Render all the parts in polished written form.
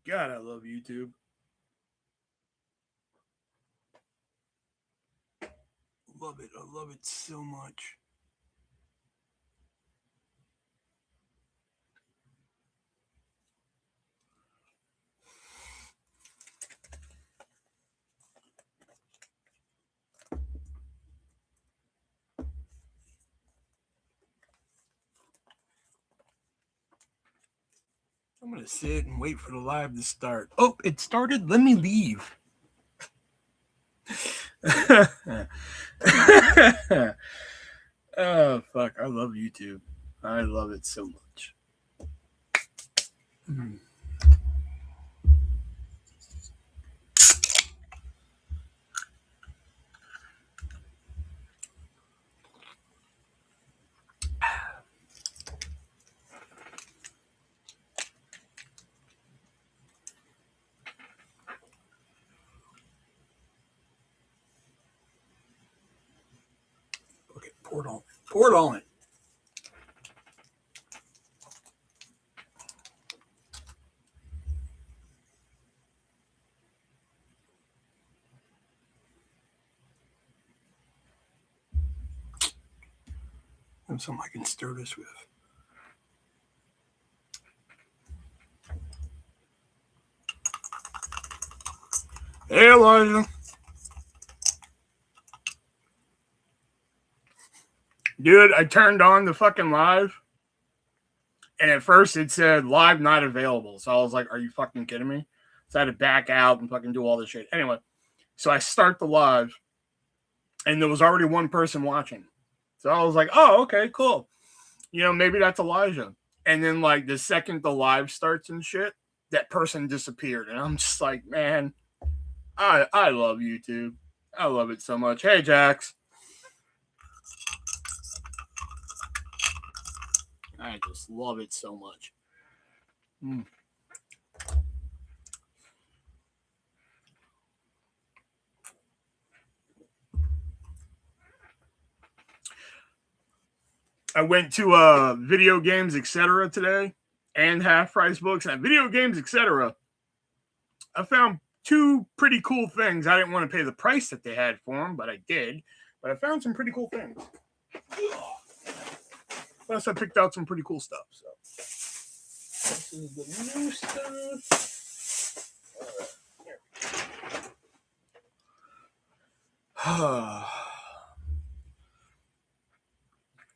God, I love YouTube. Love it. I love it so much. I'm going to sit and wait for the live to start. Oh, it started. Let me leave. Oh, fuck. I love YouTube. I love it so much. Okay, pour it on. Pour it on. And something I can stir this with. Hey, Elijah. Dude, I turned on the fucking live, and at first it said live not available. So I was like, are you fucking kidding me? So I had to back out and fucking do all this shit. Anyway, so I start the live, and there was already one person watching. So I was like, oh, okay, cool. You know, maybe that's Elijah. And then, like, the second the live starts and shit, that person disappeared. And I'm just like, man, I love YouTube. I love it so much. Hey, Jax. I just love it so much. I went to Video Games Etc. today and Half Price Books. And at Video Games Etc., I found two pretty cool things. I didn't want to pay the price that they had for them, but I did. But I found some pretty cool things. Plus, I picked out some pretty cool stuff. So this is the new stuff.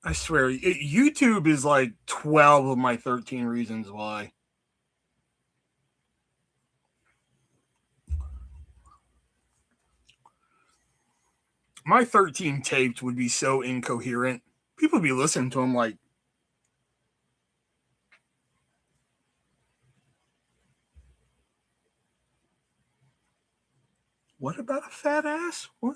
I swear, YouTube is like 12 of my 13 reasons why. My 13 tapes would be so incoherent. People would be listening to them like, what about a fat ass? What?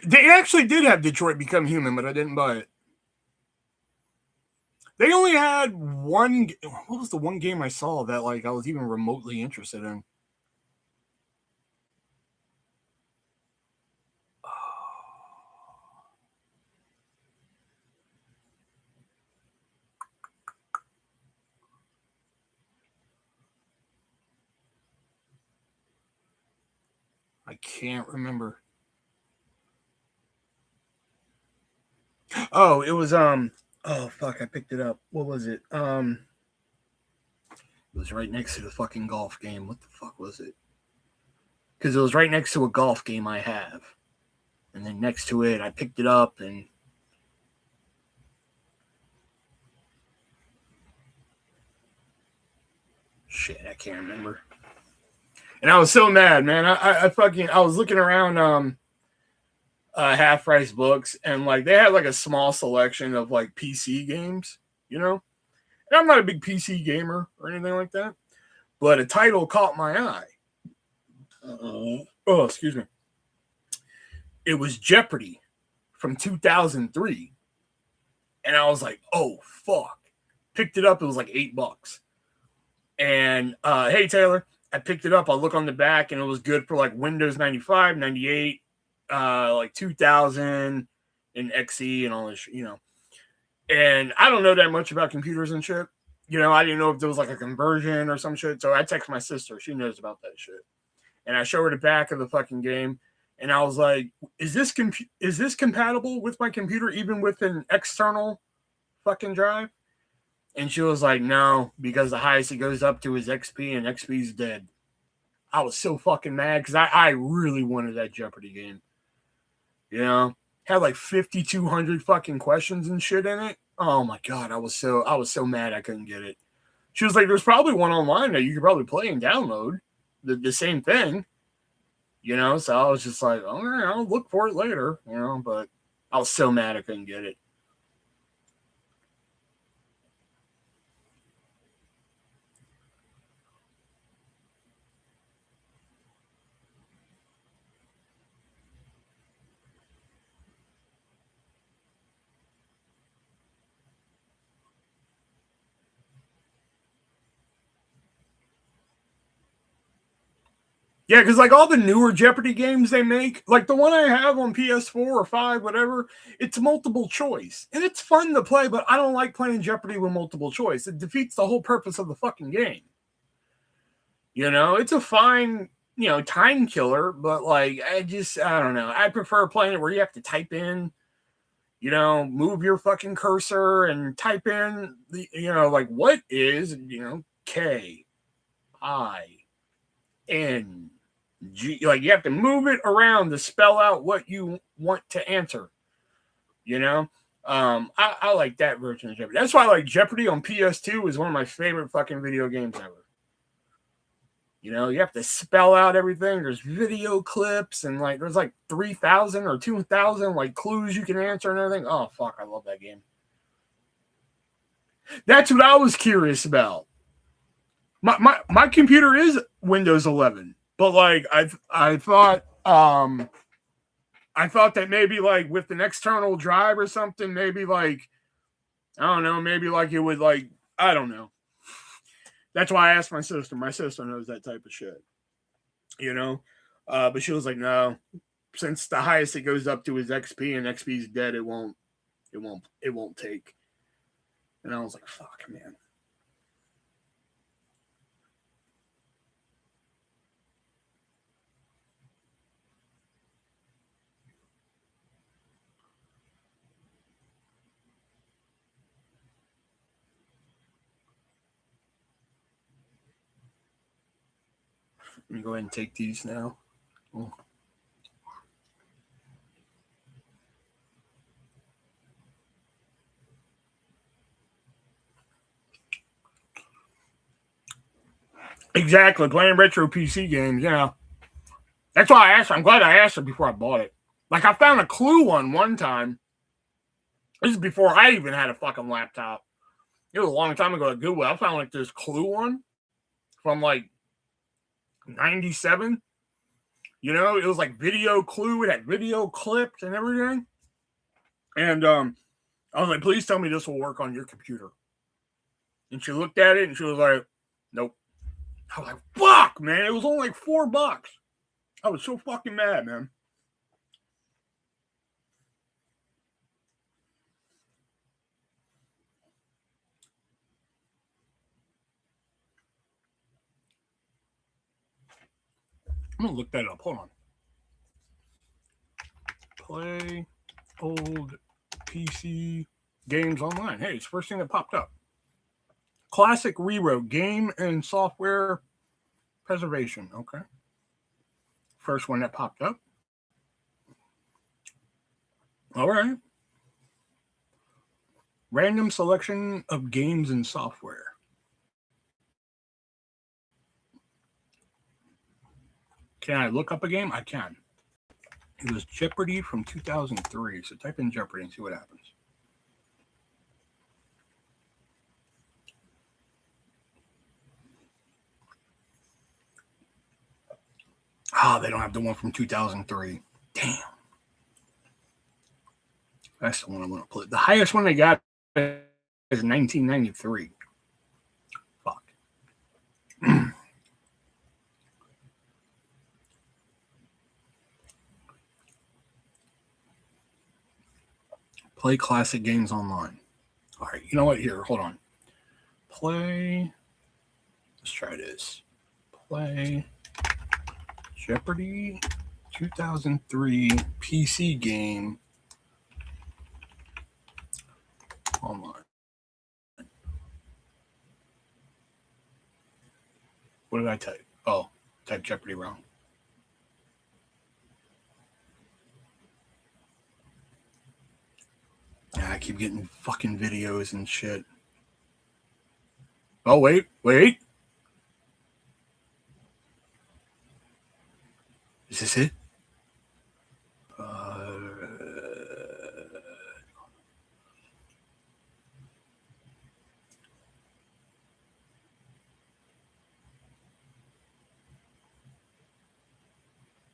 They actually did have Detroit Become Human, but I didn't buy it. They only had one. What was the one game I saw that like I was even remotely interested in? I can't remember. Oh, it was oh fuck, I picked it up. What was it? It was right next to the fucking golf game. What the fuck was it? Because it was right next to a golf game I have. And then next to it I picked it up and shit, I can't remember. And I was so mad, man. I was looking around Half Price Books, and like they had like a small selection of like PC games, you know. And I'm not a big PC gamer or anything like that, but a title caught my eye. Oh, excuse me. It was Jeopardy from 2003, and I was like, oh fuck. Picked it up. It was like $8. And hey Taylor, I picked it up. I look on the back, and it was good for like Windows 95, 98. like 2000 and XE and all this, you know. And I don't know that much about computers and shit. You know, I didn't know if there was like a conversion or some shit. So I text my sister. She knows about that shit. And I show her the back of the fucking game. And I was like, is this compatible with my computer, even with an external fucking drive? And she was like, no, because the highest it goes up to is XP, and XP's dead. I was so fucking mad because I really wanted that Jeopardy game. You know, had like 5,200 fucking questions and shit in it. Oh my god, I was so mad I couldn't get it. She was like, there's probably one online that you could probably play and download the same thing. You know, so I was just like, all right, I'll look for it later, you know, but I was so mad I couldn't get it. Yeah, because like all the newer Jeopardy games they make, like the one I have on PS4 or 5, whatever, it's multiple choice. And it's fun to play, but I don't like playing Jeopardy with multiple choice. It defeats the whole purpose of the fucking game. You know, it's a fine, you know, time killer, but like I don't know. I prefer playing it where you have to type in, you know, move your fucking cursor and type in the, you know, like what is, you know, KIN G, like you have to move it around to spell out what you want to answer. You know, I like that version of Jeopardy. That's why I like Jeopardy on PS2 is one of my favorite fucking video games ever. You know, you have to spell out everything. There's video clips and like there's like 3,000 or 2,000 like clues you can answer and everything. Oh fuck, I love that game. That's what I was curious about. My computer is Windows 11, but like I thought that maybe like with an external drive or something, maybe like I don't know, maybe like it would like I don't know. That's why I asked my sister. My sister knows that type of shit, you know. But she was like, no, since the highest it goes up to is XP and XP's dead, it won't take. And I was like, fuck, man. Let me go ahead and take these now. Oh. Exactly, playing retro PC games, yeah. That's why I asked her. I'm glad I asked her before I bought it. Like, I found a Clue one time. This is before I even had a fucking laptop. It was a long time ago at Goodwill. I found like this Clue one from like 97. You know, it was like video Clue. It had video clips and everything. And I was like, please tell me this will work on your computer. And she looked at it and she was like, nope. I was like, fuck, man. It was only like $4. I was so fucking mad, man. I'm gonna look that up. Hold on. Play old PC games online. Hey, it's the first thing that popped up. Classic rewrote game and software preservation. Okay. First one that popped up. All right. Random selection of games and software. Can I look up a game? I can. It was Jeopardy from 2003. So type in Jeopardy and see what happens. Ah, they don't have the one from 2003. Damn. That's the one I want to play. The highest one they got is 1993. Fuck. Play classic games online. All right, you know what? Here, hold on. Play. Let's try this. Play Jeopardy 2003 PC game online. What did I type? Oh, type Jeopardy wrong. Yeah, I keep getting fucking videos and shit. Oh, wait. Is this it?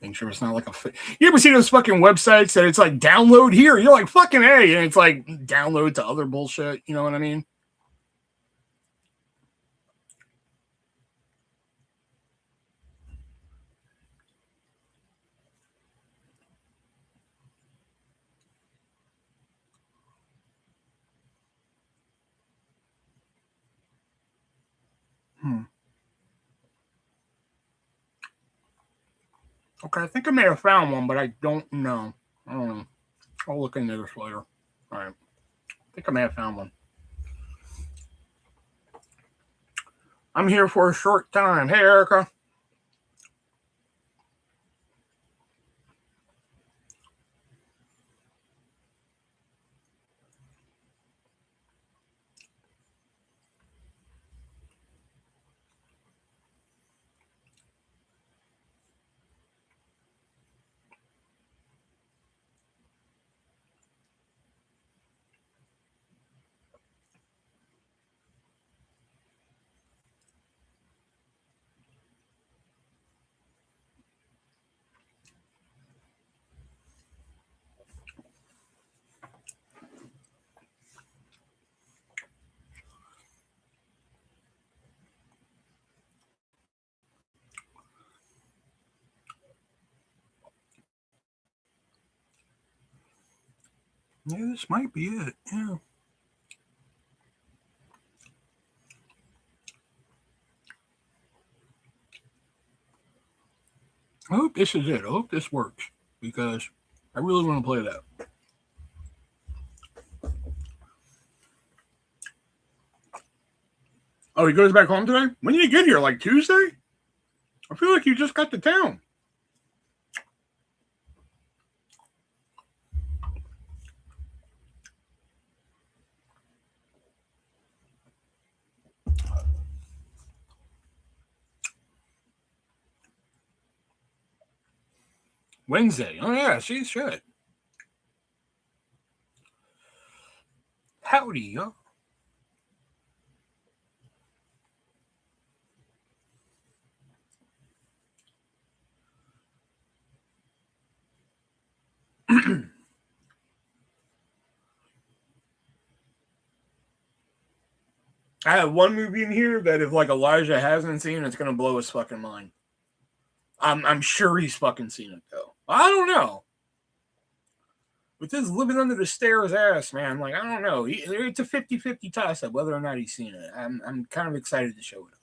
Make sure it's not like you ever see those fucking websites that it's like download here? You're like fucking A, and it's like download to other bullshit. You know what I mean? Okay, I think I may have found one, but I don't know. I don't know. I'll look into this later. All right. I think I may have found one. I'm here for a short time. Hey, Erica. Yeah, this might be it. Yeah. I hope this is it. I hope this works because I really want to play that. Oh, he goes back home today? When did he get here? Like Tuesday? I feel like you just got to town. Wednesday. Oh, yeah. See, shit. Howdy, huh? I have one movie in here that if like Elijah hasn't seen, it's gonna blow his fucking mind. I'm sure he's fucking seen it though. I don't know. With this living under the stairs ass, man, like I don't know. It's a 50-50 toss up whether or not he's seen it. I'm kind of excited to show it.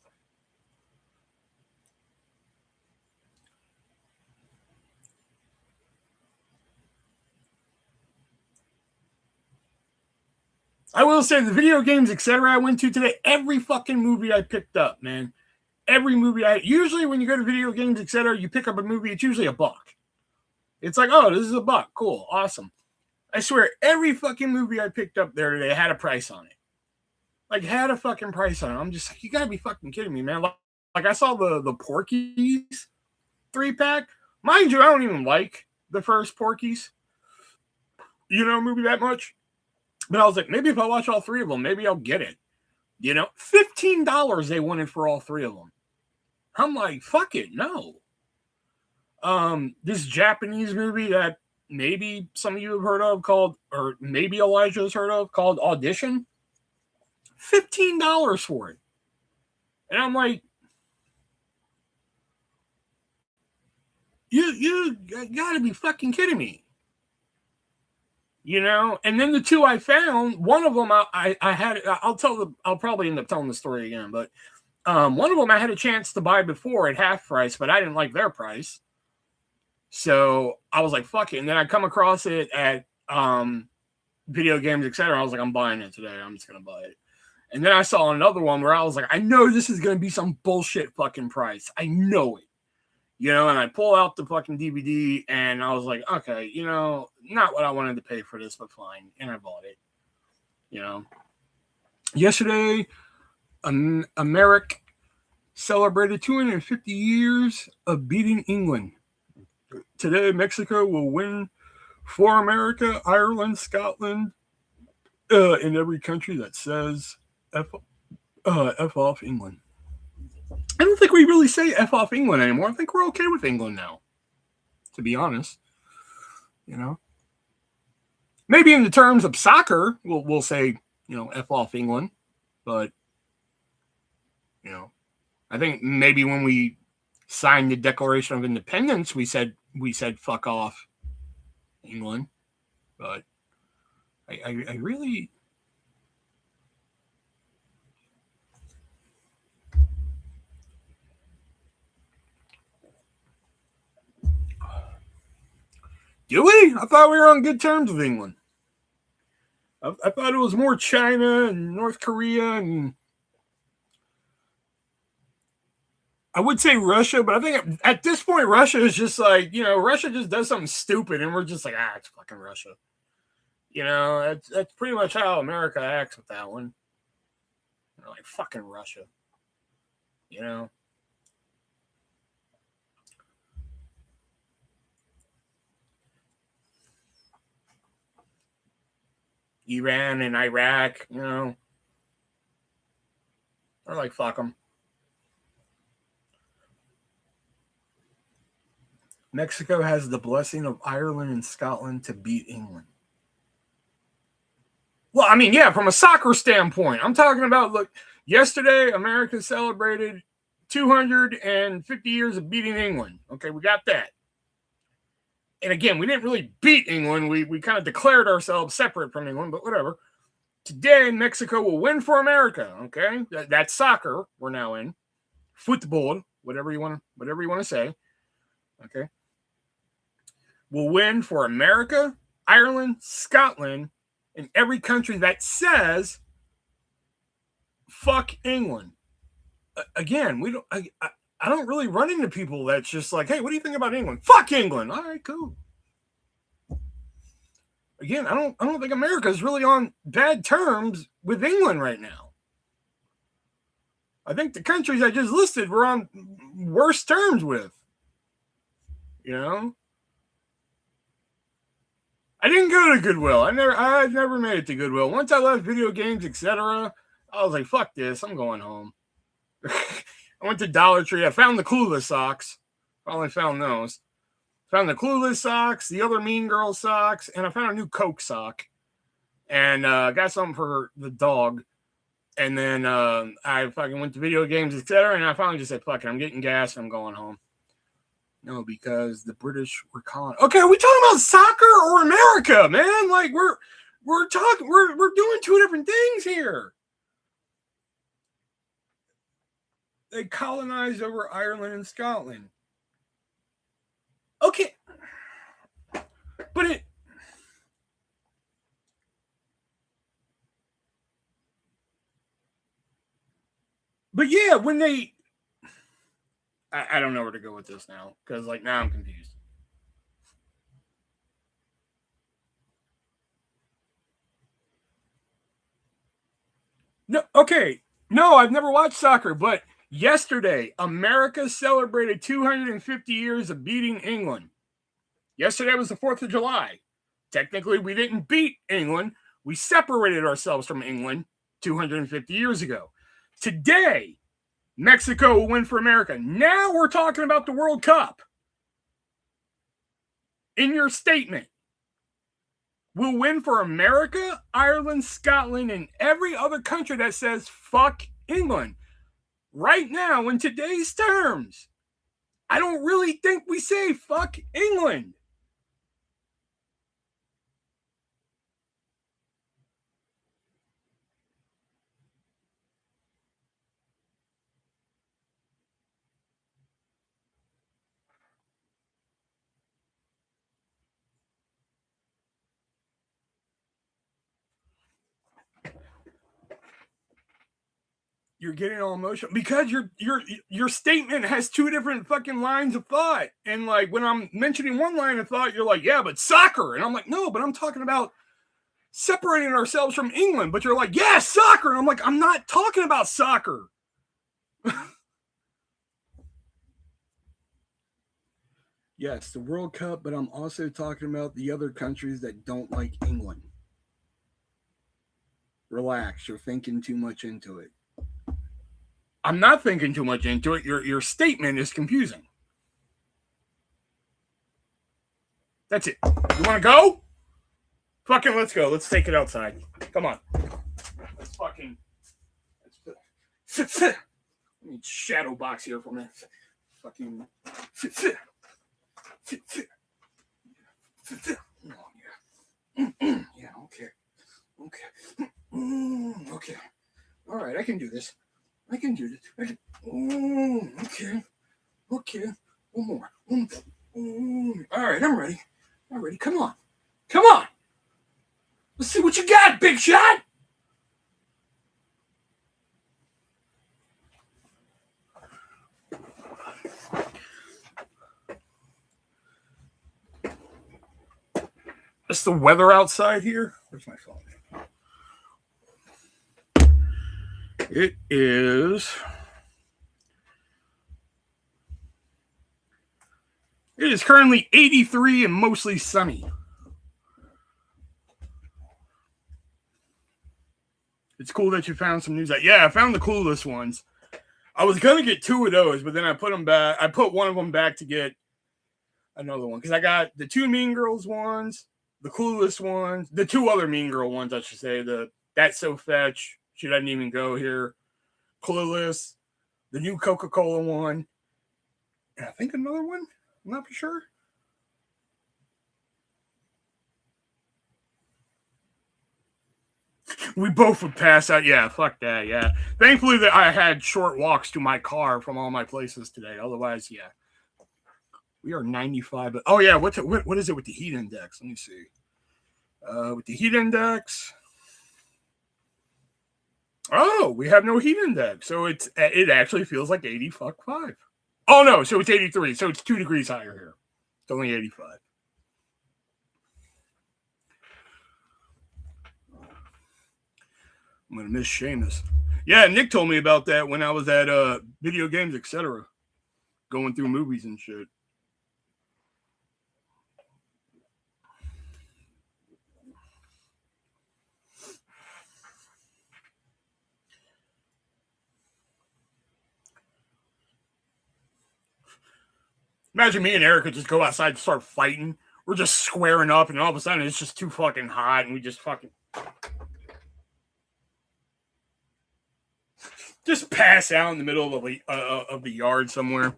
I will say the video games, etc. I went to today, every fucking movie I picked up, man. Every movie I usually when you go to video games, etc., you pick up a movie, it's usually $1. It's like, oh, this is $1. Cool, awesome. I swear, every fucking movie I picked up there today had a price on it. Like, had a fucking price on it. I'm just like, you gotta be fucking kidding me, man. Like I saw the Porky's 3-pack. Mind you, I don't even like the first Porky's, movie that much. But I was like, maybe if I watch all three of them, maybe I'll get it. $15 they wanted for all three of them. I'm like, fuck it, no. This Japanese movie that maybe some of you have heard of or maybe Elijah's heard of, called Audition. $15 for it. And I'm like, you gotta be fucking kidding me. You know, and then the two I found, one of them I had, I'll probably end up telling the story again, but one of them I had a chance to buy before at half price, but I didn't like their price. So I was like, fuck it. And then I come across it at Video Games, etc. I was like, I'm buying it today. I'm just going to buy it. And then I saw another one where I was like, I know this is going to be some bullshit fucking price. I know it. You know, and I pull out the fucking DVD and I was like, okay, you know, not what I wanted to pay for this, but fine. And I bought it. You know, yesterday, America celebrated 250 years of beating England. Today, Mexico will win for America, Ireland, Scotland, in every country that says F off England. I don't think we really say F off England anymore. I think we're okay with England now, to be honest. You know, maybe in the terms of soccer, we'll say, you know, F off England, but you know, I think maybe when we signed the Declaration of Independence, we said fuck off England, but I really. Do we? I thought we were on good terms with England. I thought it was more China and North Korea, and I would say Russia, but I think at this point, Russia is just like, you know, Russia just does something stupid, and we're just like, it's fucking Russia. You know, that's pretty much how America acts with that one. We're like, fucking Russia. You know? Iran and Iraq, you know? They're like, fuck them. Mexico has the blessing of Ireland and Scotland to beat England. Well, I mean, yeah, from a soccer standpoint, I'm talking about, look, yesterday, America celebrated 250 years of beating England. Okay, we got that. And again, we didn't really beat England. We kind of declared ourselves separate from England, but whatever. Today, Mexico will win for America. Okay, that's soccer. We're now in football, whatever you want to say. Okay, will win for America, Ireland, Scotland, and every country that says fuck England. Again, we don't. I don't really run into people that's just like, hey, what do you think about England? Fuck England. All right, cool. Again, I don't think America is really on bad terms with England right now. I think the countries I just listed were on worse terms with. You know? I didn't go to Goodwill. I've never made it to Goodwill. Once I left Video Games, etc., I was like, fuck this, I'm going home. I went to Dollar Tree. I found the Clueless socks. Finally found those. Found the Clueless socks, the other Mean Girl socks, and I found a new Coke sock. And got something for the dog. And then I fucking went to Video Games, etc. And I finally just said, fuck it, I'm getting gas and I'm going home. No, because the British were calling. Okay, are we talking about soccer or America, man? Like we're doing two different things here. They colonized over Ireland and Scotland. Okay. But yeah, when they I don't know where to go with this now, because like now I'm confused. No, okay. No, I've never watched soccer, but yesterday, America celebrated 250 years of beating England. Yesterday was the 4th of July. Technically, we didn't beat England. We separated ourselves from England 250 years ago. Today, Mexico will win for America. Now we're talking about the World Cup. In your statement, we'll win for America, Ireland, Scotland, and every other country that says fuck England. Right now, in today's terms, I don't really think we say fuck England. You're getting all emotional because your statement has two different fucking lines of thought. And like when I'm mentioning one line of thought, you're like, yeah, but soccer. And I'm like, no, but I'm talking about separating ourselves from England. But you're like, yeah, soccer. And I'm like, I'm not talking about soccer. Yes, the World Cup, but I'm also talking about the other countries that don't like England. Relax, you're thinking too much into it. I'm not thinking too much into it. Your statement is confusing. That's it. You want to go? Fucking let's go. Let's take it outside. Come on. Let's fucking. Let me shadow box here for a minute. Fucking. Oh, yeah. Yeah, okay. Okay. Okay. All right, I can do this. I can do this. Okay. Okay. One more. All right, I'm ready. I'm ready. Come on. Come on. Let's see what you got, big shot. That's the weather outside here. Where's my phone? It is. It is currently 83 and mostly sunny. It's cool that you found some news. Yeah, I found the coolest ones. I was gonna get two of those, but then I put them back. I put one of them back to get another one because I got the two Mean Girls ones, the coolest ones, the two other Mean Girl ones, I should say. The That's So Fetch, She Doesn't Even Go Here, Clueless, the new Coca-Cola one, and I think another one. I'm not for sure. We both would pass out. Yeah, fuck that. Yeah. Thankfully that I had short walks to my car from all my places today. Otherwise, yeah. We are 95. But oh yeah, what is it with the heat index? Let me see. With the heat index. Oh, we have no heat index. So it actually feels like 85. Oh no, so it's 83. So it's 2 degrees higher here. It's only 85. I'm gonna miss Seamus. Yeah, Nick told me about that when I was at Video Games, etc. Going through movies and shit. Imagine me and Erica just go outside and start fighting. We're just squaring up, and all of a sudden it's just too fucking hot, and we just fucking just pass out in the middle of the yard somewhere.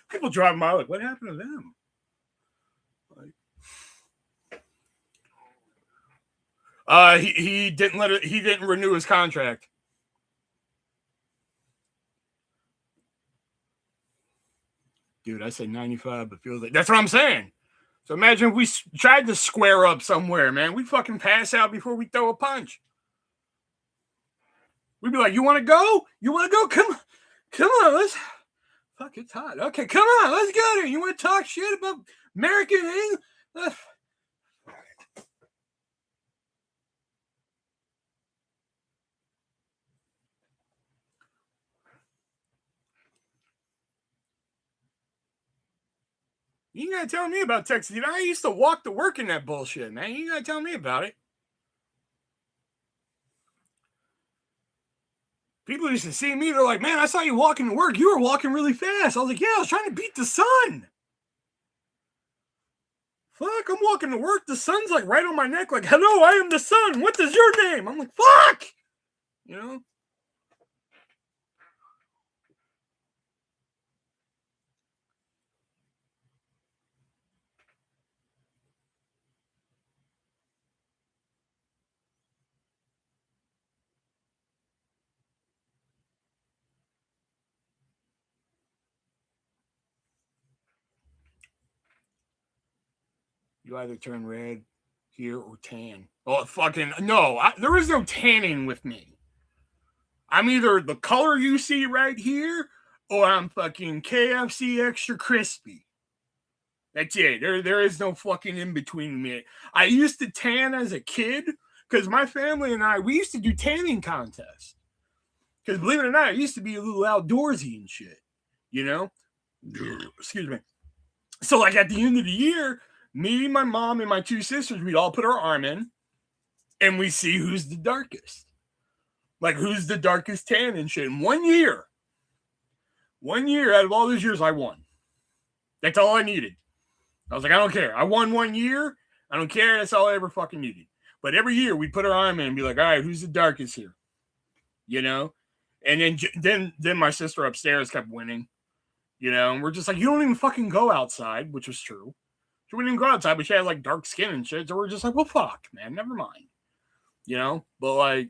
People drive by like, what happened to them? He didn't let it. He didn't renew his contract. Dude, I say 95, but feels like that's what I'm saying. So imagine if we tried to square up somewhere, man. We'd fucking pass out before we throw a punch. We'd be like, "You want to go? You want to go? Come on, let's." Fuck, it's hot. Okay, come on, let's go there. You want to talk shit about American English? You gotta tell me about Texas. You know, I used to walk to work in that bullshit, man. You gotta tell me about it. People used to see me, they're like, man, I saw you walking to work. You were walking really fast. I was like, yeah, I was trying to beat the sun. Fuck, I'm walking to work. The sun's like right on my neck, like, hello, I am the sun. What is your name? I'm like, fuck. You know? You either turn red here or tan. Oh, fucking, no, there is no tanning with me. I'm either the color you see right here, or I'm fucking KFC extra crispy. That's it. There is no fucking in between me. I used to tan as a kid because my family and we used to do tanning contests. Because believe it or not, I used to be a little outdoorsy and shit, you know? Excuse me. So, like, at the end of the year, me, my mom, and my two sisters, we'd all put our arm in, and we see who's the darkest. Like, who's the darkest tan and shit. And 1 year out of all those years, I won. That's all I needed. I was like, I don't care. I won 1 year. I don't care. That's all I ever fucking needed. But every year, we'd put our arm in and be like, all right, who's the darkest here? You know? And then my sister upstairs kept winning. You know, and we're just like, you don't even fucking go outside, which was true. She wouldn't even go outside, but she had like dark skin and shit. So we're just like, well, fuck, man, never mind. You know, but like,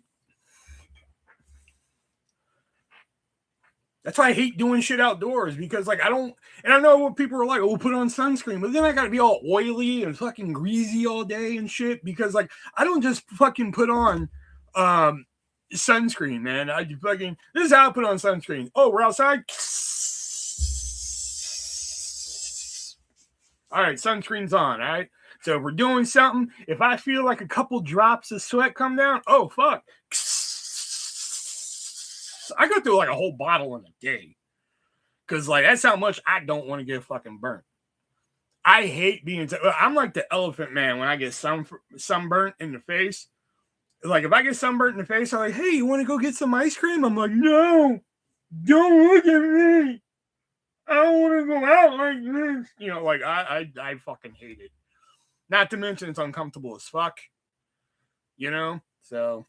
that's why I hate doing shit outdoors because like I don't, and I know what people are like, oh, put on sunscreen, but then I gotta be all oily and fucking greasy all day and shit because like I don't just fucking put on sunscreen, man. I fucking, this is how I put on sunscreen. Oh, we're outside. All right, sunscreen's on, all right? So if we're doing something, if I feel like a couple drops of sweat come down, oh, fuck. I go through like a whole bottle in a day. Because, like, that's how much I don't want to get fucking burnt. I hate being, I'm like the elephant man when I get sunburnt in the face. Like, if I get sunburnt in the face, I'm like, hey, you want to go get some ice cream? I'm like, no, don't look at me. I don't want to go out like this. You know, like, I fucking hate it. Not to mention it's uncomfortable as fuck. You know? So.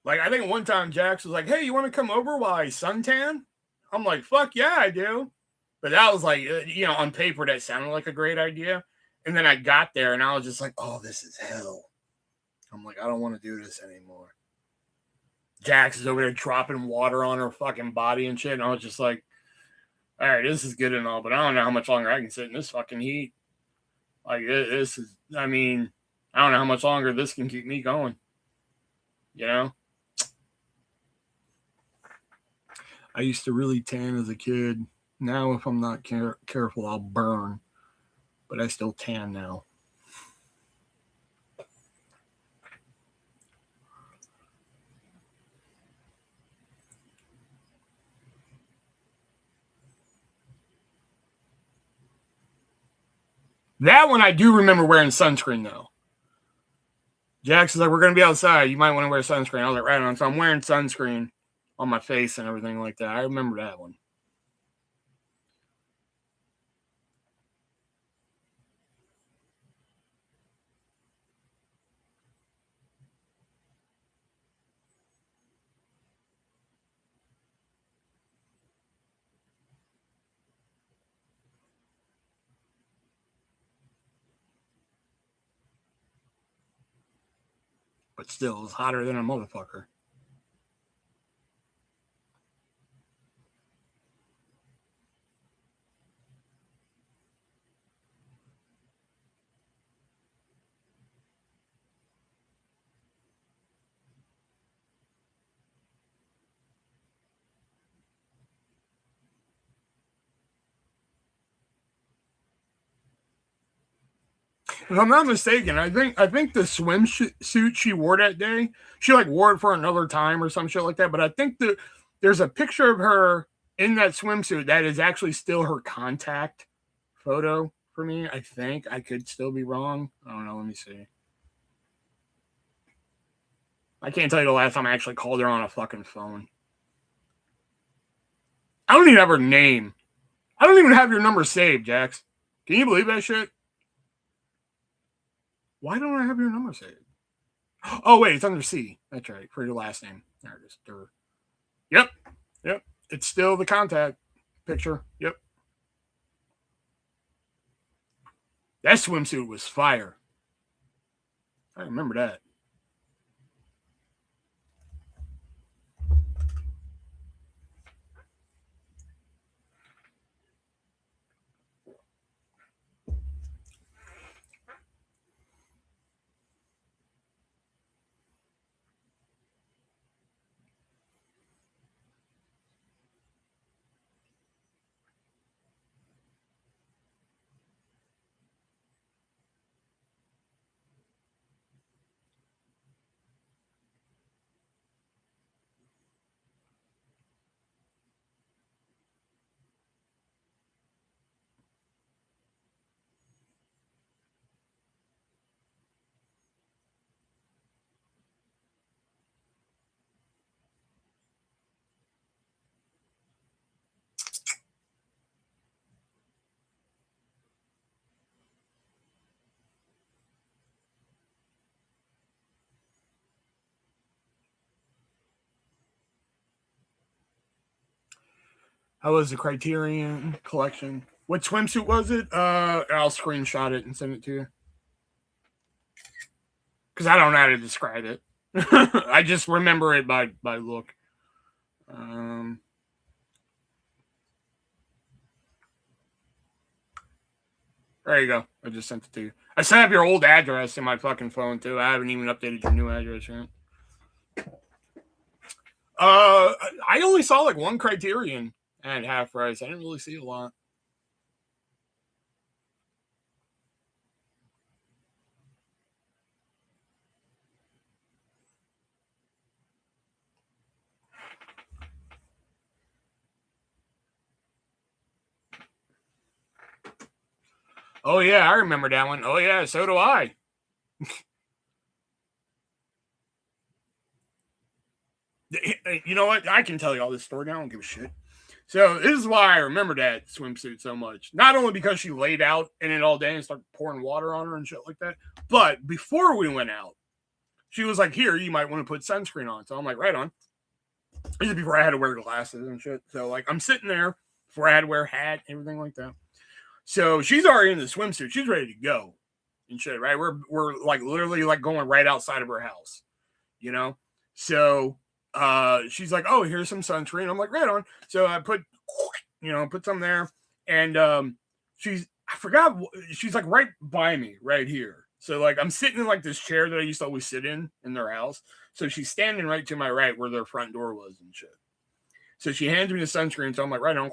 Like, I think one time Jax was like, hey, you want to come over while I suntan? I'm like, fuck yeah, I do. But that was like, you know, on paper, that sounded like a great idea. And then I got there and I was just like, oh, this is hell. I'm like, I don't want to do this anymore. Jax is over there dropping water on her fucking body and shit. And I was just like, all right, this is good and all, but I don't know how much longer I can sit in this fucking heat. Like, this is, I mean, I don't know how much longer this can keep me going. You know? I used to really tan as a kid. Now, if I'm not careful, I'll burn. But I still tan now. That one I do remember wearing sunscreen, though. Jackson's like, we're going to be outside. You might want to wear sunscreen. I was like, right on. So I'm wearing sunscreen on my face and everything like that. I remember that one. But still, it's hotter than a motherfucker. If I'm not mistaken, I think the swimsuit she wore that day, she like wore it for another time or some shit like that. But I think there's a picture of her in that swimsuit that is actually still her contact photo for me. I think I could still be wrong. I don't know. Let me see. I can't tell you the last time I actually called her on a fucking phone. I don't even have her name. I don't even have your number saved, Jax. Can you believe that shit? Why don't I have your number saved? Oh, wait, it's under C. That's right, for your last name. There it is. Durr. Yep. Yep. It's still the contact picture. Yep. That swimsuit was fire. I remember that. How was the Criterion collection? What swimsuit was it? I'll screenshot it and send it to you. Because I don't know how to describe it. I just remember it by look. There you go. I just sent it to you. I still have your old address in my fucking phone too. I haven't even updated your new address yet. I only saw like one Criterion at half price. I didn't really see a lot. Oh yeah, I remember that one. Oh yeah, so do I. You know what? I can tell you all this story now. I don't give a shit. So this is why I remember that swimsuit so much. Not only because she laid out in it all day and started pouring water on her and shit like that, but before we went out, she was like, "Here, you might want to put sunscreen on." So I'm like, "Right on." This is before I had to wear glasses and shit. So like, I'm sitting there before I had to wear a hat, everything like that. So she's already in the swimsuit. She's ready to go and shit. Right? We're like literally like going right outside of her house, you know. So she's like, "Oh, here's some sunscreen." I'm like, "Right on." So I put some there, and I forgot, she's like right by me, right here. So like I'm sitting in like this chair that I used to always sit in their house. So she's standing right to my right where their front door was and shit. So she hands me the sunscreen. So I'm like, right on,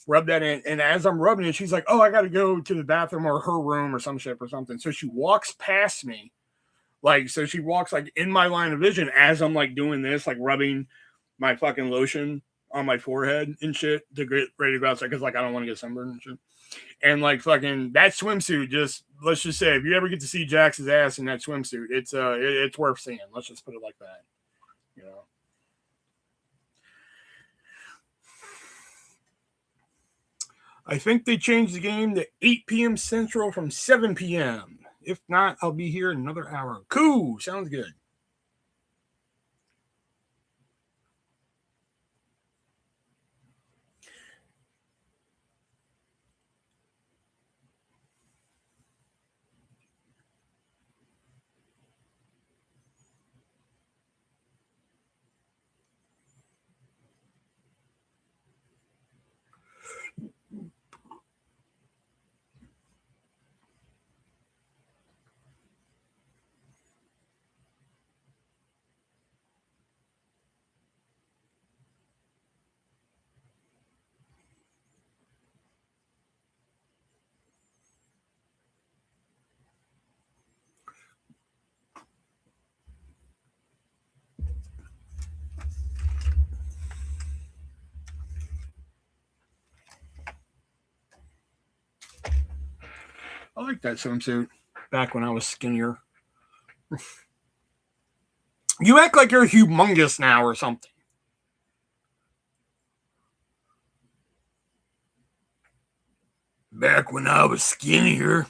rub that in. And as I'm rubbing it, she's like, "Oh, I got to go to the bathroom or her room or some shit or something." So she walks past me. Like, so she walks like in my line of vision as I'm like doing this, like rubbing my fucking lotion on my forehead and shit to get ready to go outside because like I don't want to get sunburned and shit. And like fucking that swimsuit, just let's just say if you ever get to see Jax's ass in that swimsuit, it's worth seeing. Let's just put it like that. You know. I think they changed the game to 8 p.m. Central from 7 p.m. If not, I'll be here in another hour. Cool. Sounds good. I like that swimsuit back when I was skinnier. You act like you're humongous now or something. Back when I was skinnier,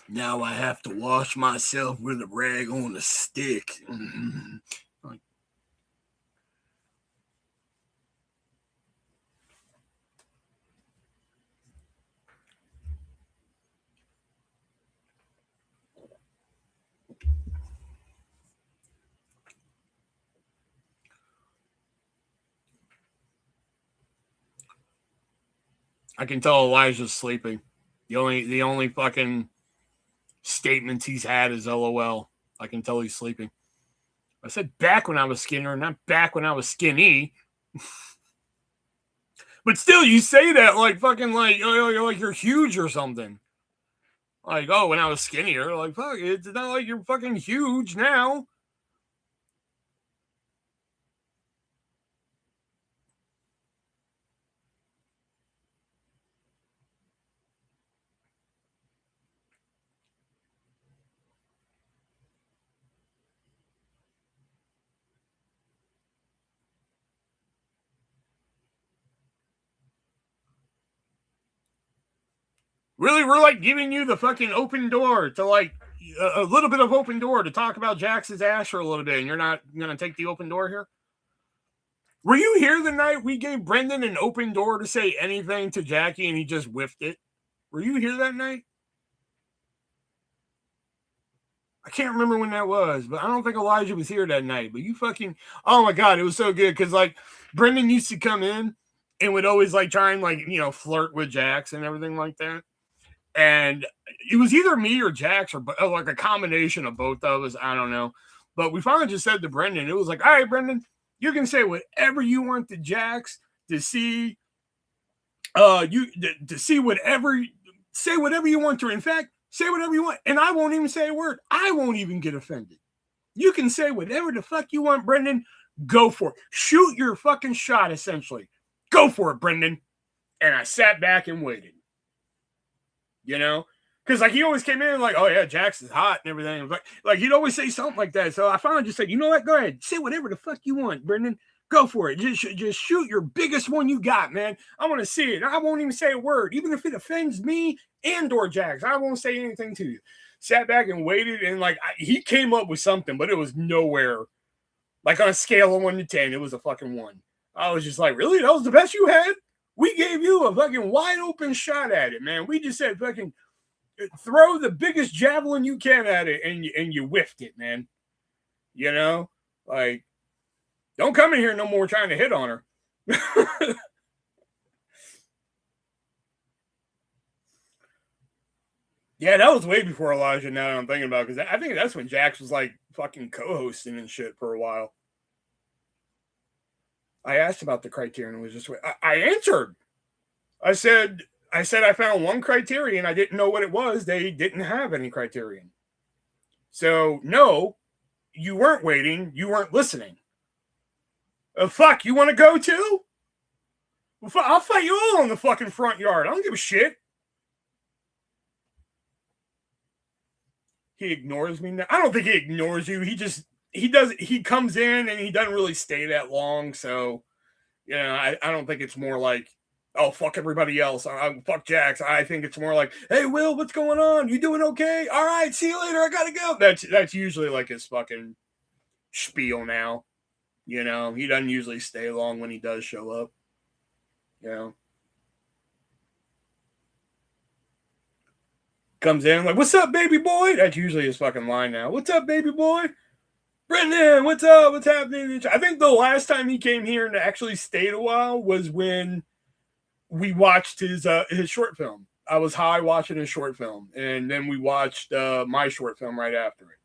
now I have to wash myself with a rag on a stick. Mm-hmm. Like, I can tell Elijah's sleeping. The only fucking statements he's had is LOL. I can tell he's sleeping. I said back when I was skinnier, not back when I was skinny. But still, you say that like fucking like you're huge or something. Like, oh, when I was skinnier, like fuck, it's not like you're fucking huge now. Really, we're like giving you the fucking open door to like a little bit of open door to talk about Jax's ass for a little bit, and you're not gonna take the open door here. Were you here the night we gave Brendan an open door to say anything to Jackie and he just whiffed it? Were you here that night? I can't remember when that was, but I don't think Elijah was here that night. But you fucking, oh my God, it was so good. Cause like Brendan used to come in and would always like try and like, flirt with Jax and everything like that. And it was either me or Jax or like a combination of both of us. I don't know. But we finally just said to Brendan, it was like, all right, Brendan, you can say whatever you want to Jax to see. To see whatever, say whatever you want to. In fact, say whatever you want, and I won't even say a word. I won't even get offended. You can say whatever the fuck you want, Brendan. Go for it. Shoot your fucking shot, essentially. Go for it, Brendan. And I sat back and waited. Because like he always came in like, oh yeah, Jax is hot and everything. Like he'd always say something like that. So I finally just said, you know what? Go ahead, say whatever the fuck you want, Brendan. Go for it. Just shoot your biggest one you got, man. I want to see it. I won't even say a word, even if it offends me and or Jax. I won't say anything to you. Sat back and waited, and like he came up with something, but it was nowhere. Like on a scale of 1 to 10, it was a fucking 1. I was just like, really? That was the best you had? We gave you a fucking wide open shot at it, man. We just said fucking throw the biggest javelin you can at it, and you whiffed it, man. Like, don't come in here no more trying to hit on her. Yeah, that was way before Elijah. Now that I'm thinking about it, because I think that's when Jax was like fucking co-hosting and shit for a while. I asked about the criterion. Was just I answered. I said I found one criterion. I didn't know what it was. They didn't have any criterion. So no, you weren't waiting. You weren't listening. Fuck, you want to go too? Well, I'll fight you all in the fucking front yard. I don't give a shit. He ignores me now. I don't think he ignores you. He comes in and he doesn't really stay that long. So, I don't think it's more like, oh, fuck everybody else. Fuck Jax. I think it's more like, hey, Will, what's going on? You doing okay? All right, see you later. I gotta go. That's usually like his fucking spiel now. He doesn't usually stay long when he does show up. Comes in like, what's up, baby boy? That's usually his fucking line now. What's up, baby boy? Brendan, what's up? What's happening? I think the last time he came here and actually stayed a while was when we watched his short film. I was high watching his short film, and then we watched my short film right after it.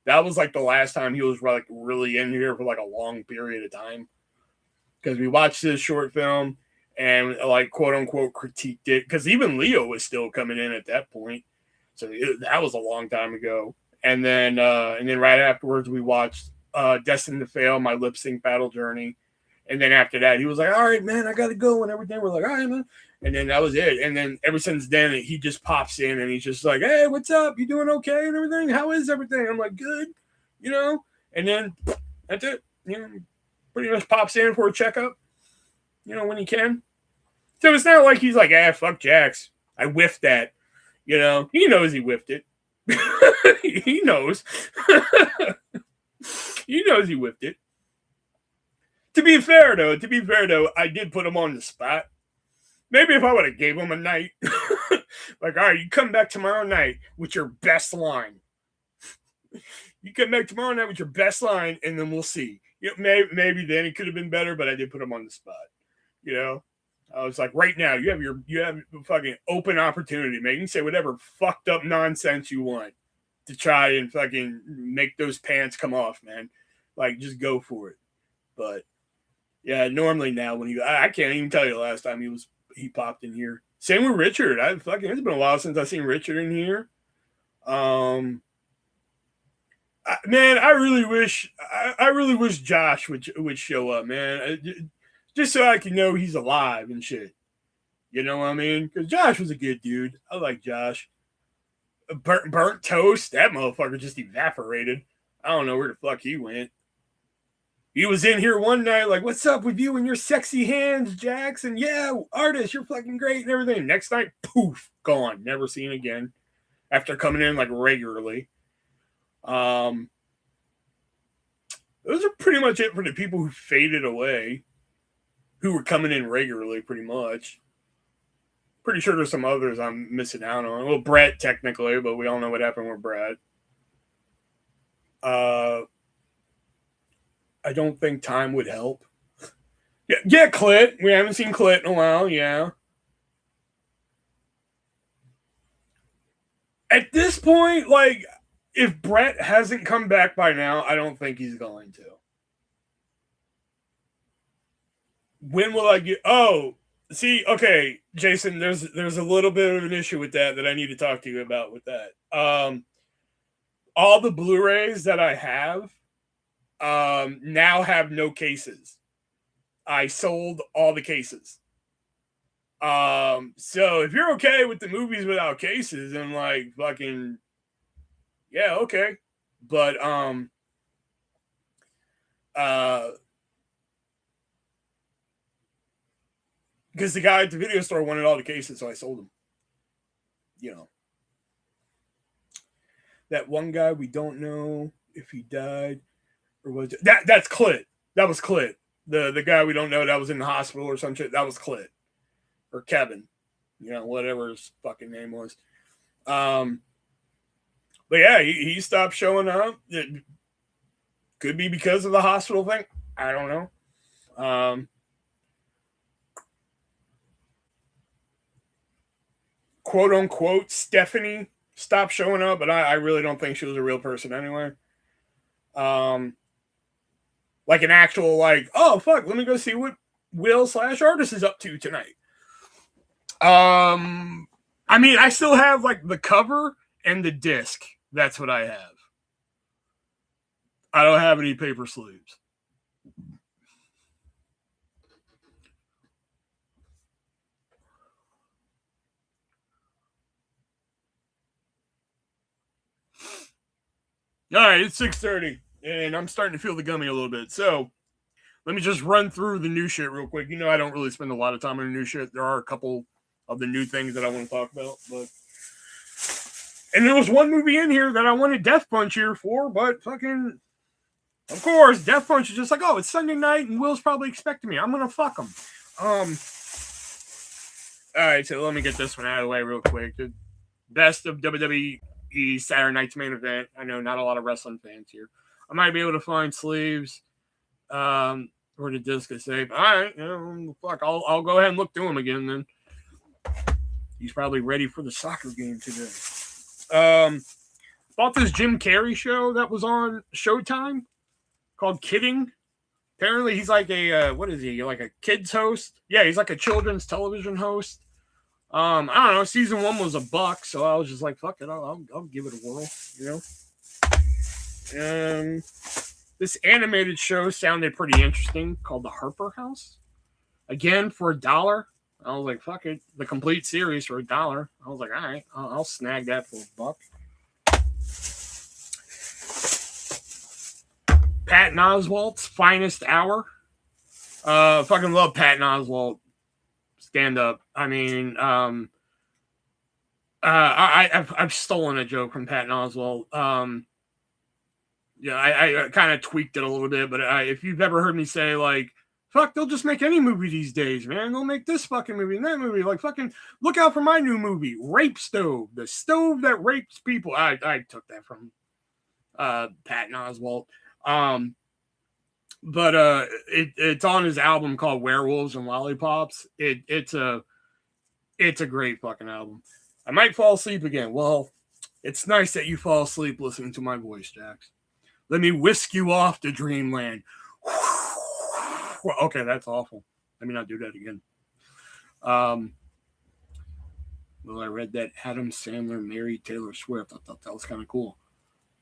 That was like the last time he was like really in here for like a long period of time, because we watched his short film and like quote unquote critiqued it, because even Leo was still coming in at that point. So that was a long time ago. And then right afterwards we watched Destined to Fail, my lip sync battle journey. And then after that, he was like, all right, man, I got to go and everything. We're like, all right, man. And then that was it. And then ever since then, he just pops in and he's just like, hey, what's up? You doing okay and everything? How is everything? I'm like, good, you know? And then that's it. You know, pretty much pops in for a checkup, you know, when he can. So it's not like he's like, fuck Jax. I whiffed that. You know, he knows he whiffed it. He knows. He knows he whiffed it. To be fair, though, I did put him on the spot. Maybe if I would have gave him a night, like, all right, you come back tomorrow night with your best line. You come back tomorrow night with your best line, and then we'll see. You know, maybe then it could have been better, but I did put him on the spot. You know, I was like, right now, you have a fucking open opportunity, man. You can say whatever fucked up nonsense you want to try and fucking make those pants come off, man. Like, just go for it. But yeah, normally now when I can't even tell you the last time he popped in here. Same with Richard. It's been a while since I've seen Richard in here. Man, I really wish Josh would show up, man. Just so I can know he's alive and shit. You know what I mean? Because Josh was a good dude. I like Josh. Burnt toast. That motherfucker just evaporated. I don't know where the fuck he went. He was in here one night like, what's up with you and your sexy hands, Jackson? Yeah, artist, you're fucking great and everything. Next night, poof, gone. Never seen again. After coming in like regularly. Those are pretty much it for the people who faded away. Who were coming in regularly, pretty much. Pretty sure there's some others I'm missing out on. Well, Brett, technically, but we all know what happened with Brett. I don't think time would help. Yeah, Clit. We haven't seen Clit in a while, yeah. At this point, like, if Brett hasn't come back by now, I don't think he's going to. When will I get... Oh, see, okay, Jason, there's a little bit of an issue with that I need to talk to you about with that. All the Blu-rays that I have now have no cases. I sold all the cases. So if you're okay with the movies without cases, and like fucking, yeah, okay. But because the guy at the video store wanted all the cases, so I sold them. You know, that one guy, we don't know if he died or was it, that's Clit. That was Clit. The guy we don't know that was in the hospital or some shit. That was Clit or Kevin. You know, whatever his fucking name was. But yeah, he stopped showing up. It could be because of the hospital thing. I don't know. Quote unquote Stephanie stopped showing up, but I really don't think she was a real person anyway. Like an actual, like, oh fuck, let me go see what Will/Artist is up to tonight. I mean, I still have like the cover and the disc. That's what I have. I don't have any paper sleeves. All right, it's 6:30, and I'm starting to feel the gummy a little bit. So let me just run through the new shit real quick. You know, I don't really spend a lot of time on the new shit. There are a couple of the new things that I want to talk about, but and there was one movie in here that I wanted Death Punch here for, but fucking, of course, Death Punch is just like, oh, it's Sunday night, and Will's probably expecting me. I'm gonna fuck him. All right, so let me get this one out of the way real quick. The best of WWE Saturday Night's Main Event. I know not a lot of wrestling fans here. I might be able to find sleeves. Or the disc is safe. All right, you know, fuck. I'll go ahead and look through him again then. He's probably ready for the soccer game today. Bought this Jim Carrey show that was on Showtime called Kidding. Apparently he's like a what is he? Like a kids host? Yeah, he's like a children's television host. I don't know. Season 1 was $1, so I was just like, fuck it, I'll give it a whirl, you know. This animated show sounded pretty interesting called The Harper House. Again, for $1. I was like, fuck it. The complete series for $1. I was like, all right, I'll snag that for $1. Patton Oswalt's Finest Hour. Fucking love Patton Oswalt stand up. I mean, I've stolen a joke from Patton Oswalt. Yeah, I kind of tweaked it a little bit, but if you've ever heard me say like, fuck, they'll just make any movie these days, man. They'll make this fucking movie and that movie. Like, fucking look out for my new movie, Rape Stove, the stove that rapes people. I took that from Patton Oswalt. But it's on his album called Werewolves and Lollipops. It's a great fucking album. I might fall asleep again. Well, it's nice that you fall asleep listening to my voice, Jax. Let me whisk you off to dreamland. Okay, that's awful. Let me not do that again. Well, I read that Adam Sandler married Taylor Swift. I thought that was kind of cool.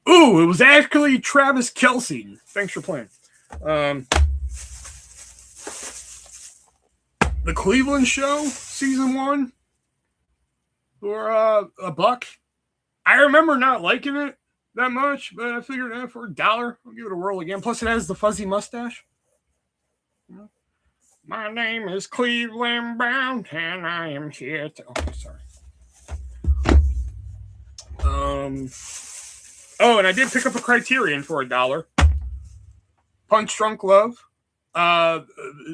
Ooh, it was actually Travis Kelce. Thanks for playing. The Cleveland Show, season 1, for $1. I remember not liking it that much, but I figured for $1, I'll give it a whirl again. Plus, it has the fuzzy mustache. My name is Cleveland Brown, and I am here to... Okay, sorry. Oh, and I did pick up a Criterion for $1. Punch Drunk Love.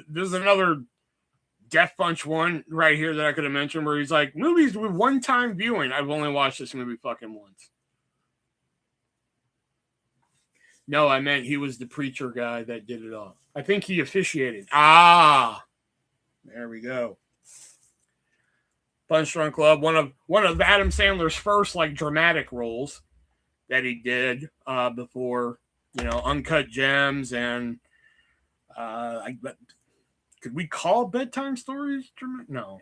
There's another Death Punch one right here that I could have mentioned where he's like, movies with one-time viewing. I've only watched this movie fucking once. No, I meant he was the preacher guy that did it all. I think he officiated. There we go. Punch Drunk Love, one of Adam Sandler's first like dramatic roles that he did before, Uncut Gems and could we call Bedtime Stories dramatic? No.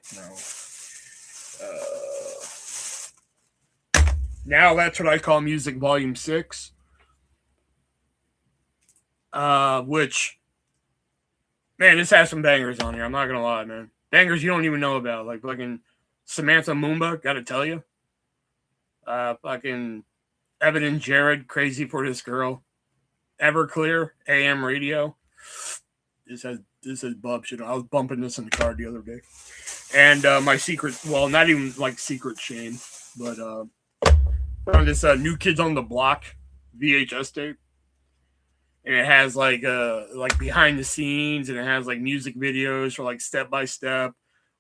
Now that's what I call Music Volume 6. Which, man, this has some bangers on here. I'm not gonna lie, man. Bangers you don't even know about, like fucking Samantha Moomba, gotta tell you. Fucking Evan and Jared, Crazy for This Girl. Everclear, AM Radio. This has bub shit. I was bumping this in the car the other day. And my secret, well, not even like secret shame, but on this New Kids on the Block VHS tape. And it has like behind the scenes, and it has like music videos for like step by step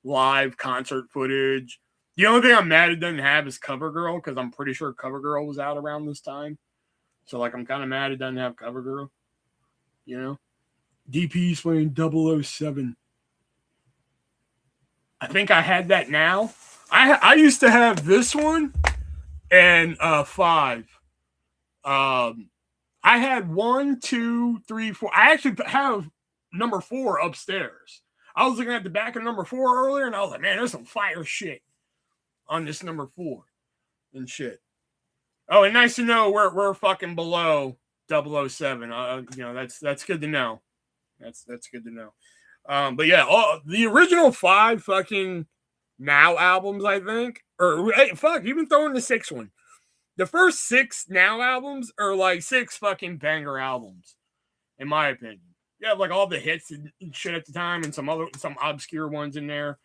live concert footage. The only thing I'm mad it doesn't have is CoverGirl, because I'm pretty sure CoverGirl was out around this time. So like I'm kind of mad it doesn't have CoverGirl. DP's playing 007. I think I had that now. I used to have this one and 5. I had 1, 2, 3, 4. I actually have number 4 upstairs. I was looking at the back of number 4 earlier, and I was like, man, there's some fire shit on this number 4 and shit. Oh, and nice to know we're fucking below 007. That's good to know. That's good to know. But yeah, the original 5 fucking Now albums, I think, or hey, fuck, even throwing the 6th one. The first 6 Now albums are like 6 fucking banger albums, in my opinion. You have like all the hits and shit at the time, and some obscure ones in there.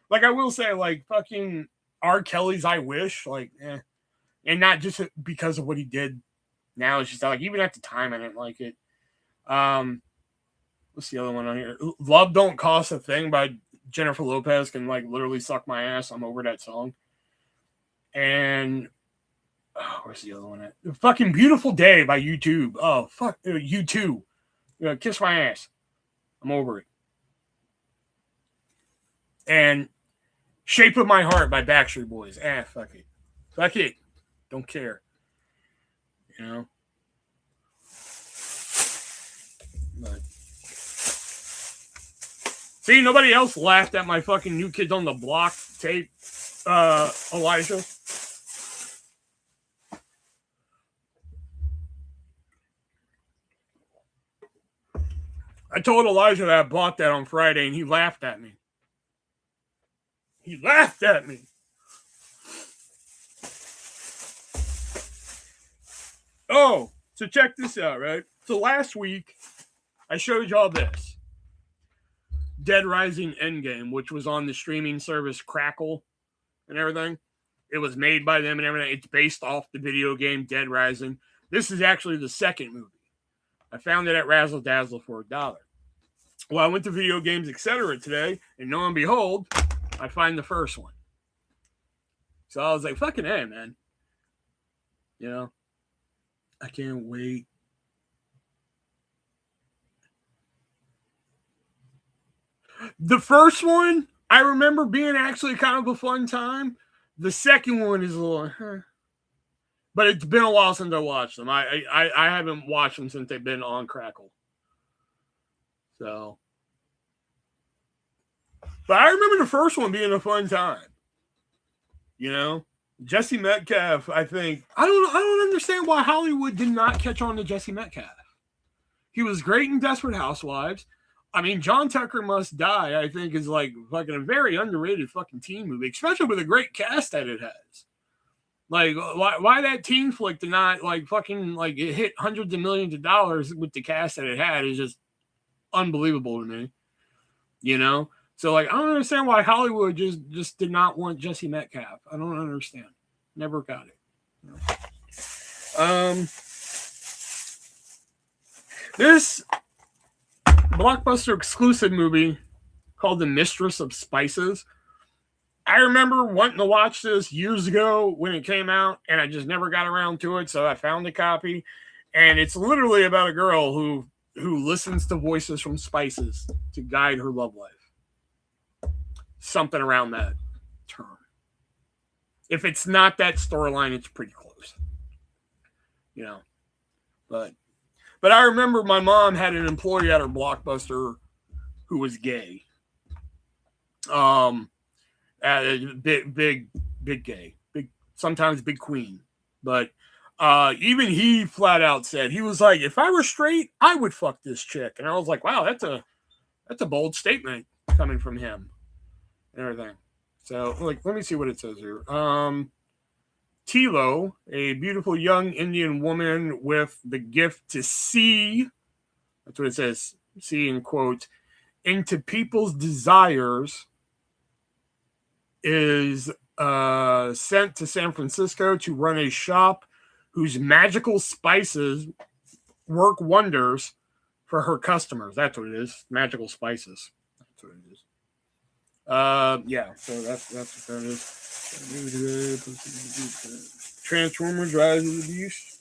Like I will say, like fucking R. Kelly's "I Wish," like, and not just because of what he did. Now it's just like even at the time I didn't like it. What's the other one on here? "Love Don't Cost a Thing" by Jennifer Lopez can like literally suck my ass. I'm over that song. And where's the other one at? Fucking "Beautiful Day" by YouTube. Oh, fuck. U2. Kiss my ass. I'm over it. And "Shape of My Heart" by Backstreet Boys. Fuck it. Fuck it. Don't care. But see, nobody else laughed at my fucking New Kids on the Block tape, Elijah. I told Elijah that I bought that on Friday, and he laughed at me. He laughed at me. Oh, so check this out, right? So last week, I showed y'all this. Dead Rising Endgame, which was on the streaming service Crackle and everything. It was made by them and everything. It's based off the video game Dead Rising. This is actually the second movie. I found it at Razzle Dazzle for $1. Well, I went to Video Games Etc. today, and lo and behold, I find the first one. So I was like, fucking A, man. You know, I can't wait. The first one, I remember being actually kind of a fun time. The second one is a little, but it's been a while since I watched them. I haven't watched them since they've been on Crackle. So, but I remember the first one being a fun time. You know, Jesse Metcalf. I think I don't understand why Hollywood did not catch on to Jesse Metcalf. He was great in Desperate Housewives. I mean, John Tucker Must Die, I think, is like fucking a very underrated fucking teen movie, especially with a great cast that it has. Like, why that teen flick did not like fucking like it hit hundreds of millions of dollars with the cast that it had is just unbelievable to me. You know? So like I don't understand why Hollywood just did not want Jesse Metcalf. I don't understand. Never got it. You know? This Blockbuster exclusive movie called The Mistress of Spices. I remember wanting to watch this years ago when it came out, and I just never got around to it, so I found a copy. And it's literally about a girl who listens to voices from spices to guide her love life. Something around that term. If it's not that storyline, it's pretty close. You know. But I remember my mom had an employee at her Blockbuster who was gay. Big gay. Big, sometimes big queen. But even he flat out said, he was like, if I were straight, I would fuck this chick. And I was like, wow, that's a bold statement coming from him. And everything. So, like, let me see what it says here. Tilo, a beautiful young Indian woman with the gift to see, that's what it says, see in quote, into people's desires, is sent to San Francisco to run a shop whose magical spices work wonders for her customers. That's what it is. Magical spices. That's what it is. Yeah, so that's what that is. Transformers Rise of the Beast.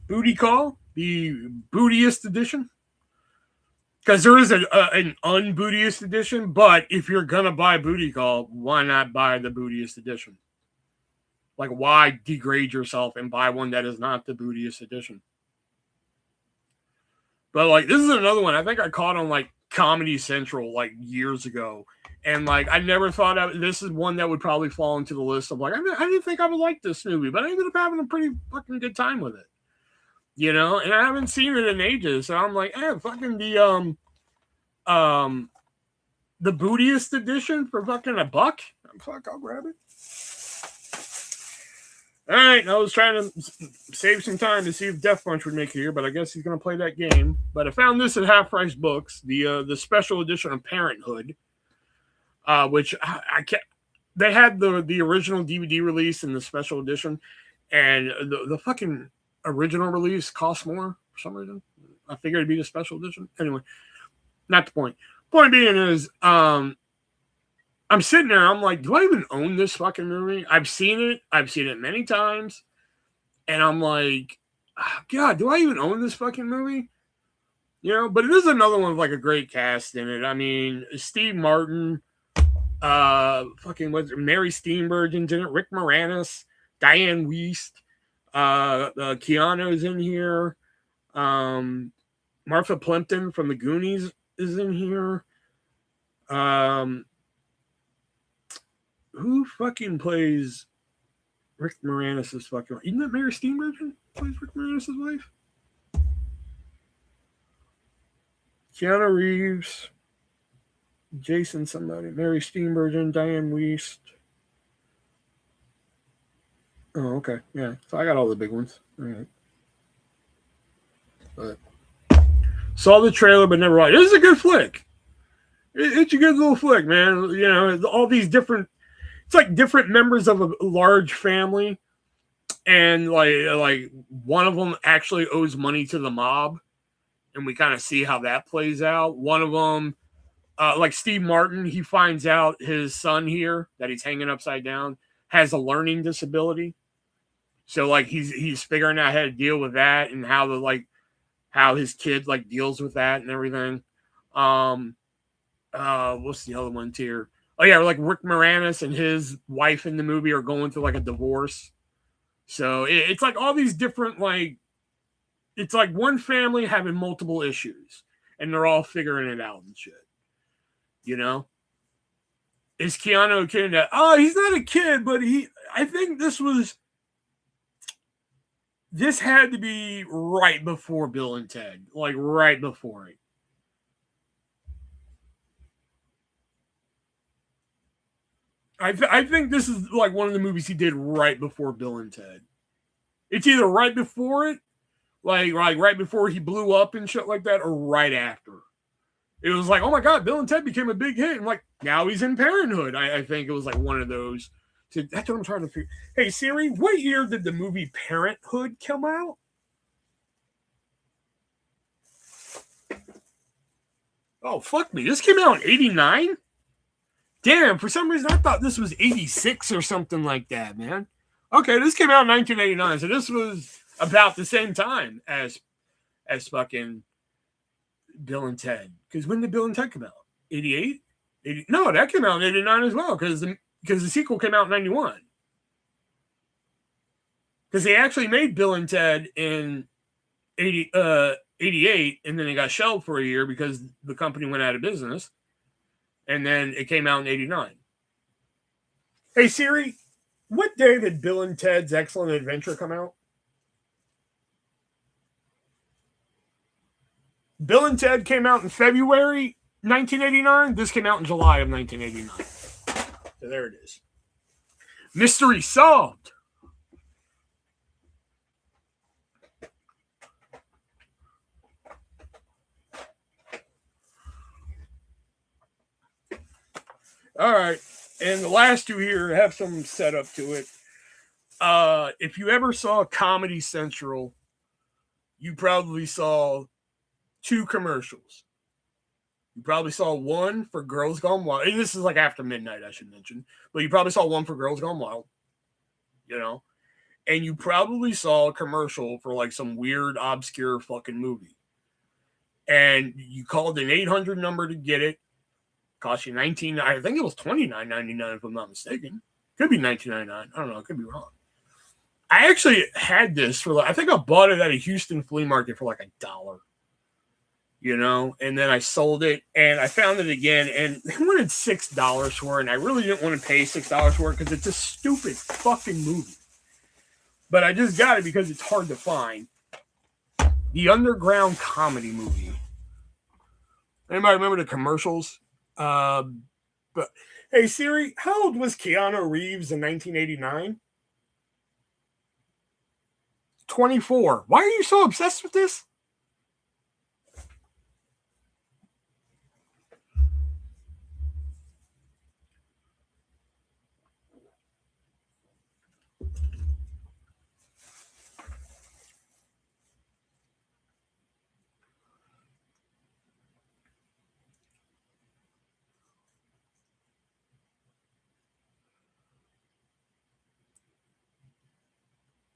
Booty Call, the bootiest edition. Because there is an unbootiest edition, but if you're gonna buy Booty Call, why not buy the bootiest edition? Like, why degrade yourself and buy one that is not the bootiest edition? But like, this is another one I think I caught on like Comedy Central like years ago, and like I never thought this is one that would probably fall into the list of like I didn't think I would like this movie, but I ended up having a pretty fucking good time with it, you know. And I haven't seen it in ages, so I'm like, fucking the bootiest edition for fucking $1. Fuck, I'll grab it. All right, I was trying to save some time to see if Death Punch would make it here, but I guess he's going to play that game. But I found this at Half Price Books, the special edition of Parenthood, which I can't. They had the original DVD release and the special edition, and the fucking original release cost more for some reason. I figured it'd be the special edition. Anyway, not the point. Point being is, I'm sitting there, I'm like, do I even own this fucking movie? I've seen it many times, and I'm like, oh, God, do I even own this fucking movie? You know, but it is another one with like a great cast in it. I mean, Steve Martin, fucking Mary Steenburgen's in it, Rick Moranis, Diane Wiest, Keanu's in here, Martha Plimpton from the Goonies is in here. Who fucking plays Rick Moranis' fucking... Isn't that Mary Steenburgen plays Rick Moranis' wife? Keanu Reeves, Jason somebody, Mary Steenburgen, Diane Wiest. Oh, okay. Yeah. So I got all the big ones. All right. But saw the trailer, but never watched. This is a good flick. It's a good little flick, man. You know, all these different. It's like different members of a large family, and like one of them actually owes money to the mob, and we kind of see how that plays out. One of them, like Steve Martin, he finds out his son here that he's hanging upside down has a learning disability. So like he's figuring out how to deal with that and how his kid like deals with that and everything. What's the other one here? Oh yeah, like Rick Moranis and his wife in the movie are going through like a divorce. So it's like all these different like it's like one family having multiple issues and they're all figuring it out and shit. You know? Is Keanu a kid? Oh, he's not a kid, but I think this had to be right before Bill and Ted. Like right before it. I think this is like one of the movies he did right before Bill and Ted. It's either right before it, like right before he blew up and shit like that, or right after. It was like, oh my god, Bill and Ted became a big hit, and like now he's in Parenthood. I think it was like one of those. So that's what I'm trying to figure. Hey Siri, what year did the movie Parenthood come out? Oh fuck me, this came out in '89. Damn, for some reason I thought this was 86 or something like that, man. Okay, this came out in 1989, so this was about the same time as fucking Bill and Ted. Because when did Bill and Ted come out? 88? No, that came out in 89 as well, because the sequel came out in 91. Because they actually made Bill and Ted in 88, and then they got shelved for a year because the company went out of business. And then it came out in 89. Hey, Siri, what day did Bill and Ted's Excellent Adventure come out? Bill and Ted came out in February 1989. This came out in July of 1989. So there it is. Mystery solved. All right. And the last two here have some setup to it. If you ever saw Comedy Central, you probably saw two commercials. You probably saw one for Girls Gone Wild. And this is like after midnight, I should mention. But you probably saw one for Girls Gone Wild. You know? And you probably saw a commercial for like some weird, obscure fucking movie. And you called an 800 number to get it. Cost you I think it was $29.99 if I'm not mistaken. Could be $19.99. I don't know. I could be wrong. I actually had this for I think I bought it at a Houston flea market for like $1. You know, and then I sold it and I found it again and they wanted $6 for it. And I really didn't want to pay $6 for it because it's a stupid fucking movie. But I just got it because it's hard to find. The Underground Comedy Movie. Anybody remember the commercials? But hey Siri, how old was Keanu Reeves in 1989? 24. Why are you so obsessed with this?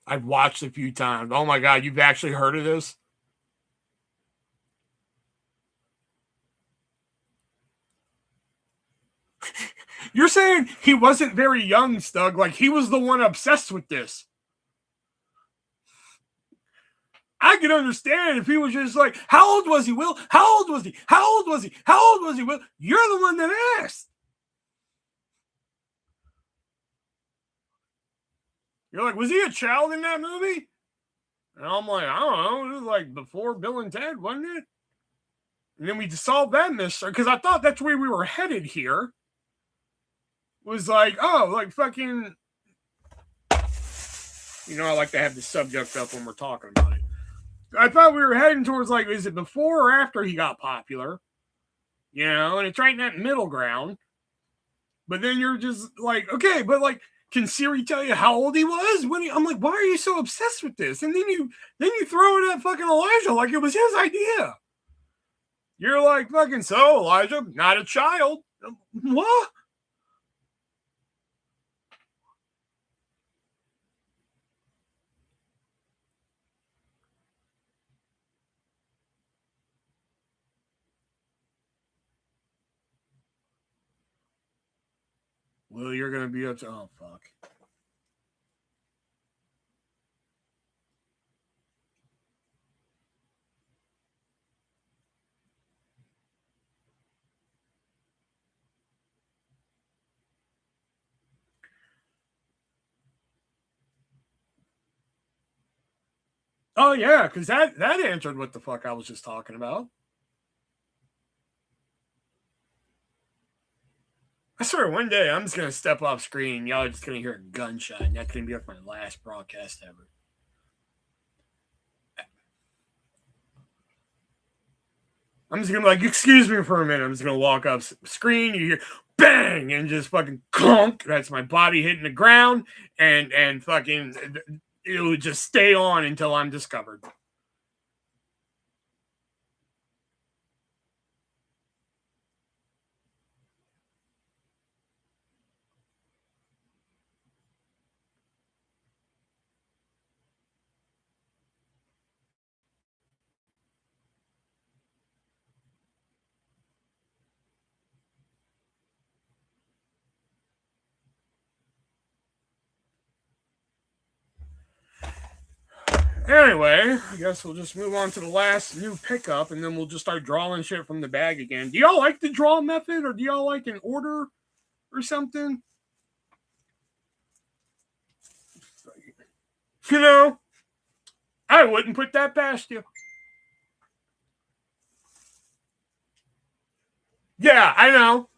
I've watched a few times. Oh my god, you've actually heard of this? You're saying he wasn't very young, Stug. Like he was the one obsessed with this. I could understand if he was just like, how old was he, Will? How old was he? How old was he? How old was he, Will? You're the one that asked. You're like, was he a child in that movie? And I'm like, I don't know. It was like before Bill and Ted, wasn't it? And then we solved that mystery because I thought that's where we were headed here. Was like, oh, like fucking. You know, I like to have the subject up when we're talking about it. I thought we were heading towards like, is it before or after he got popular? You know, and it's right in that middle ground. But then you're just like, okay, but like, can Siri tell you how old he was? I'm like, why are you so obsessed with this? And then you throw it at fucking Elijah like it was his idea. You're like, fucking, so Elijah, not a child. What? Well, you're gonna be up to, oh fuck. Oh yeah, because that answered what the fuck I was just talking about. I swear one day I'm just gonna step off screen, y'all are just gonna hear a gunshot, and that's gonna be like my last broadcast ever. I'm just gonna be like, excuse me for a minute. I'm just gonna walk up screen, you hear bang, and just fucking clunk. That's my body hitting the ground, and fucking it would just stay on until I'm discovered. Anyway, I guess we'll just move on to the last new pickup, and then we'll just start drawing shit from the bag again. Do y'all like the draw method, or do y'all like an order or something? You know, I wouldn't put that past you. Yeah, I know.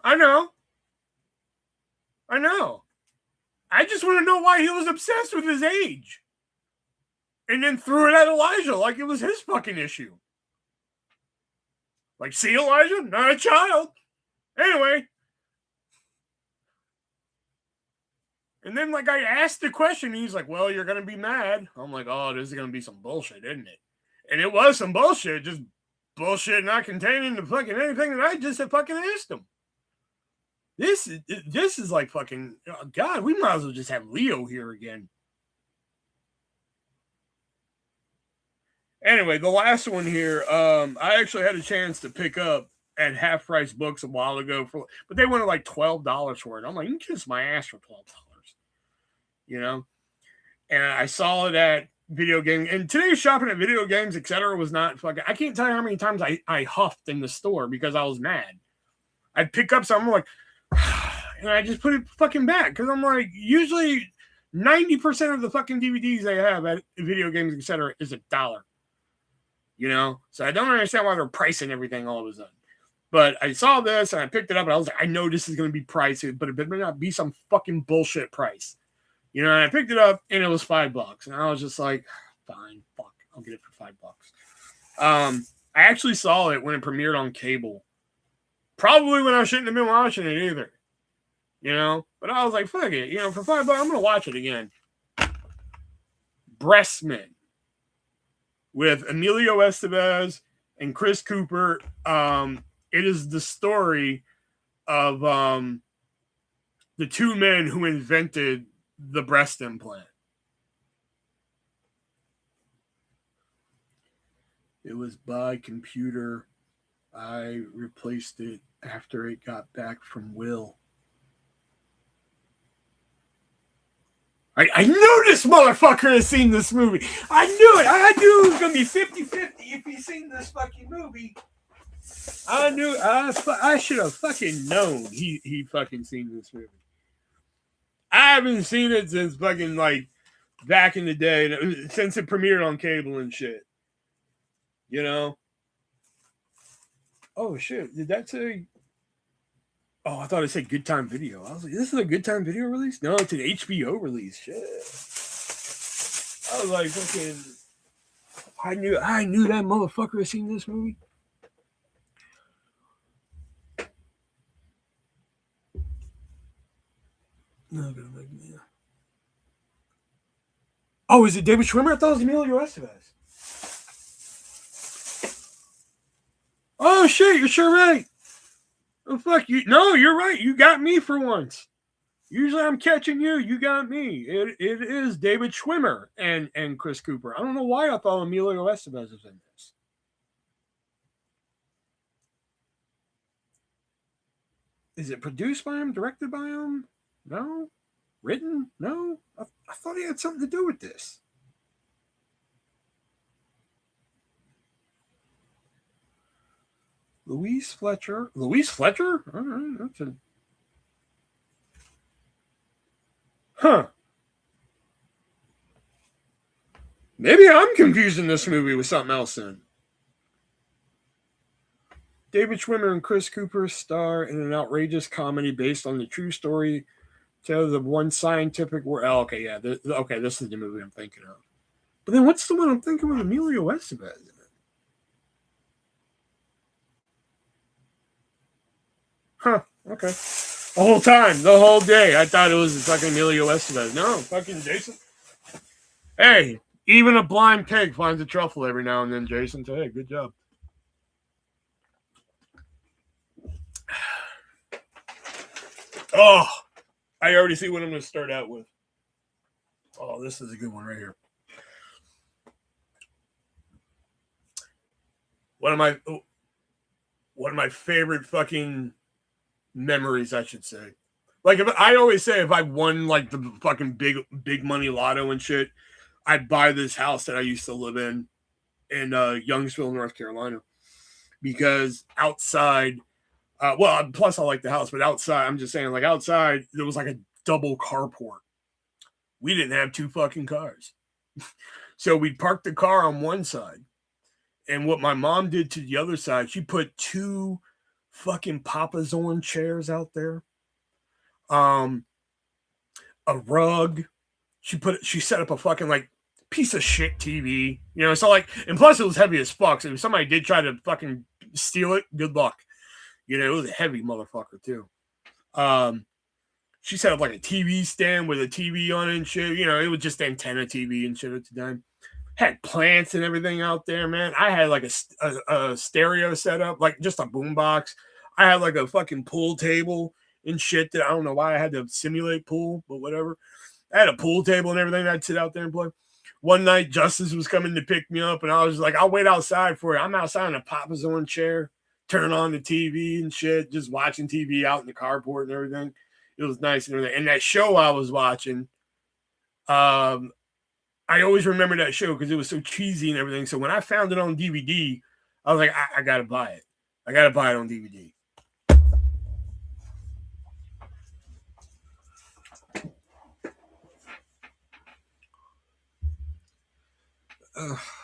I just want to know why he was obsessed with his age. And then threw it at Elijah like it was his fucking issue. Like, see, Elijah? Not a child. Anyway. And then, like, I asked the question, and he's like, well, you're going to be mad. I'm like, oh, this is going to be some bullshit, isn't it? And it was some bullshit. Just bullshit not containing the fucking anything that I just had fucking asked him. This is like fucking, oh God, we might as well just have Leo here again. Anyway, the last one here, I actually had a chance to pick up at Half Price Books a while ago, but they wanted like $12 for it. I'm like, you can kiss my ass for $12, you know? And I saw it at video game, and today's shopping at video games, etc., was not fucking, I can't tell you how many times I huffed in the store because I was mad. I'd pick up something like, and I just put it fucking back because I'm like, usually 90% of the fucking DVDs they have at video games, etc., is $1. You know, so I don't understand why they're pricing everything all of a sudden. But I saw this and I picked it up and I was like, I know this is going to be pricey, but it better not be some fucking bullshit price. You know, and I picked it up and it was $5. And I was just like, fine, fuck, I'll get it for $5. I actually saw it when it premiered on cable. Probably when I shouldn't have been watching it either. You know, but I was like, fuck it. You know, for $5, I'm going to watch it again. Breastmen with Emilio Estevez and Chris Cooper. It is the story of the two men who invented the breast implant. It was by computer. I replaced it after it got back from Will. I knew this motherfucker has seen this movie. I knew it. I knew it was going to be 50-50 if he's seen this fucking movie. I knew. I should have fucking known he fucking seen this movie. I haven't seen it since fucking like back in the day, since it premiered on cable and shit. You know? Oh shit! Did that say? Oh, I thought it said Good Time Video. I was like, this is a Good Time Video release? No, it's an HBO release. Shit. I was like, fucking. I knew that motherfucker had seen this movie. No, yeah. Oh, is it David Schwimmer? I thought it was Emilio Estevez. Oh shit! You're sure right. Oh fuck you! No, you're right. You got me for once. Usually I'm catching you. You got me. It is David Schwimmer and Chris Cooper. I don't know why I thought Emilio Estevez was in this. Is it produced by him? Directed by him? No. Written? No. I thought he had something to do with this. Louise Fletcher. Louise Fletcher? All right, that's a. Huh. Maybe I'm confusing this movie with something else then. David Schwimmer and Chris Cooper star in an outrageous comedy based on the true story tells of one scientific world. Oh, okay, yeah. Okay, this is the movie I'm thinking of. But then what's the one I'm thinking with Emilio Estevez in it? Huh. Okay. The whole day, I thought it was fucking Emilio Estevez. No, fucking Jason. Hey, even a blind pig finds a truffle every now and then, Jason. So, hey, good job. Oh, I already see what I'm going to start out with. Oh, this is a good one right here. One of my favorite fucking memories, I should say. Like I always say, if I won like the fucking big money lotto and shit, I'd buy this house that I used to live in Youngsville, North Carolina, because outside, well, plus I like the house, but outside, I'm just saying, like outside, there was like a double carport. We didn't have two fucking cars, so we'd park the car on one side, and what my mom did to the other side, she put two fucking Papa's on chairs out there, um, a rug. She set up a fucking like piece of shit TV, you know. So like, and plus it was heavy as fuck. So if somebody did try to fucking steal it, good luck. You know, it was a heavy motherfucker too. Um, she set up like a TV stand with a TV on it and shit. You know, it was just antenna TV and shit at the time. Had plants and everything out there, man. I had like a stereo set up, like just a boombox. I had like a fucking pool table and shit that I don't know why I had to simulate pool, but whatever. I had a pool table and everything. I'd sit out there and play. One night, Justice was coming to pick me up, and I was like, I'll wait outside for you. I'm outside in a Papa's on chair, turn on the TV and shit, just watching TV out in the carport and everything. It was nice and everything. And that show I was watching, I always remember that show because it was so cheesy and everything. So when I found it on DVD, I was like, I got to buy it. I got to buy it on DVD.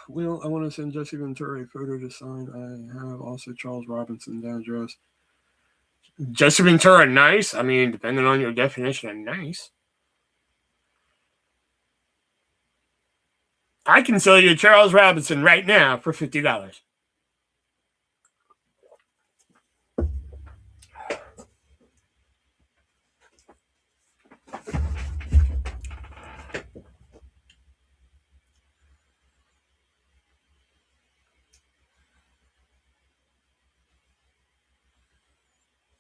Well, I want to send Jesse Ventura a photo to sign. I have also Charles Robinson address. Jesse Ventura, nice. I mean, depending on your definition of nice. I can sell you Charles Robinson right now for $50.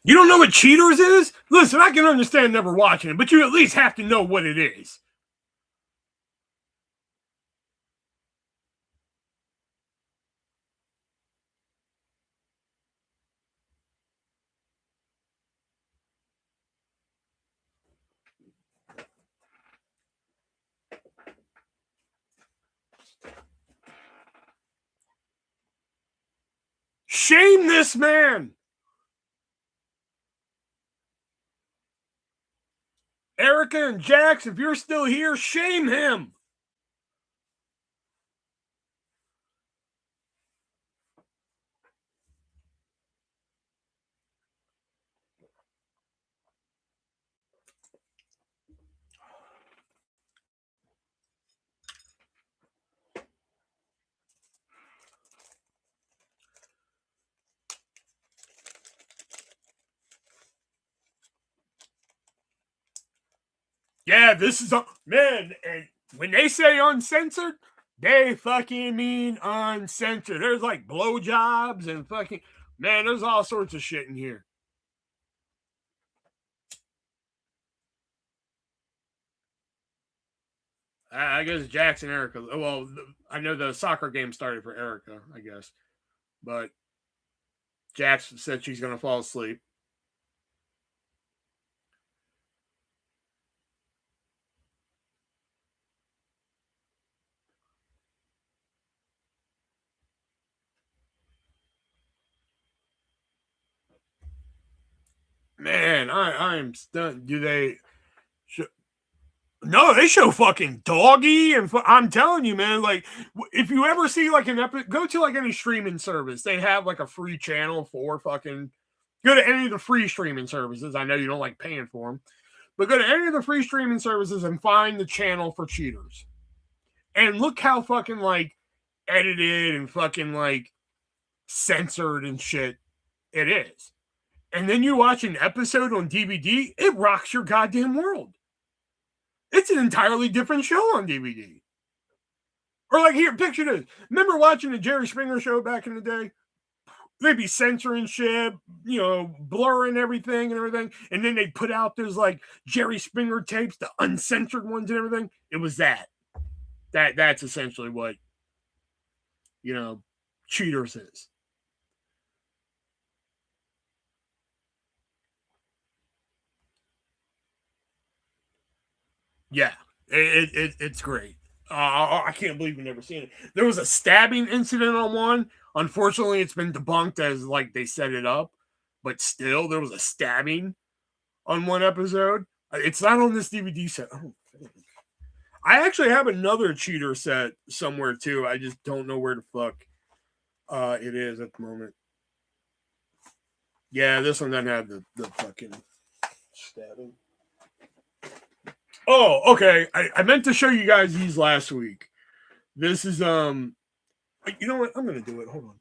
You don't know what Cheaters is? Listen, I can understand never watching it, but you at least have to know what it is. Shame this man. Erica and Jax, if you're still here, shame him. Yeah, this is man. And when they say uncensored, they fucking mean uncensored. There's like blowjobs and fucking man. There's all sorts of shit in here. I guess Jackson Erica. Well, I know the soccer game started for Erica, I guess, but Jax said she's gonna fall asleep. Man, I'm stunned. Do they? No, they show fucking doggy, and I'm telling you, man. Like, if you ever see like an episode, go to like any streaming service. They have like a free channel for fucking. Go to any of the free streaming services. I know you don't like paying for them, but go to any of the free streaming services and find the channel for cheaters. And look how fucking like edited and fucking like censored and shit it is. And then you watch an episode on DVD, it rocks your goddamn world. It's an entirely different show on DVD. Or like here, picture this. Remember watching the Jerry Springer show back in the day? They'd be censoring shit, blurring everything and everything. And then they'd put out those like Jerry Springer tapes, the uncensored ones and everything. It was that. That's essentially what, Cheaters is. Yeah, it's great. I can't believe we've never seen it. There was a stabbing incident on one. Unfortunately, it's been debunked as like they set it up, but still, there was a stabbing on one episode. It's not on this DVD set. I actually have another cheater set somewhere too. I just don't know where the fuck it is at the moment. Yeah, this one doesn't have the fucking stabbing. Oh, okay. I meant to show you guys these last week. This is you know what? I'm gonna do it. Hold on.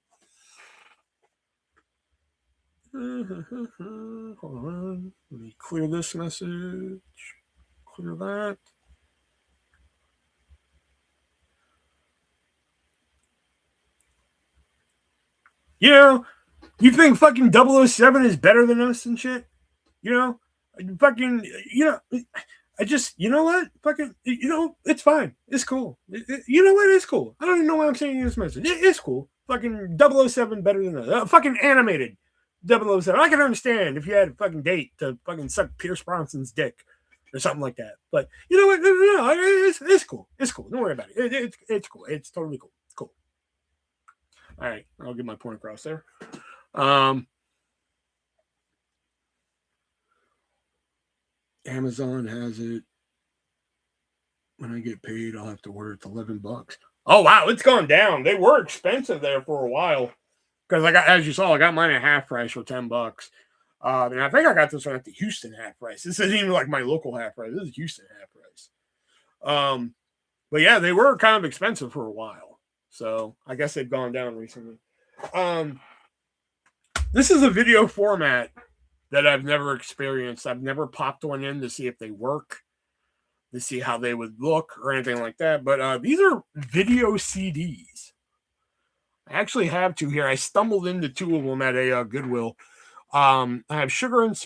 Hold on. Let me clear this message. Clear that. You think fucking 007 is better than us and shit? Fucking, I just, you know what? Fucking, it's fine. It's cool. You know what? It's cool. I don't even know why I'm saying this message. It's cool. Fucking 007 better than us. Fucking animated 007. I can understand if you had a fucking date to fucking suck Pierce Bronson's dick or something like that. But you know what? No, it's cool. It's cool. Don't worry about it. It's cool. It's totally cool. It's cool. All right. I'll get my point across there. Amazon has it. When I get paid, I'll have to order it to $11. Oh wow, it's gone down. They were expensive there for a while because as you saw, I got mine at half price for $10. And I think I got this one at the Houston half price. This isn't even like my local half price. This is Houston half price. But yeah, they were kind of expensive for a while. So I guess they've gone down recently. This is a video format that I've never experienced. I've never popped one in to see if they work, to see how they would look or anything like that. But these are video CDs. I actually have two here. I stumbled into two of them at a Goodwill. I have Sugar and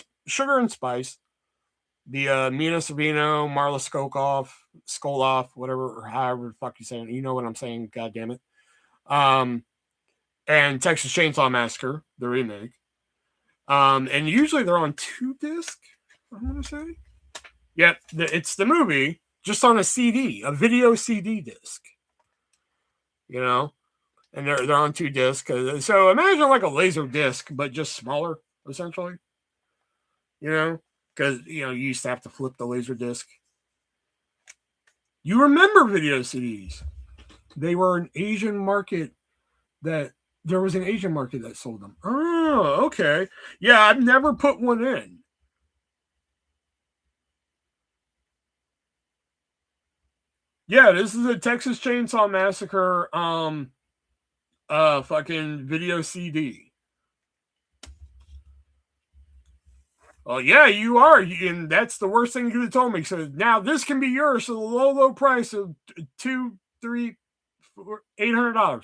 Spice, the Mina Savino, Marla Skoloff, whatever, or however the fuck you saying. You know what I'm saying? God damn it. And Texas Chainsaw Massacre, the remake. And usually they're on 2 disc, I'm gonna say. Yep, it's the movie just on a CD, a video CD disc. And they're on 2 discs. So imagine like a laser disc, but just smaller, essentially. Because you used to have to flip the laser disc. You remember video CDs? They were an Asian market that there was an Asian market that sold them. Oh, okay. Yeah, I've never put one in. Yeah, this is a Texas Chainsaw Massacre fucking video CD. Well, yeah, you are, and that's the worst thing you could have told me. So now this can be yours for the low price of $2, $3, $4, $800.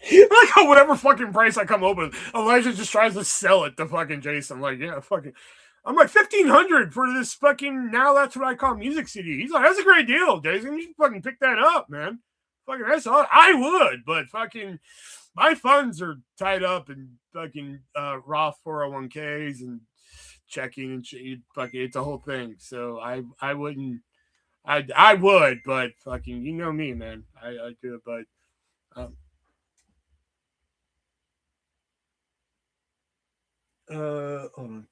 Like how whatever fucking price I come up with, Elijah just tries to sell it to fucking Jason. Like, yeah, fucking. I'm like $1,500 for this fucking. Now that's what I call music CD. He's like, that's a great deal, Jason. You should fucking pick that up, man. Fucking, that's all. I would, but fucking, my funds are tied up in fucking Roth 401ks and checking and shit. Fucking, it's a whole thing. So I wouldn't. I would, but fucking, you know me, man. I do it, but. Hold on.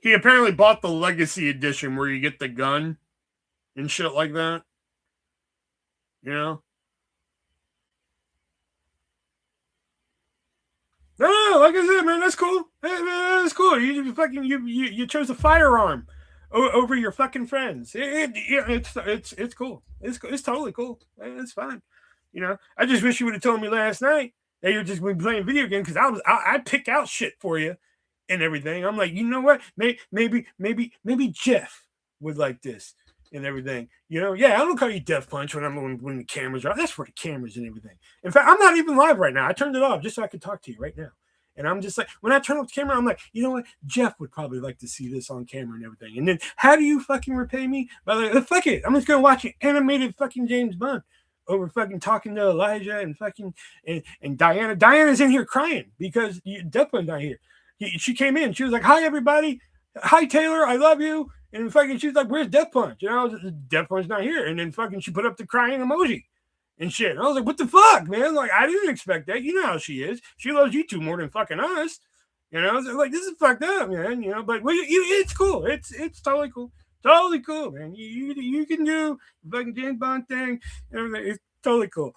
He apparently bought the Legacy Edition where you get the gun and shit like that. You know? No, like I said, man, that's cool. Hey, man, that's cool. You chose a firearm over your fucking friends. It's cool. It's totally cool. It's fine. You know, I just wish you would have told me last night that you're just playing video games because I pick out shit for you and everything. I'm like, you know what? Maybe Jeff would like this and everything. You know, yeah, I don't call you Death Punch when the cameras are. That's for the cameras and everything. In fact, I'm not even live right now. I turned it off just so I could talk to you right now. And I'm just like, when I turn off the camera, I'm like, you know what? Jeff would probably like to see this on camera and everything. And then, how do you fucking repay me? By the way, fuck it. I'm just gonna watch an animated fucking James Bond over fucking talking to Elijah and fucking and Diana. Diana's in here crying because Death Punch not here. She came in. She was like, "Hi everybody. Hi Taylor. I love you." And fucking, she's like, "Where's Death Punch?" And I was like, "Death Punch's not here." And then fucking, she put up the crying emoji and shit. And I was like, "What the fuck, man?" Like, I didn't expect that. You know how she is. She loves you two more than fucking us. You know, so like, this is fucked up, man. You know, but it's cool. It's totally cool. Totally cool, man. You can do the fucking James Bond thing. Everything. It's totally cool.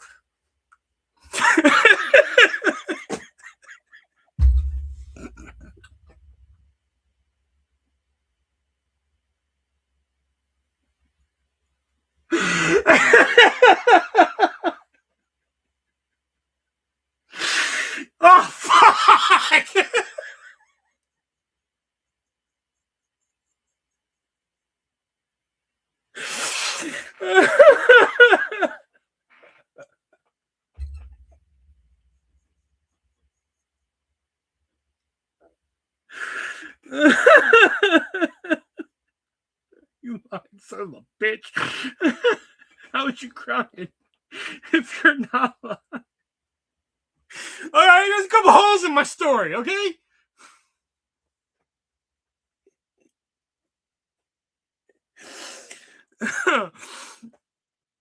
Oh fuck! You lying son of a bitch. How would you crying if you're not lying? All right, there's a couple holes in my story, okay?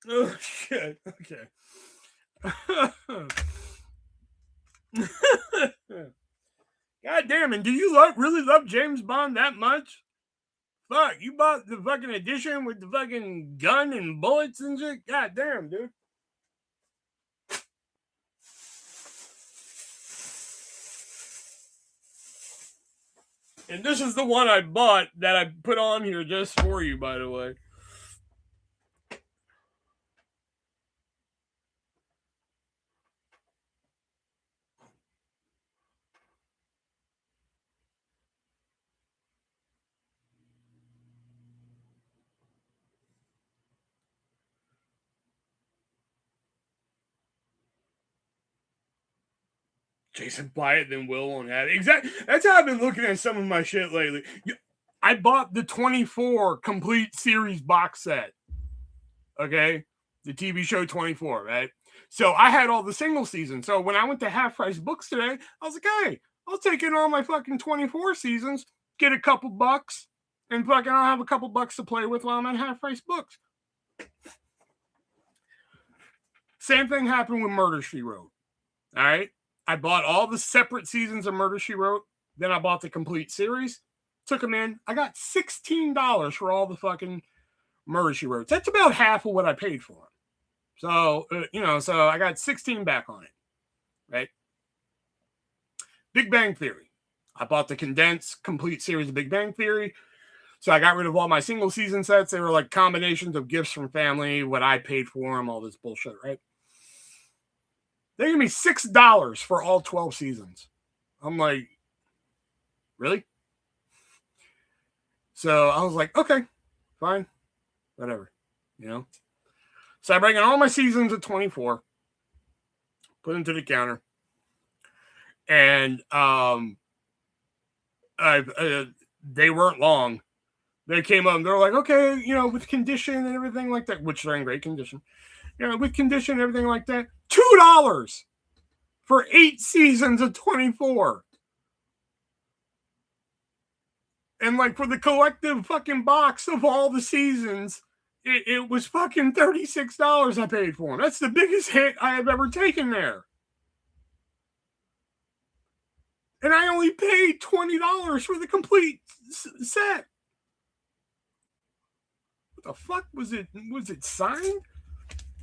Oh shit. Okay. God damn it! Do you really love James Bond that much? Fuck, you bought the fucking edition with the fucking gun and bullets and shit? God damn, dude. And this is the one I bought that I put on here just for you, by the way. Jason, buy it, then Will won't have it. Exactly. That's how I've been looking at some of my shit lately. I bought the 24 complete series box set. Okay, the TV show 24, right? So I had all the single seasons. So when I went to Half Price Books today, I was like, hey, I'll take in all my fucking 24 seasons, get a couple bucks, and fucking I'll have a couple bucks to play with while I'm at Half Price Books. Same thing happened with Murder, She Wrote. All right. I bought all the separate seasons of Murder, She Wrote. Then I bought the complete series. Took them in. I got $16 for all the fucking Murder, She Wrote. That's about half of what I paid for them. So, so I got 16 back on it. Right. Big Bang Theory. I bought the condensed complete series of Big Bang Theory. So I got rid of all my single season sets. They were like combinations of gifts from family, what I paid for them, all this bullshit, right? They gave me $6 for all 12 seasons. I'm like, really? So I was like, okay, fine, whatever, So I bring in all my seasons of 24, put them to the counter, and they weren't long. They came up and they're like, okay, with condition and everything like that, which they're in great condition. With condition and everything like that, $2 for 8 seasons of 24. And like for the collective fucking box of all the seasons, it was fucking $36 I paid for them. That's the biggest hit I have ever taken there. And I only paid $20 for the complete set. What the fuck was it? Was it signed?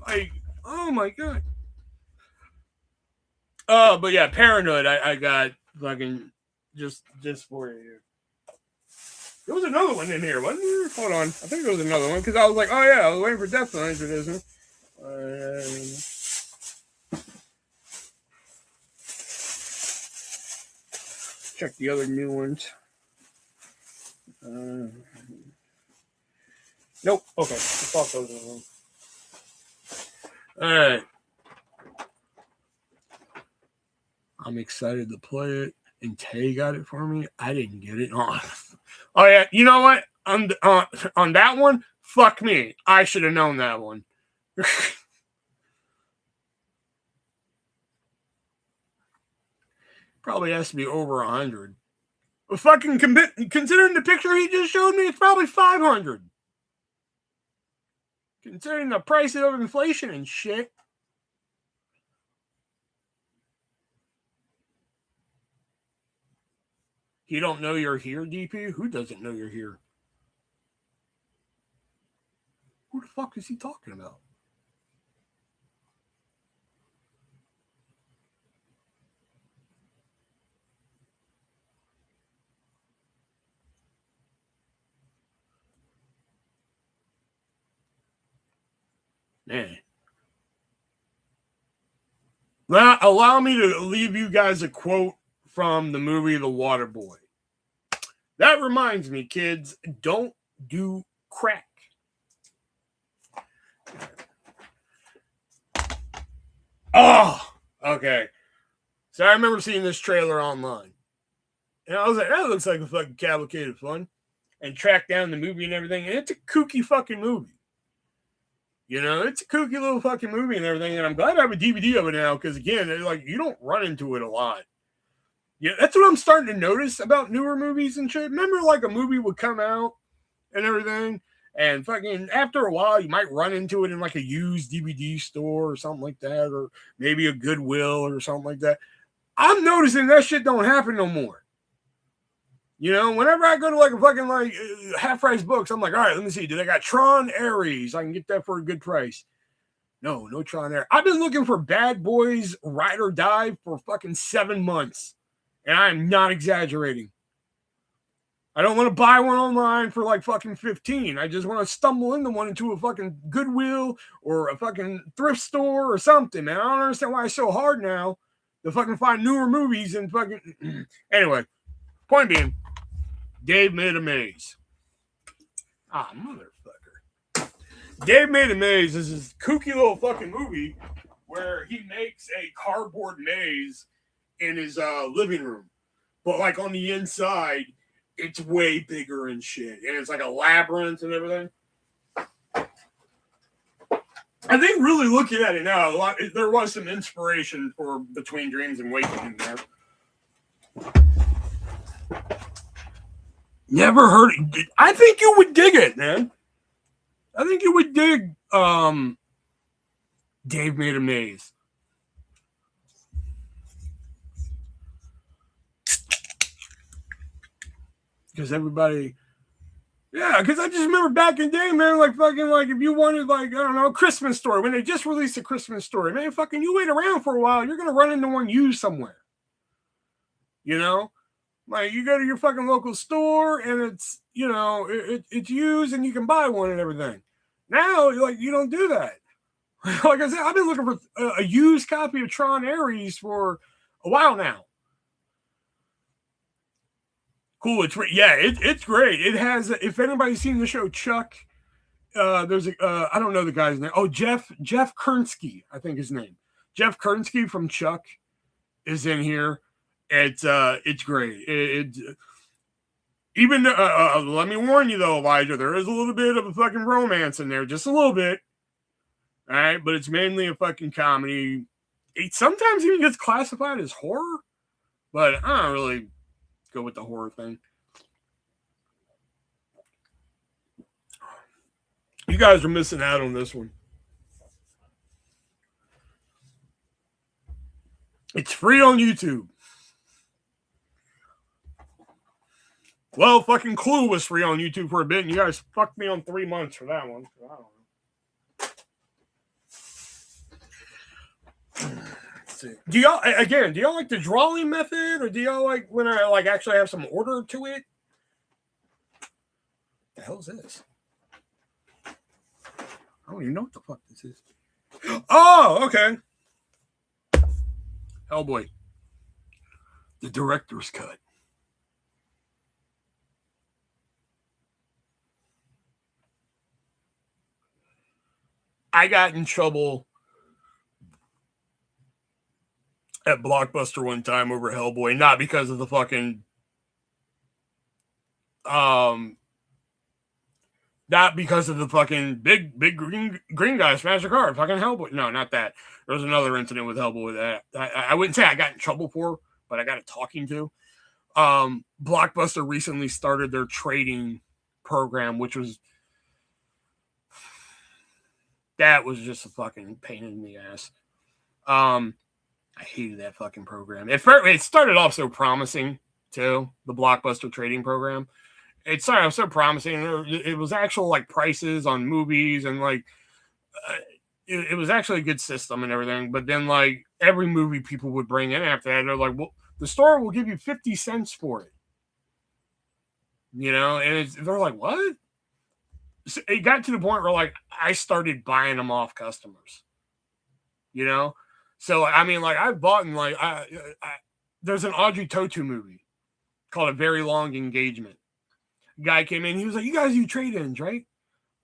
Like, oh my god. But yeah, Parenthood. I got fucking just for you. There was another one in here, wasn't there? Hold on, I think there was another one because I was like, oh yeah, I was waiting for Death to enter this. Check the other new ones. Nope. Okay. I thought those were them. All right. I'm excited to play it. And Tay got it for me. I didn't get it. Oh yeah. You know what? On that one, fuck me. I should have known that one. Probably has to be over 100. But fucking considering the picture he just showed me, it's probably 500. Considering the price of inflation and shit. You don't know you're here, DP? Who doesn't know you're here? Who the fuck is he talking about? Man. Now, allow me to leave you guys a quote from the movie The Waterboy. That reminds me, kids, don't do crack. Oh, okay. So I remember seeing this trailer online. And I was like, that looks like a fucking cavalcade of fun. And tracked down the movie and everything. And it's a kooky fucking movie. It's a kooky little fucking movie and everything. And I'm glad I have a DVD of it now. Because again, like, you don't run into it a lot. Yeah, that's what I'm starting to notice about newer movies and shit. Remember, like, a movie would come out and everything, and fucking after a while, you might run into it in like a used DVD store or something like that, or maybe a Goodwill or something like that. I'm noticing that shit don't happen no more. Whenever I go to like a fucking like half price books, I'm like, all right, let me see. Do they got Tron Ares? I can get that for a good price. No Tron Ares. I've been looking for Bad Boys Ride or Die for fucking 7 months. And I'm not exaggerating. I don't want to buy one online for like fucking 15. I just want to stumble into one into a fucking Goodwill or a fucking thrift store or something, man. I don't understand why it's so hard now to fucking find newer movies and fucking... Anyway, point being, Dave Made a Maze. Ah, motherfucker. Dave Made a Maze is this kooky little fucking movie where he makes a cardboard maze in his living room, but like on the inside it's way bigger and shit, and it's like a labyrinth and everything. I think really looking at it now, there was some inspiration for Between Dreams and Waking in there. Never heard it. I think you would dig it, man. I think you would dig Dave made a maze. Because everybody, yeah, because I just remember back in the day, man, like fucking, like if you wanted, like, I don't know, Christmas Story, when they just released a Christmas Story, man, fucking, you wait around for a while, you're going to run into one used somewhere. You know? Like, you go to your fucking local store and it's, you know, it's used and you can buy one and everything. Now, like, you don't do that. Like I said, I've been looking for a used copy of Tron Ares for a while now. Cool. It's great. It has, if anybody's seen the show Chuck, there's I don't know the guy's name. Oh, Jeff Kernsky, I think his name. Jeff Kernsky from Chuck is in here. It's great. Even let me warn you though, Elijah, there is a little bit of a fucking romance in there, just a little bit. All right, but it's mainly a fucking comedy. It sometimes even gets classified as horror, but I don't really go with the horror thing. You guys are missing out on this one. It's free on YouTube. Well, fucking Clue was free on YouTube for a bit, and you guys fucked me on 3 months for that one. I don't know. Do y'all like the drawing method, or do y'all like when I like actually have some order to it? What the hell is this? I don't even know what the fuck this is. Oh, okay. Hellboy. The director's cut. I got in trouble at Blockbuster one time over Hellboy, not because of the fucking not because of the fucking big green guy smash a car, fucking Hellboy. No, not that. There was another incident with Hellboy that I wouldn't say I got in trouble for, but I got a talking to. Blockbuster recently started their trading program, which was just a fucking pain in the ass. I hated that fucking program. It started off so promising too, the Blockbuster trading program. It started off so promising. It was actual like prices on movies and like it was actually a good system and everything. But then like every movie people would bring in after that, they're like, well, the store will give you 50 cents for it. You know, and they're like, what? So it got to the point where like I started buying them off customers. You know? So I mean, like I've bought in like there's an Audrey Tautou movie called A Very Long Engagement. Guy came in, he was like, "You guys do trade-ins, right?"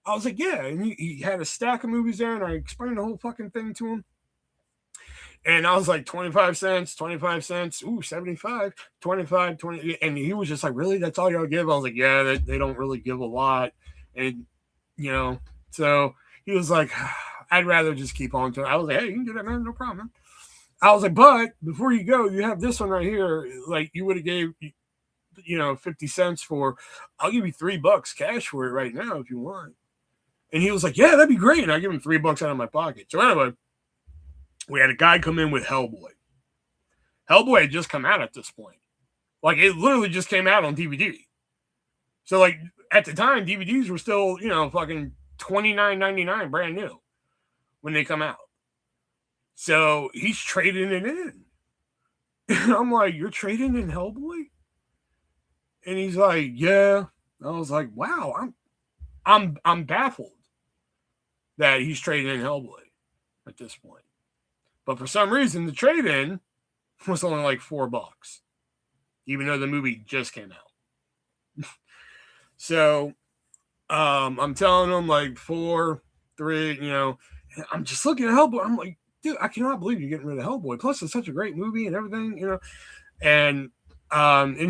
I was like, "Yeah," and he had a stack of movies there, and I explained the whole fucking thing to him. And I was like, 25 cents, 25 cents, ooh, 75, 25, 20. And he was just like, really? That's all y'all give? I was like, yeah, they don't really give a lot. And, you know, so he was like, I'd rather just keep on to it. I was like, hey, you can do that, man. No problem, man. I was like, but before you go, you have this one right here. Like, you would have gave, 50 cents for, I'll give you $3 cash for it right now if you want. And he was like, yeah, that'd be great. And I give him $3 out of my pocket. So anyway, we had a guy come in with Hellboy. Hellboy had just come out at this point. Like, it literally just came out on DVD. So, like, at the time, DVDs were still, fucking $29.99 brand new when they come out. So, he's trading it in. And I'm like, you're trading in Hellboy? And he's like, yeah. I was like, wow, I'm baffled that he's trading in Hellboy at this point. But for some reason, the trade-in was only like $4, even though the movie just came out. So I'm telling him like 4, 3, I'm just looking at Hellboy. I'm like, dude, I cannot believe you're getting rid of Hellboy. Plus, it's such a great movie and everything, And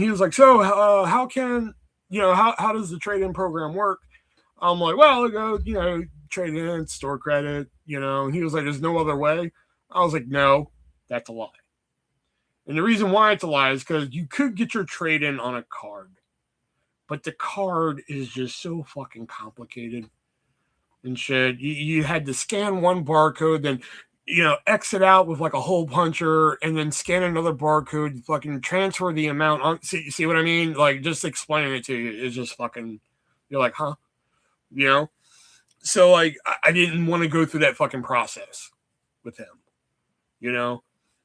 he was like, so how can, how does the trade-in program work? I'm like, well, I go, trade in, store credit, And he was like, there's no other way. I was like, no, that's a lie. And the reason why it's a lie is because you could get your trade in on a card, but the card is just so fucking complicated. and shit. You had to scan one barcode, then exit out with like a hole puncher, and then scan another barcode, fucking transfer the amount on. See what I mean? Like, just explaining it to you is just fucking. You're like, huh? So like, I didn't want to go through that fucking process with him.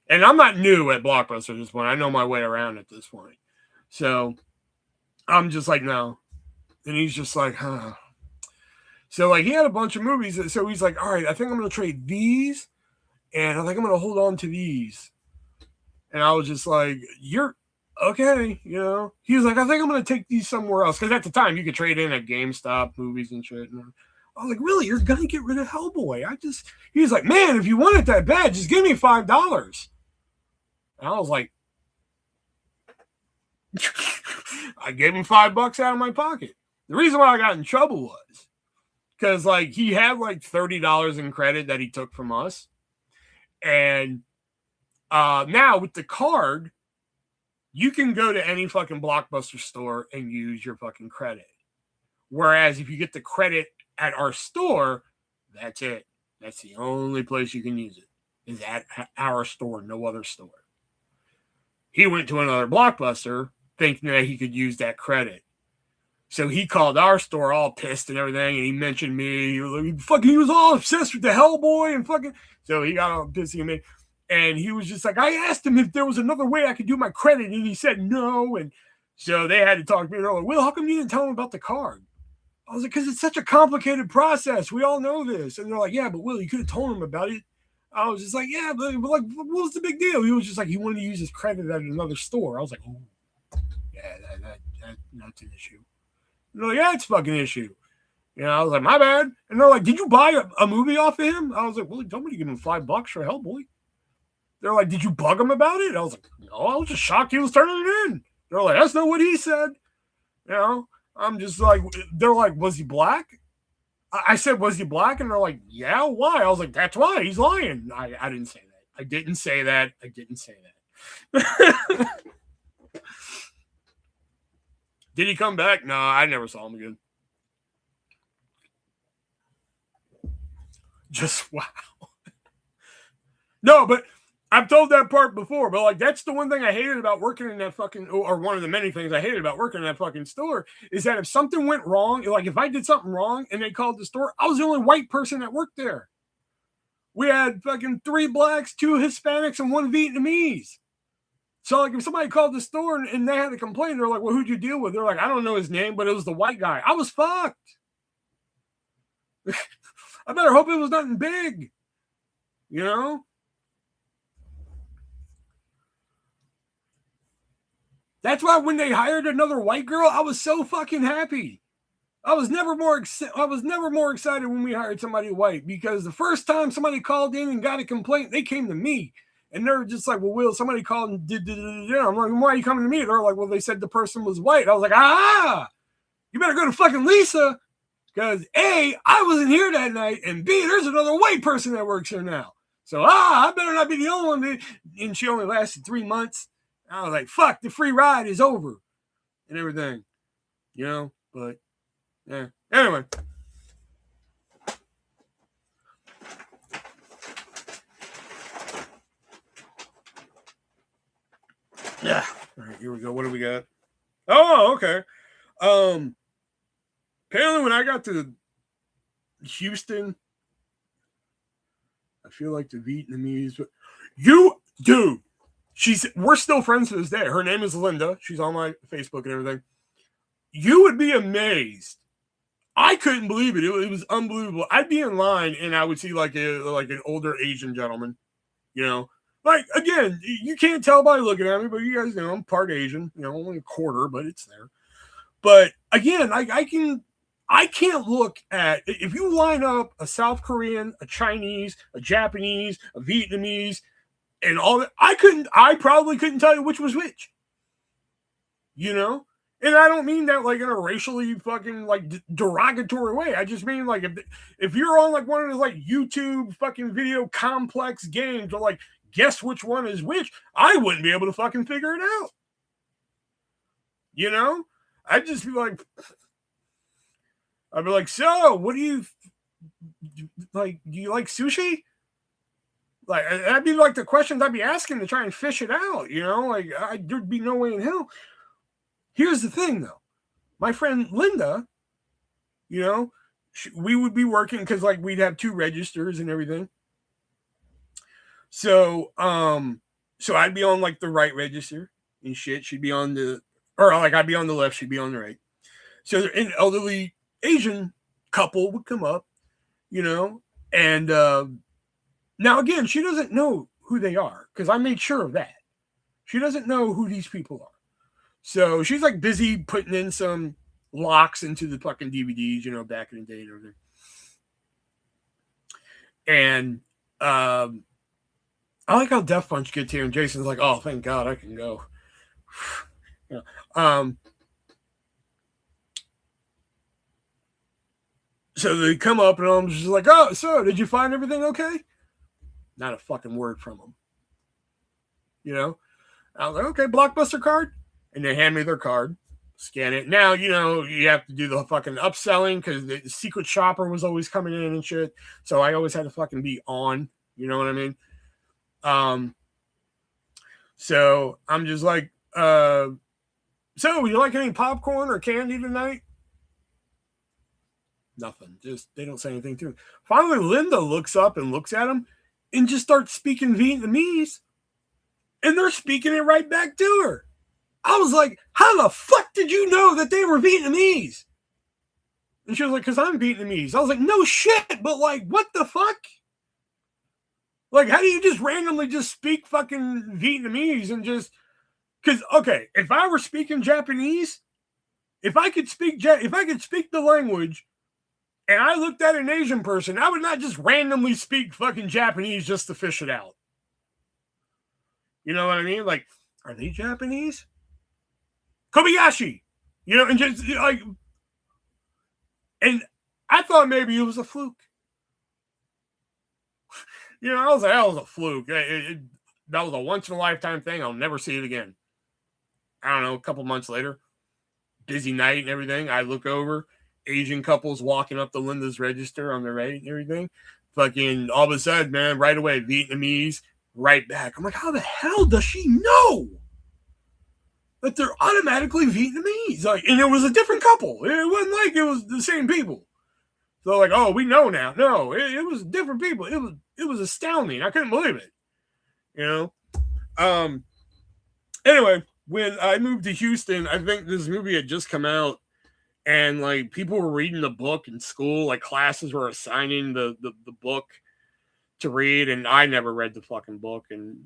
And I'm not new at Blockbuster at this point. I know my way around at this point. So I'm just like, no. And he's just like, huh. So like, he had a bunch of movies. So he's like, all right, I think I'm going to trade these, and I think I'm going to hold on to these. And I was just like, you're okay. He was like, I think I'm going to take these somewhere else. Because at the time, you could trade in at GameStop movies and shit. And I was like, really? You're going to get rid of Hellboy? He was like, man, if you want it that bad, just give me $5. And I was like, I gave him $5 out of my pocket. The reason why I got in trouble was because like he had like $30 in credit that he took from us. And now with the card, you can go to any fucking Blockbuster store and use your fucking credit. Whereas if you get the credit at our store, that's it. That's the only place you can use it, is at our store, no other store. He went to another Blockbuster thinking that he could use that credit. So he called our store all pissed and everything, and he mentioned me. He was all obsessed with the Hellboy and fucking. So he got all pissy at me. And he was just like, I asked him if there was another way I could do my credit, and he said no. And so they had to talk to me. They're like, Will, how come you didn't tell him about the card? I was like, because it's such a complicated process. We all know this. And they're like, yeah, but Will, you could have told him about it. I was just like, yeah, but like, what was the big deal? He was just like, he wanted to use his credit at another store. I was like, oh, yeah, that's an issue. And they're like, yeah, it's a fucking issue. I was like, my bad. And they're like, did you buy a movie off of him? I was like, well, somebody give him $5 for Hellboy. They're like, did you bug him about it? I was like, no, I was just shocked he was turning it in. They're like, that's not what he said. I'm just like, they're like, was he black? I said, was he black? And they're like, yeah, why? I was like, that's why. He's lying. I didn't say that. I didn't say that. Did he come back? No, I never saw him again. Just wow. No, but I've told that part before, but like that's the one thing I hated about working in that fucking, or one of the many things I hated about working in that fucking store, is that if something went wrong, like if I did something wrong and they called the store, I was the only white person that worked there. We had fucking 3 blacks, 2 Hispanics, and 1 Vietnamese. So like if somebody called the store and they had a complaint, they're like, well, who'd you deal with? They're like, I don't know his name, but it was the white guy. I was fucked. I better hope it was nothing big. That's why when they hired another white girl, I was so fucking happy. I was never more excited when we hired somebody white, because the first time somebody called in and got a complaint, they came to me. And they're just like, well, Will, somebody called and did. I'm like, why are you coming to me? They're like, well, they said the person was white. I was like, you better go to fucking Lisa, because A, I wasn't here that night, and B, there's another white person that works here now. So, I better not be the only one. And she only lasted 3 months. I was like, fuck, the free ride is over and everything, but yeah. Anyway. Yeah. All right, here we go. What do we got? Oh, okay. Apparently when I got to Houston, I feel like the Vietnamese, but dude, we're still friends to this day. Her name is Linda. She's on my Facebook and everything. You would be amazed. I couldn't believe it. It was unbelievable. I'd be in line and I would see like an older Asian gentleman, Like, again, you can't tell by looking at me, but you guys know I'm part Asian, only a quarter, but it's there. But again, I can't look at, if you line up a South Korean, a Chinese, a Japanese, a Vietnamese, and all that, I probably couldn't tell you which was which. And I don't mean that like in a racially fucking like derogatory way. I just mean like if you're on like one of those like YouTube fucking video complex games or like guess which one is which, I wouldn't be able to fucking figure it out. I'd just be like, so what do you like, do you like sushi? Like, that'd be like the questions I'd be asking to try and fish it out, you know? Like, there'd be no way in hell. Here's the thing, though. My friend Linda, you know, we would be working because, like, we'd have 2 registers and everything. So, so I'd be on, like, the right register and shit. She'd be on the, or, like, I'd be on the left, she'd be on the right. So an elderly Asian couple would come up, you know, and now again, she doesn't know who they are because I made sure of that. She doesn't know who these people are. So she's like busy putting in some locks into the fucking DVDs, you know, back in the day and everything. And I like how Death Punch gets here and Jason's like, oh, thank God I can go. Yeah. So they come up and I'm just like, oh, so did you find everything okay? Not a fucking word from them. You know? I was like, okay, Blockbuster card. And they hand me their card, scan it. Now, you know, you have to do the fucking upselling because the secret shopper was always coming in and shit. So I always had to fucking be on. You know what I mean? So I'm just like, so would you like any popcorn or candy tonight? Nothing. Just they don't say anything to me. Finally, Linda looks up and looks at him and just starts speaking Vietnamese. And they're speaking it right back to her. I was like, how the fuck did you know that they were Vietnamese? And she was like, because I'm Vietnamese. I was like, no shit, but like, what the fuck? Like, how do you just randomly just speak fucking Vietnamese and just, because, okay, if I were speaking Japanese, if I could speak the language and I looked at an Asian person, I would not just randomly speak fucking Japanese just to fish it out. You know what I mean? Like, are they Japanese? Kobayashi, you know, and just like, and I thought maybe it was a fluke. You know, I was like, that was a fluke. That was a once in a lifetime thing. I'll never see it again. I don't know. A couple months later, busy night and everything. I look over, Asian couples walking up to Linda's register on the right and everything. Fucking all of a sudden, man, right away, Vietnamese, right back. I'm like, how the hell does she know that they're automatically Vietnamese? Like, and it was a different couple. It wasn't like it was the same people. So like, oh, we know now. No, it was different people. It was astounding. I couldn't believe it. You know. Anyway, when I moved to Houston, I think this movie had just come out, and like people were reading the book in school. Like classes were assigning the book to read, and I never read the fucking book. And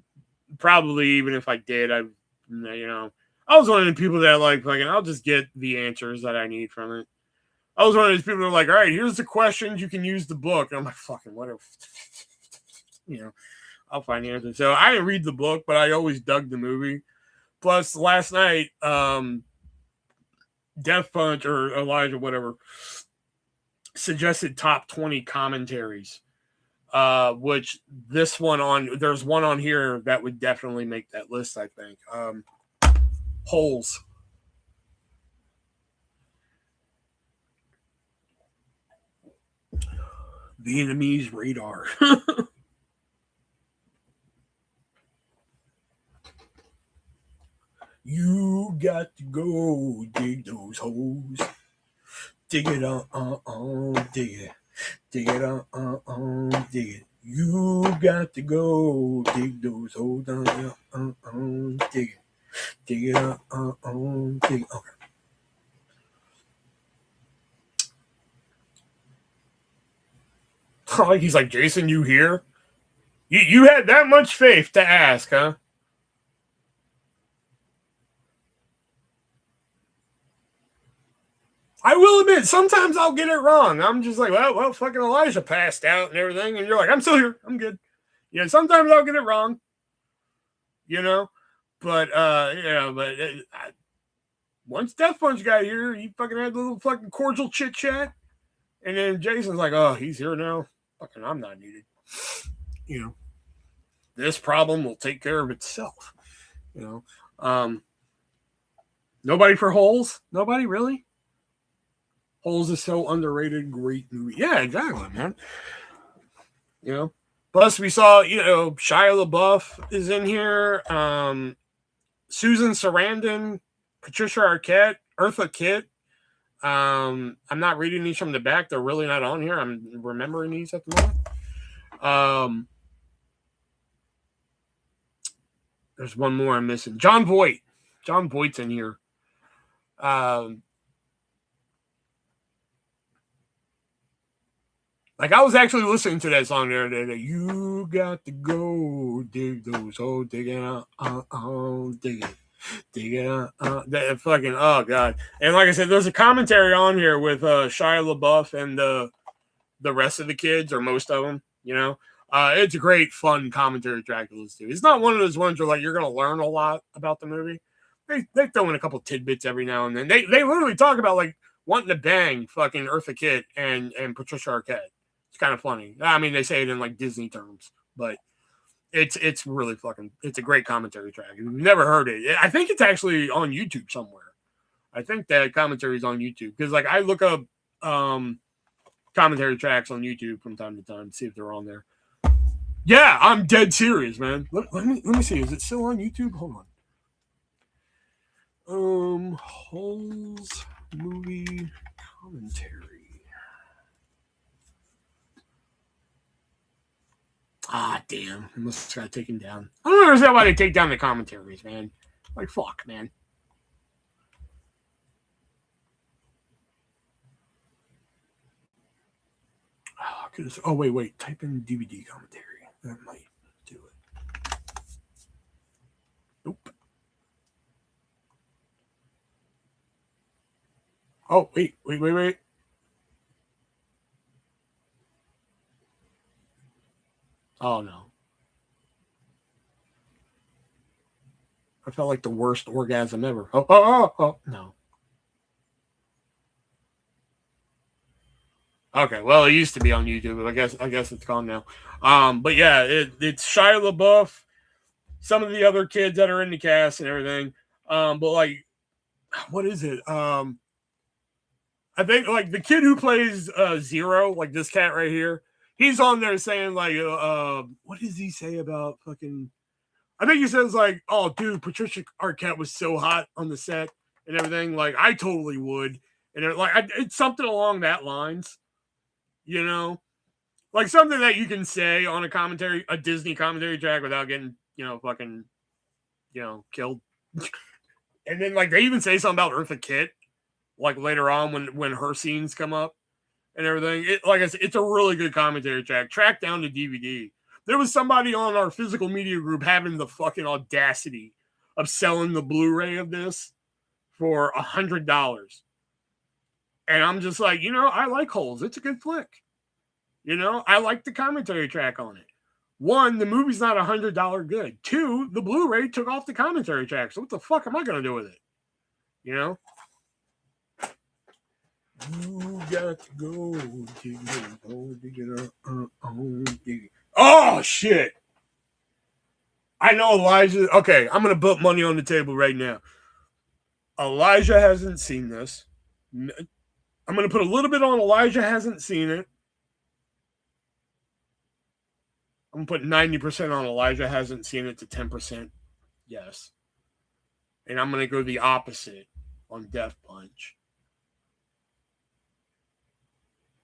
probably even if I did, I was one of the people that like fucking I'll just get the answers that I need from it. I was one of those people that were like, all right, here's the questions. You can use the book. And I'm like, fucking whatever. You know, I'll find the answer. So I didn't read the book, but I always dug the movie. Plus, last night, Death Punch or Elijah, whatever, suggested top 20 commentaries. Which there's one on here that would definitely make that list, I think. Holes. Vietnamese radar. You got to go dig those holes. Dig it dig it. Dig it dig it. You got to go dig those holes down there. Dig it. Dig it dig it. Okay. Like he's like, Jason, you here? You had that much faith to ask, huh? I will admit, sometimes I'll get it wrong. I'm just like, well, fucking Elijah passed out and everything, and you're like, I'm still here, I'm good. You know, sometimes I'll get it wrong. You know, but once Death Punch got here, he fucking had a little fucking cordial chit chat, and then Jason's like, oh, he's here now. Fucking, I'm not needed. You know, this problem will take care of itself. You know, nobody for holes. Nobody really. Holes is so underrated. Great movie. Yeah, exactly, man. You know. Plus, we saw, Shia LaBeouf is in here. Susan Sarandon, Patricia Arquette, Eartha Kitt. I'm not reading these from the back. They're really not on here. I'm remembering these at the moment. There's one more I'm missing. John Voight. John Voight's in here. Like, I was actually listening to that song the other day. That you got to go dig those holes, dig it out, dig it. That fucking, oh god. And like I said, there's a commentary on here with Shia LaBeouf and the rest of the kids, or most of them. It's a great fun commentary track to listen to. It's not one of those ones where like you're gonna learn a lot about the movie. They throw in a couple tidbits every now and then. They literally talk about like wanting to bang fucking Eartha Kitt and Patricia Arquette. It's kind of funny. I mean, they say it in like Disney terms, but it's really fucking, it's a great commentary track. If you've never heard it, I think it's actually on YouTube somewhere. I think that commentary is on YouTube, because like I look up commentary tracks on YouTube from time to time to see if they're on there. Yeah, I'm dead serious, man. Let me see. Is it still on YouTube? Hold on. Holes movie commentary. Ah, damn. I must have got taken down. I don't understand why they take down the commentaries, man. Like, fuck, man. Oh, wait. Type in DVD commentary. That might do it. Nope. Oh, wait. Oh, no. I felt like the worst orgasm ever. Oh, no. Okay, well, it used to be on YouTube, but I guess it's gone now. But yeah, it's Shia LaBeouf, some of the other kids that are in the cast and everything. But like, what is it? I think like the kid who plays Zero, like this cat right here, he's on there saying like, what does he say about fucking? I think he says like, oh, dude, Patricia Arquette was so hot on the set and everything. Like, I totally would, and it's something along that lines, like something that you can say on a Disney commentary track without getting, fucking, killed. And then like they even say something about Eartha Kitt, like later on when her scenes come up and everything. Like I said, it's a really good commentary track. Track down to DVD. There was somebody on our physical media group having the fucking audacity of selling the Blu-ray of this for $100. And I'm just like, I like Holes. It's a good flick. I like the commentary track on it. One, the movie's not $100 good. Two, the Blu-ray took off the commentary track. So what the fuck am I going to do with it? You got to go. Oh, shit. I know Elijah. Okay, I'm going to put money on the table right now. Elijah hasn't seen this. I'm going to put a little bit on Elijah hasn't seen it. I'm going to put 90% on Elijah hasn't seen it to 10% yes. And I'm going to go the opposite on Death Punch.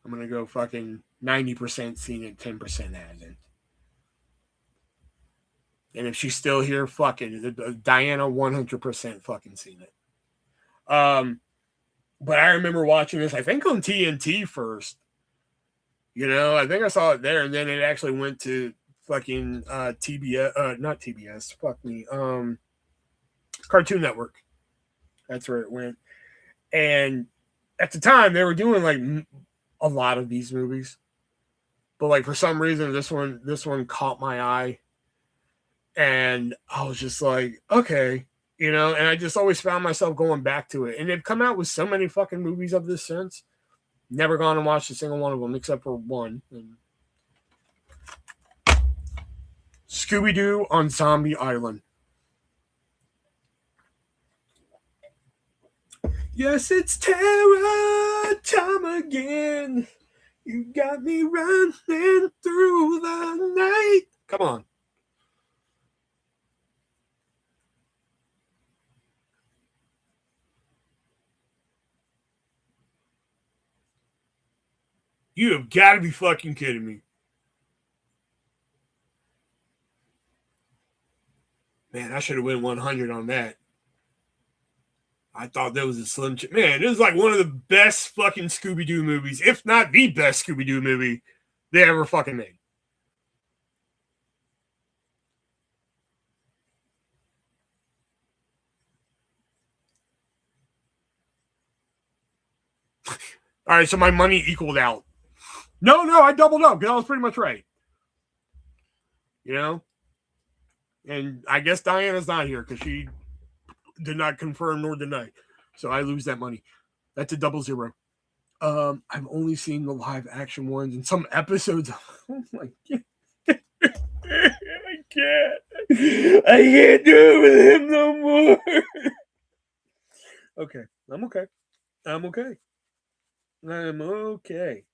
I'm going to go fucking 90% seen it, 10% hasn't. And if she's still here, fucking Diana 100% fucking seen it. But I remember watching this, I think on TNT first. I think I saw it there, and then it actually went to fucking TBS, not TBS, fuck me, Cartoon Network. That's where it went. And at the time, they were doing like a lot of these movies, but like for some reason, this one caught my eye, and I was just like, okay, and I just always found myself going back to it. And they've come out with so many fucking movies of this since. Never gone and watched a single one of them except for one. Scooby-Doo on Zombie Island. Yes, it's terror time again. You got me running through the night. Come on. You have got to be fucking kidding me. Man, I should have won 100 on that. I thought that was a slim chance. Man, it was like one of the best fucking Scooby-Doo movies, if not the best Scooby-Doo movie they ever fucking made. All right, so my money equaled out. No, I doubled up because I was pretty much right. You know? And I guess Diana's not here because she did not confirm nor deny. So I lose that money. That's a 0-0. I've only seen the live action ones and some episodes. Oh my god. I can't. I can't do it with him no more. Okay. I'm okay. I'm okay. I'm okay.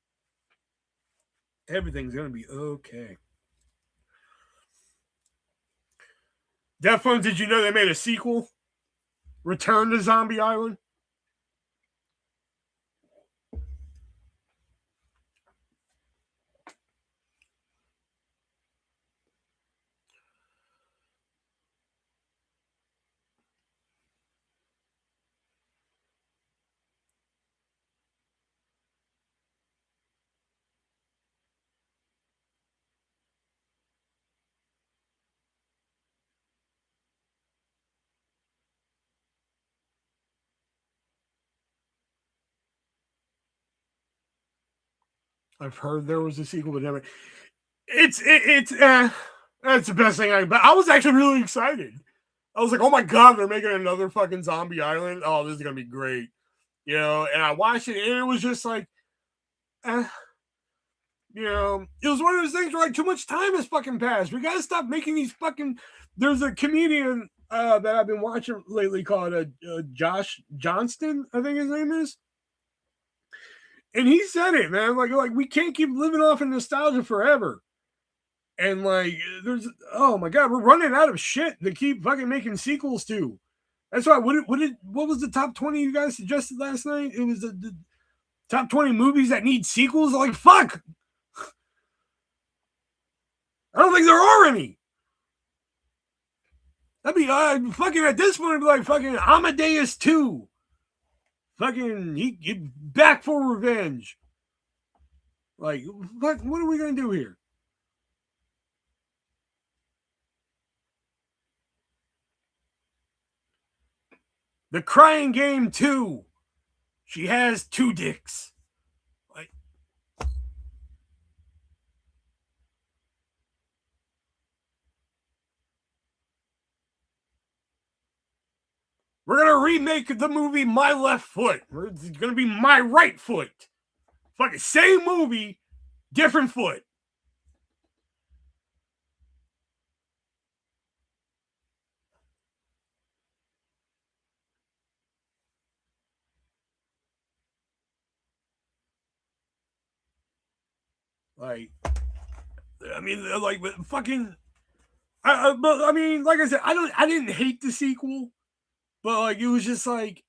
Everything's gonna be okay. Deftones, did you know they made a sequel? Return to Zombie Island? I've heard there was a sequel, but never. It's that's the best thing. But I was actually really excited. I was like, oh my god, they're making another fucking Zombie Island. Oh, this is gonna be great, you know. And I watched it, and it was just like, you know, it was one of those things where like too much time has fucking passed. We gotta stop making these fucking. There's a comedian that I've been watching lately called Josh Johnston, I think his name is. And he said it, man. Like we can't keep living off in nostalgia forever. And like, there's oh my god, we're running out of shit to keep fucking making sequels to. That's why. What was the top 20 you guys suggested last night? It was the top 20 movies that need sequels. Like fuck, I don't think there are any. That'd be fucking at this point. It'd be like fucking Amadeus 2. Fucking he back for revenge. Like what are we gonna do here? The Crying Game 2. She has 2 dicks. Like, we're gonna remake the movie My Left Foot. It's gonna be My Right Foot. Fucking same movie, different foot. Like, I mean, like, fucking. But I mean, like I said, I didn't hate the sequel, but like, it was just like,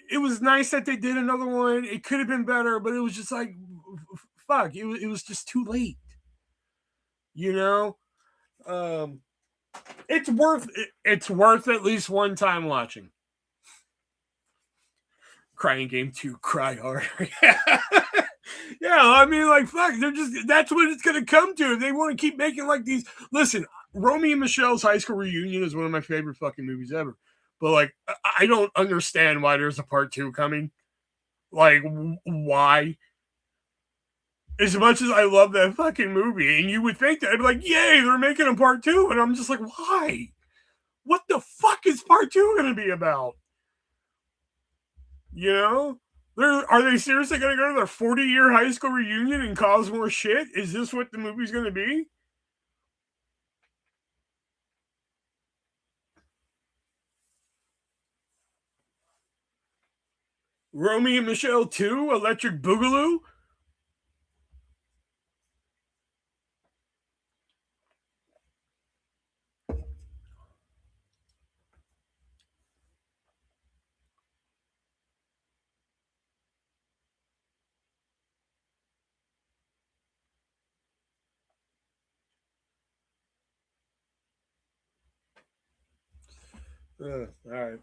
it was nice that they did another one. It could have been better, but it was just like, fuck, it was just too late. You know, um, it's worth at least one time watching. Crying Game 2, cry hard. Yeah, I mean, like, fuck, that's what it's going to come to. If they want to keep making, like, these. Listen, Romy and Michelle's high school reunion is one of my favorite fucking movies ever. But, like, I don't understand why there's a part 2 coming. Like, why? As much as I love that fucking movie, and you would think that I'd be like, yay, they're making a part 2. And I'm just like, why? What the fuck is part 2 going to be about? You know? Are they seriously going to go to their 40-year high school reunion and cause more shit? Is this what the movie's going to be? Romeo and Michelle 2, Electric Boogaloo. All right.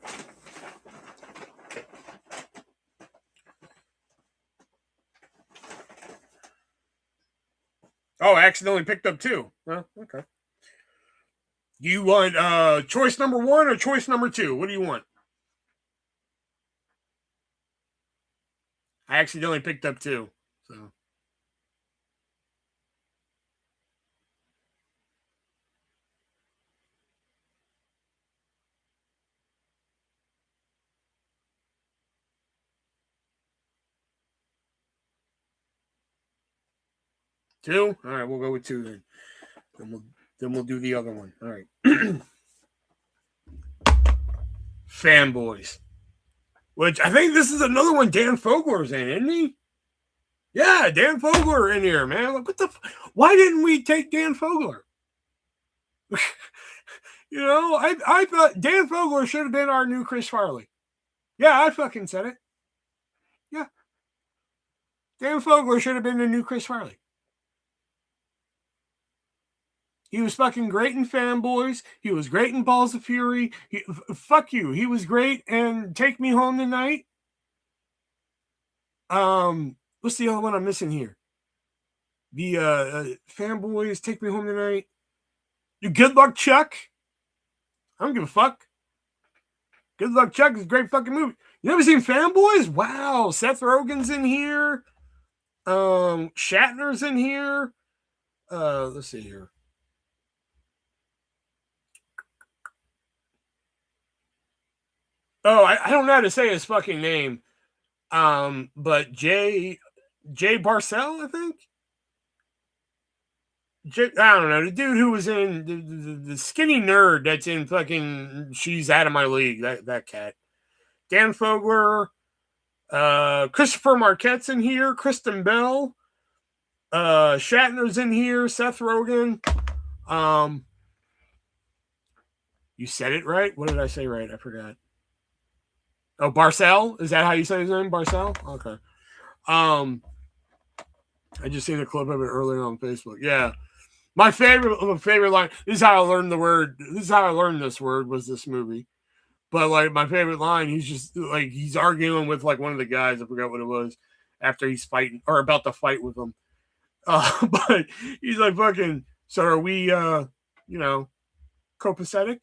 Oh, I accidentally picked up 2. Well, okay. Do you want choice number 1 or choice number 2? What do you want? I accidentally picked up 2. So 2? All right, we'll go with 2 then. Then we'll do the other one. All right. Fanboys. Which I think this is another one Dan Fogler's in, isn't he? Yeah, Dan Fogler in here, man. Like, why didn't we take Dan Fogler? You know, I thought Dan Fogler should have been our new Chris Farley. Yeah, I fucking said it. Yeah. Dan Fogler should have been the new Chris Farley. He was fucking great in Fanboys. He was great in Balls of Fury. Fuck you. He was great in Take Me Home Tonight. What's the other one I'm missing here? The Fanboys, Take Me Home Tonight. Good Luck Chuck. I don't give a fuck. Good Luck Chuck is a great fucking movie. You never seen Fanboys? Wow. Seth Rogen's in here. Shatner's in here. Let's see here. Oh, I don't know how to say his fucking name. But Jay Barcel, I think. I don't know, the dude who was in the skinny nerd that's in fucking She's Out of My League. That cat. Dan Fogler, Christopher Marquette's in here. Kristen Bell, Shatner's in here. Seth Rogen. You said it right. What did I say right? I forgot. Oh, Barcel? Is that how you say his name? Barcel? Okay. I just seen a clip of it earlier on Facebook. Yeah. My favorite line. This is how I learned the word. This is how I learned this word was this movie. But like my favorite line, he's just like he's arguing with like one of the guys. I forgot what it was. After he's fighting or about to fight with him. But he's like fucking. So are we? Copacetic?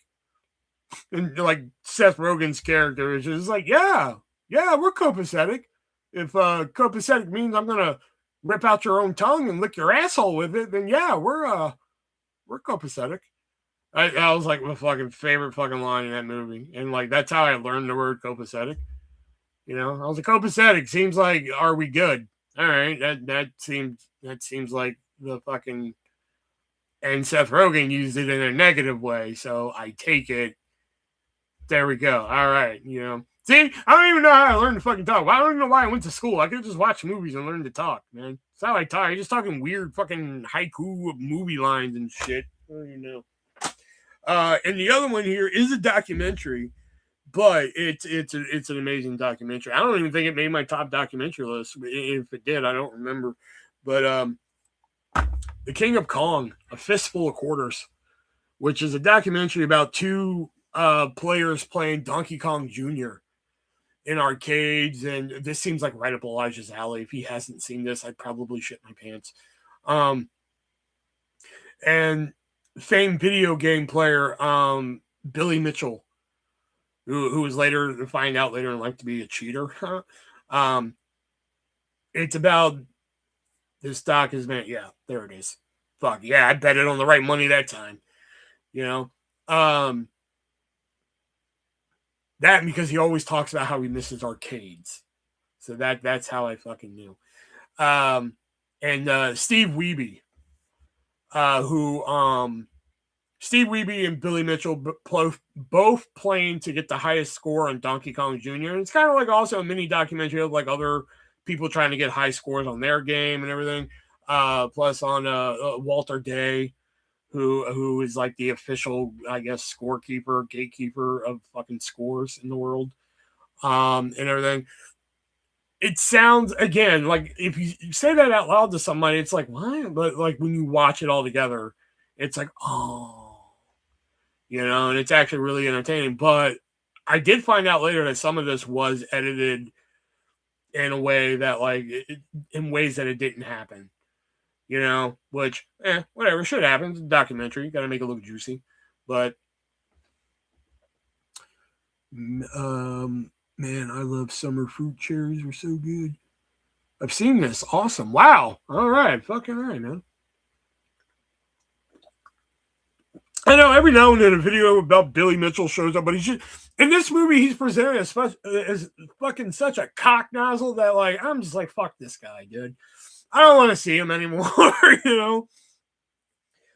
And like Seth Rogen's character is just like, yeah, we're copacetic. If copacetic means I'm gonna rip out your own tongue and lick your asshole with it, then yeah, we're copacetic. I was like my fucking favorite fucking line in that movie, and like that's how I learned the word copacetic. You know, I was like copacetic seems like are we good? All right, that seems like the fucking. And Seth Rogen used it in a negative way, so I take it. There we go. All right, you know. See, I don't even know how I learned to fucking talk. I don't even know why I went to school. I could just watch movies and learn to talk, man. It's how I talk. I'm just talking weird fucking haiku movie lines and shit. I don't even know. And the other one here is a documentary, but it's an amazing documentary. I don't even think it made my top documentary list. If it did, I don't remember. But The King of Kong, A Fistful of Quarters, which is a documentary about two players playing Donkey Kong Jr. in arcades, and this seems like right up Elijah's alley. If he hasn't seen this, I'd probably shit my pants. And famed video game player Billy Mitchell, who was later to find out later in life to be a cheater. It's about this doc is man. Yeah, there it is. Fuck yeah, I bet it on the right money that time. You know, that because he always talks about how he misses arcades. So that's how I fucking knew. And Steve Wiebe, who Steve Wiebe and Billy Mitchell both playing to get the highest score on Donkey Kong Jr. And it's kind of like also a mini documentary of like other people trying to get high scores on their game and everything. Plus on Walter Day, who is like the official, I guess, scorekeeper, gatekeeper of fucking scores in the world, and everything. It sounds, again, like if you say that out loud to somebody, it's like, what? But like when you watch it all together, it's like, oh, and it's actually really entertaining. But I did find out later that some of this was edited in a way that, like, in ways that it didn't happen, which, whatever, should happen. It's a documentary. You got to make it look juicy. But, man, I love summer fruit cherries. They're so good. I've seen this. Awesome. Wow. All right. Fucking right, man. I know every now and then a video about Billy Mitchell shows up, but he's just, in this movie, he's presented as fucking such a cock nozzle that, like, I'm just like, fuck this guy, dude. I don't want to see him anymore,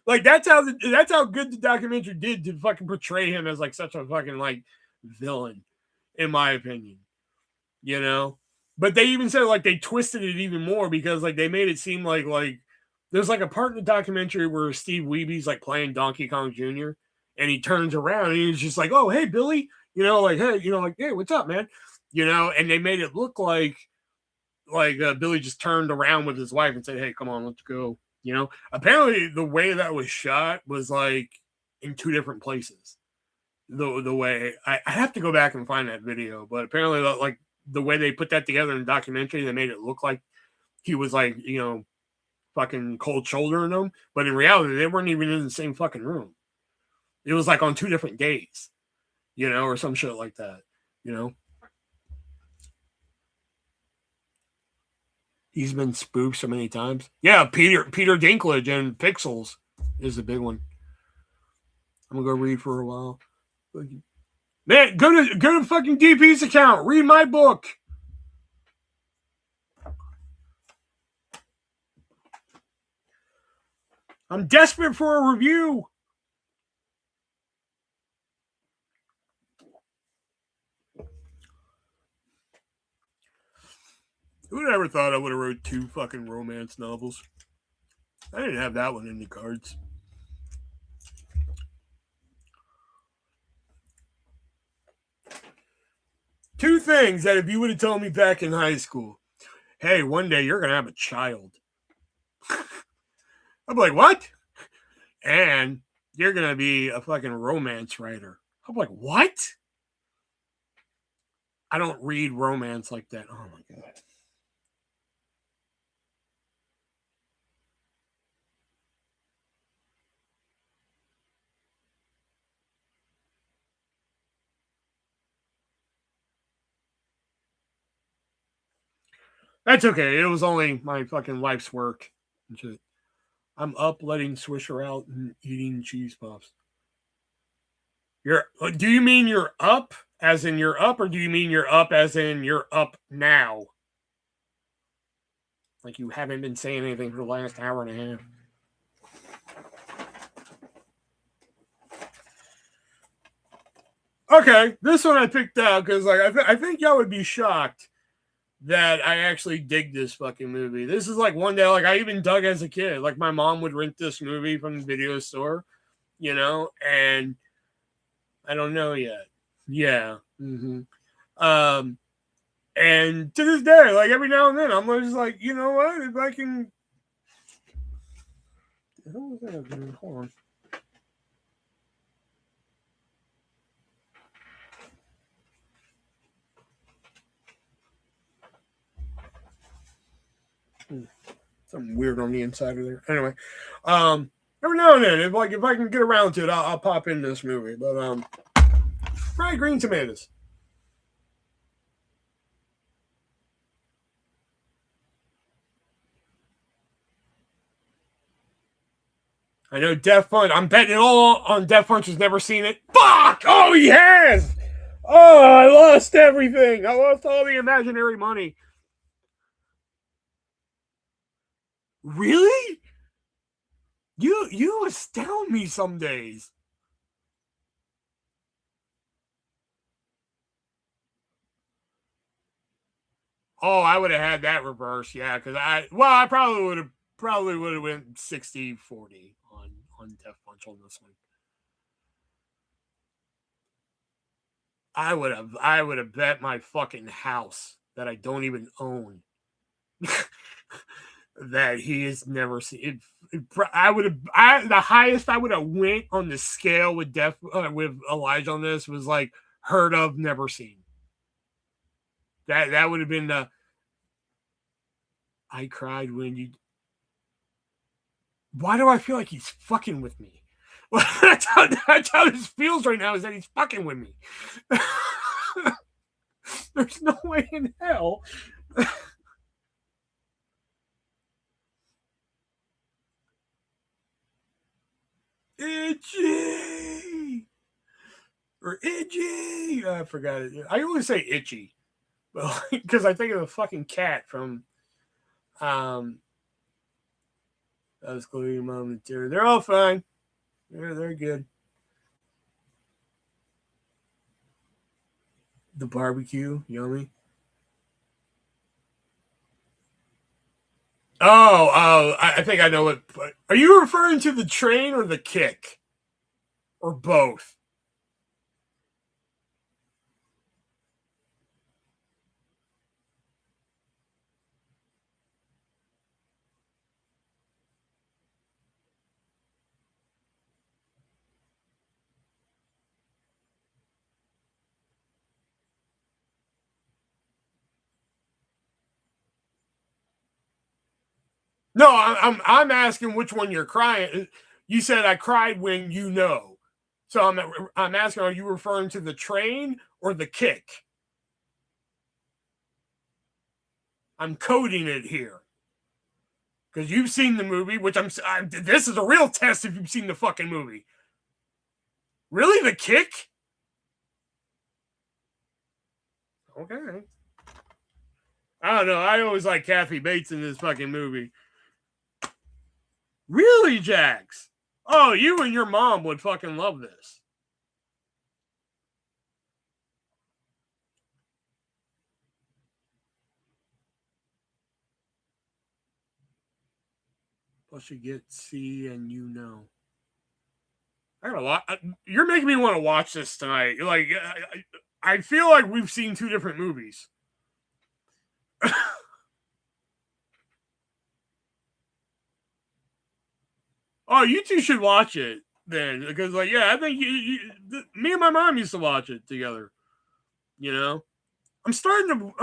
Like, that's how good the documentary did to fucking portray him as, like, such a fucking, like, villain, in my opinion. But they even said, like, they twisted it even more because, like, they made it seem like there's, like, a part in the documentary where Steve Wiebe's, like, playing Donkey Kong Jr., and he turns around and he's just like, oh, hey, Billy, like, hey, hey, what's up, man? And they made it look like Billy just turned around with his wife and said, hey, come on, let's go. Apparently the way that was shot was, like, in two different places. The way I have to go back and find that video, but apparently, like, the way they put that together in the documentary, they made it look like he was, like, fucking cold shouldering them, but in reality, they weren't even in the same fucking room. It was, like, on two different days, or some shit like that, He's been spoofed so many times. Yeah, Peter Dinklage and Pixels is the big one. I'm gonna go read for a while. Man, go to fucking DP's account. Read my book. I'm desperate for a review. Who would ever thought I would have wrote 2 fucking romance novels? I didn't have that one in the cards. Two things that if you would have told me back in high school, hey, one day you're going to have a child. I'm like, what? And you're going to be a fucking romance writer. I'm like, what? I don't read romance like that. Oh my God. That's okay. It was only my fucking life's work. I'm up letting Swisher out and eating cheese puffs. Do you mean you're up as in you're up, or do you mean you're up as in you're up now? Like you haven't been saying anything for the last hour and a half. Okay, this one I picked out because I think y'all would be shocked that I actually dig this fucking movie. This is like one day, like I even dug as a kid. Like my mom would rent this movie from the video store, and I don't know yet. Yeah. Mm-hmm. And to this day, like every now and then, I'm just like, you know what? If I can. Hold on. Something weird on the inside of there. Anyway, every now and then, if I can get around to it, I'll pop in this movie. But fried green tomatoes. I know Def Punch. I'm betting it all on Def Punch has never seen it. Fuck! Oh, he has! Oh, I lost everything. I lost all the imaginary money. Really? You astound me some days. Oh, I would have had that reverse, yeah, because I probably would have went 60-40 on Death Punch on this one. I would have bet my fucking house that I don't even own that he has never seen. I would have. The highest I would have went on the scale with with Elijah on this was like heard of, never seen. That would have been the. I cried when you. Why do I feel like he's fucking with me? Well, that's how this feels right now. Is that he's fucking with me? There's no way in hell. Itchy or itchy. I forgot it. I always say itchy, because I think of the fucking cat from that was Chloe Momentary. They're all fine. They're good. The barbecue, yummy. I think I know what. Are you referring to the train or the kick, or both? No, I'm asking which one you're crying. You said I cried when you know. So I'm asking, are you referring to the train or the kick? I'm coding it here because you've seen the movie, which this is a real test if you've seen the fucking movie. Really, the kick? Okay. I don't know. I always like Kathy Bates in this fucking movie. Really, Jax? Oh, you and your mom would fucking love this. Plus, you get C and you know. I got a lot. You're making me want to watch this tonight. Like, I feel like we've seen two different movies. Oh, you two should watch it then, because like, yeah, I think me and my mom used to watch it together. You know, I'm starting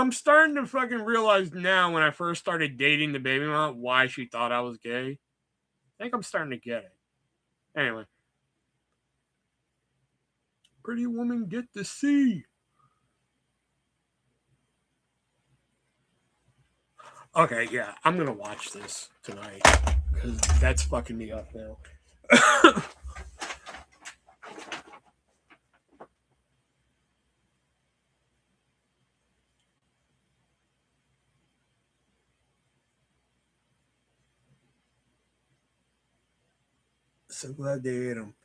to fucking realize now when I first started dating the baby mom why she thought I was gay. I think I'm starting to get it. Anyway, Pretty Woman get to see. Okay, yeah, I'm gonna watch this tonight because that's fucking me up now. So glad they ate him.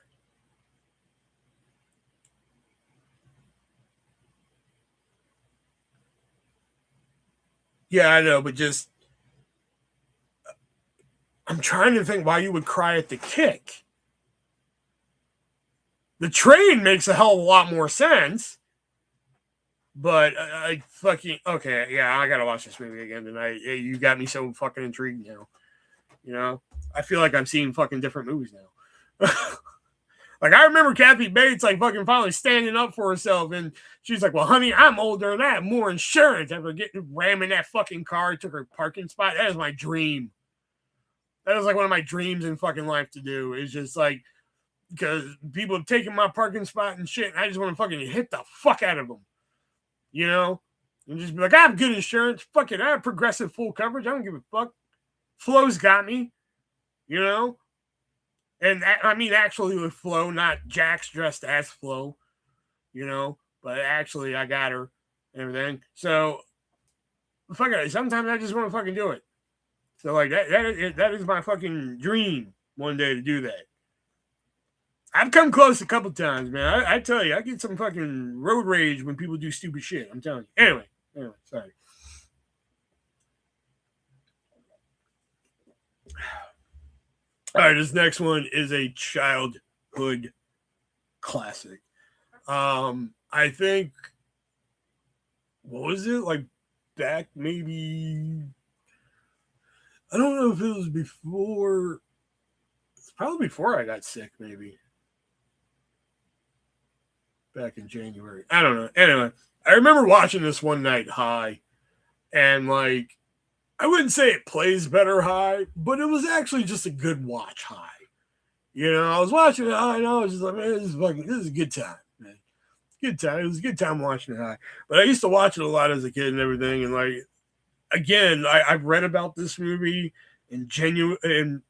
Yeah, I know, but just I'm trying to think why you would cry at the kick. The train makes a hell of a lot more sense. But I fucking okay, yeah, I gotta watch this movie again tonight. You got me so fucking intrigued now. You know, I feel like I'm seeing fucking different movies now. Like I remember Kathy Bates like fucking finally standing up for herself, and she's like, "Well, honey, I'm older and I have more insurance." After getting ramming that fucking car, took her parking spot. That is my dream. That was like one of my dreams in fucking life to do. Is just like because people have taken my parking spot and shit, and I just want to fucking hit the fuck out of them. You know, and just be like, I have good insurance. Fuck it, I have progressive full coverage. I don't give a fuck. Flo's got me. You know, and I mean actually with Flo, not Jax dressed as Flo. You know, but actually I got her and everything. So fuck it. Sometimes I just want to fucking do it. So like that is my fucking dream. one day to do that. I've come close a couple times, man. I tell you, I get some fucking road rage when people do stupid shit. I'm telling you. Anyway, sorry. All right, this next one is a childhood classic. I think, what was it, like back maybe, I don't know if it was before, it's probably before I got sick, maybe back in January. I don't know. Anyway, I remember watching this one night high, and like, I wouldn't say it plays better high, but it was actually just a good watch high. You know, I was watching it high, and I was just like, man, this is a good time, man. Good time. It was a good time watching it high. But I used to watch it a lot as a kid and everything. And like, again, I've read about this movie, and generally,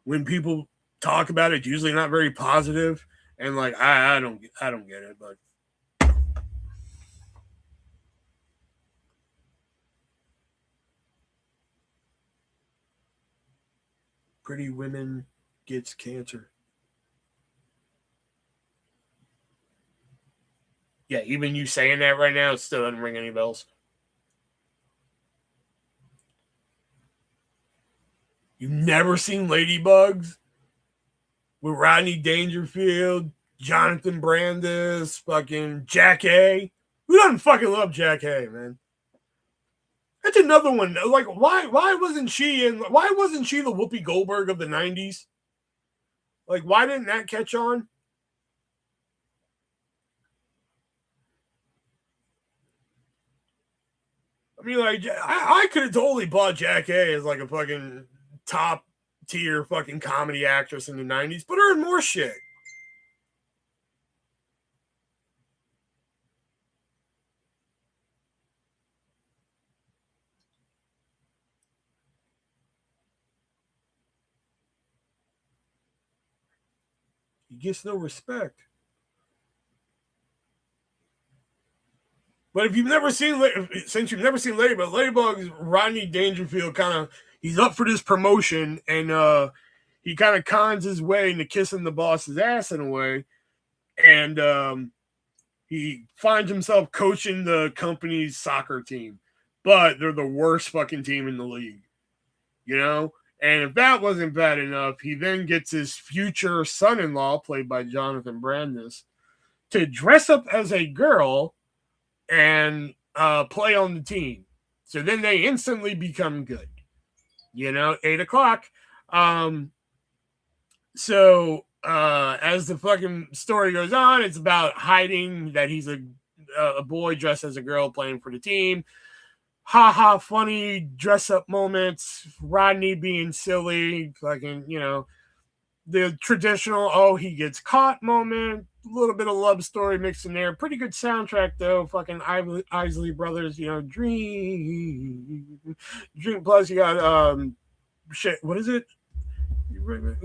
when people talk about it, it's usually not very positive. And like, I don't get it, but. Pretty Women gets cancer. Yeah, even you saying that right now, it still doesn't ring any bells. You've never seen Ladybugs with Rodney Dangerfield, Jonathan Brandis, fucking Jack A? Who doesn't fucking love Jack A, man? That's another one. Like, why wasn't she the Whoopi Goldberg of the 90s? Like, why didn't that catch on? I mean, like, I could have totally bought Jack A as like a fucking top tier fucking comedy actress in the 90s, but her in more shit. He gets no respect. But if you've never seen, since you've never seen Ladybug, Ladybug's Rodney Dangerfield kind of, he's up for this promotion, and he kind of cons his way into kissing the boss's ass in a way, and he finds himself coaching the company's soccer team, but they're the worst fucking team in the league, you know. And if that wasn't bad enough, he then gets his future son-in-law, played by Jonathan Brandis, to dress up as a girl and play on the team. So then they instantly become good. You know, 8 o'clock. So as the fucking story goes on, it's about hiding that he's a boy dressed as a girl playing for the team. Ha ha, funny dress up moments. Rodney being silly, fucking, you know, the traditional, oh, he gets caught moment. A little bit of love story mixed in there. Pretty good soundtrack though. Fucking Isley Brothers, you know, Dream. Plus you got shit. What is it?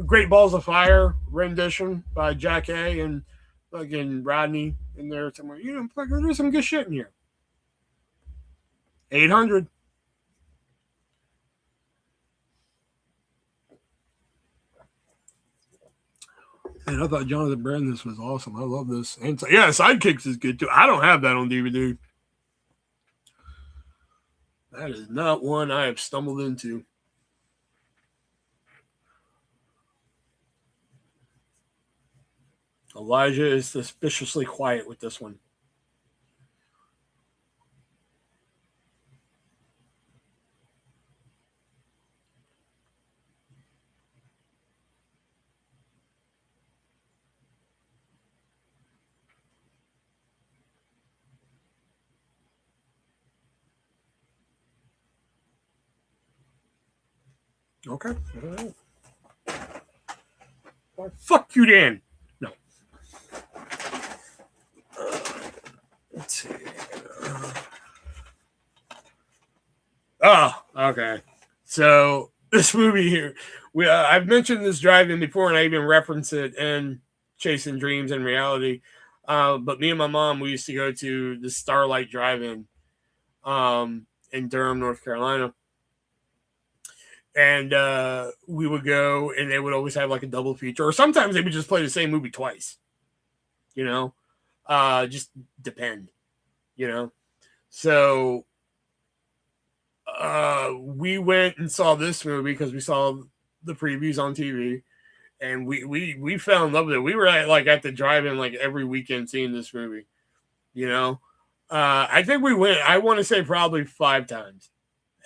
Great Balls of Fire rendition by Jack A and fucking Rodney in there somewhere. You know, fucking there's some good shit in here. 800. And I thought Jonathan Brandis was awesome. I love this. And so, yeah, Sidekicks is good too. I don't have that on DVD. That is not one I have stumbled into. Elijah is suspiciously quiet with this one. Okay. All right. Well, fuck you, Dan. No. Let's see. Oh, okay. So this movie here, I've mentioned this drive-in before, and I even reference it in Chasing Dreams and Reality. But me and my mom, we used to go to the Starlight Drive-In in Durham, North Carolina. And we would go, and they would always have like a double feature, or sometimes they would just play the same movie twice. You know, just depend. You know, so we went and saw this movie because we saw the previews on TV, and we fell in love with it. We were at the drive-in like every weekend seeing this movie. You know, I think we went. I want to say probably 5 times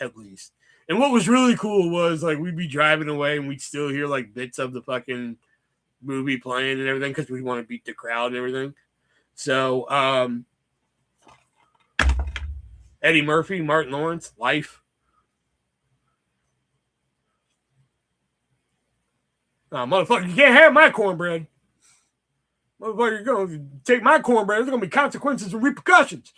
at least. And what was really cool was like we'd be driving away and we'd still hear like bits of the fucking movie playing and everything because we want to beat the crowd and everything. So Eddie Murphy, Martin Lawrence, Life. Motherfucker, you can't have my cornbread. Motherfucker, you're going to take my cornbread. There's going to be consequences and repercussions.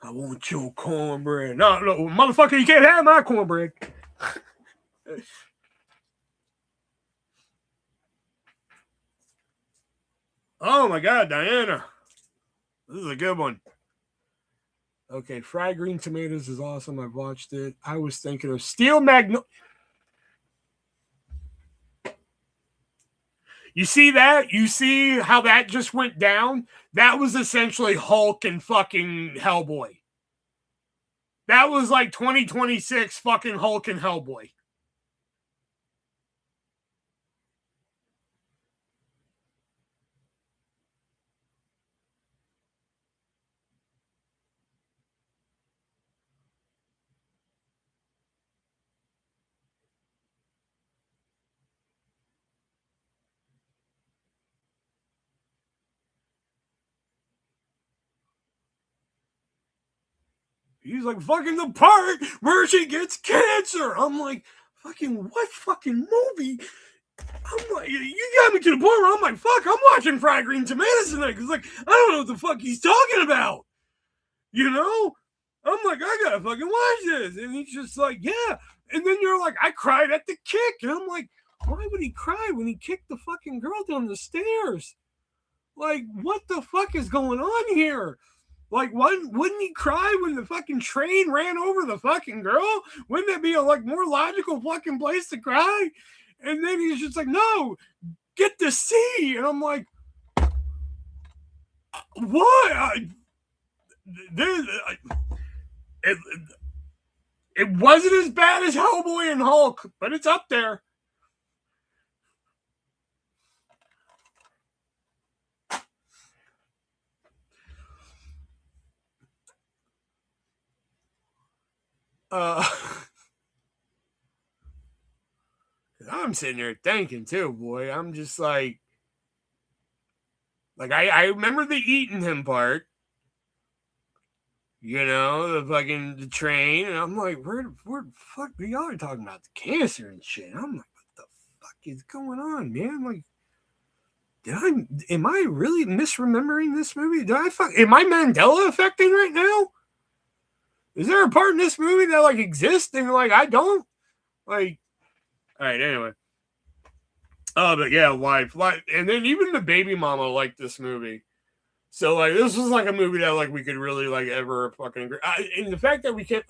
I want your cornbread. No, motherfucker, you can't have my cornbread. Oh my God, Diana. This is a good one. Okay, fried green tomatoes is awesome. I've watched it. I was thinking of Steel Magnolia. You see that? You see how that just went down? That was essentially Hulk and fucking Hellboy. That was like 2026 fucking Hulk and Hellboy. He's like, fucking the part where she gets cancer. I'm like, fucking what fucking movie? I'm like, you got me to the point where I'm like, fuck, I'm watching Fried Green Tomatoes tonight. Cause like, I don't know what the fuck he's talking about. You know? I'm like, I gotta fucking watch this. And he's just like, yeah. And then you're like, I cried at the kick. And I'm like, why would he cry when he kicked the fucking girl down the stairs? Like, what the fuck is going on here? Like, wouldn't he cry when the fucking train ran over the fucking girl? Wouldn't that be a like more logical fucking place to cry? And then he's just like, no, get to see. And I'm like, what? It wasn't as bad as Hellboy and Hulk, but it's up there. I'm sitting there thinking too, boy. I'm just like I remember the eating him part. You know, the train, and I'm like, where the fuck y'all are talking about the cancer and shit. I'm like, what the fuck is going on, man? Like, am I really misremembering this movie? Am I Mandela affecting right now? Is there a part in this movie that like exists and like I don't? Like, all right, anyway. Oh, but yeah, life, and then even the baby mama liked this movie. So like this was like a movie that like we could really like ever fucking agree. And the fact that we can't.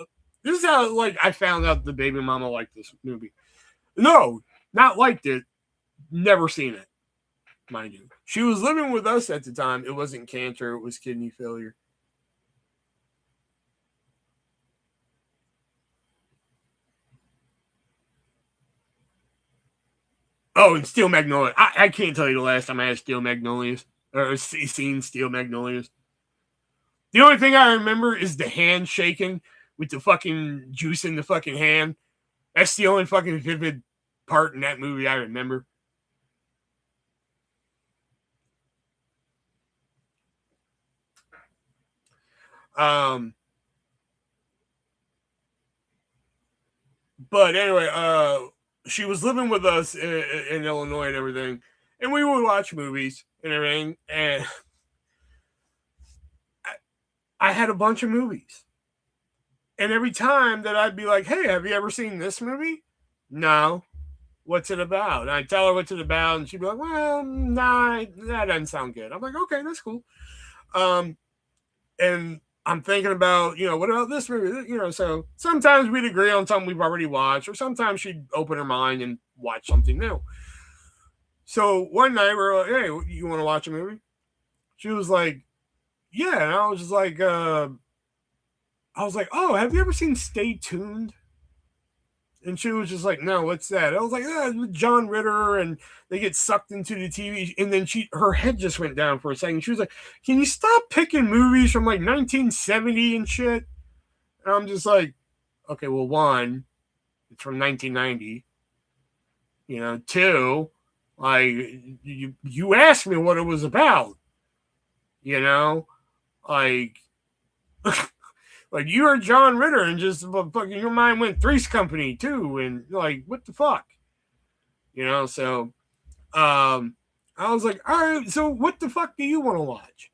This is how like I found out the baby mama liked this movie. No, not liked it. Never seen it, mind you. She was living with us at the time. It wasn't cancer. It was kidney failure. Oh, and Steel Magnolias. I can't tell you the last time I had Steel Magnolias or seen Steel Magnolias. The only thing I remember is the hand shaking with the fucking juice in the fucking hand. That's the only fucking vivid part in that movie I remember. But anyway, she was living with us in Illinois and everything, and we would watch movies and everything. And I had a bunch of movies. And every time that I'd be like, hey, have you ever seen this movie? No. What's it about? And I'd tell her what's it about, and she'd be like, well, nah, that doesn't sound good. I'm like, okay, that's cool. And I'm thinking about, what about this movie? So sometimes we'd agree on something we've already watched, or sometimes she'd open her mind and watch something new. So one night we're like, hey, you want to watch a movie? She was like, yeah. And I was just like, oh, have you ever seen Stay Tuned? And she was just like, no, what's that? I was like, with John Ritter, and they get sucked into the TV. And then her head just went down for a second. She was like, can you stop picking movies from like 1970 and shit? And I'm just like, okay, well, one, it's from 1990. Two, like, you asked me what it was about. Like, like you're John Ritter, and just fucking your mind went Three's Company too, and like, what the fuck, So, I was like, all right, so what the fuck do you want to watch?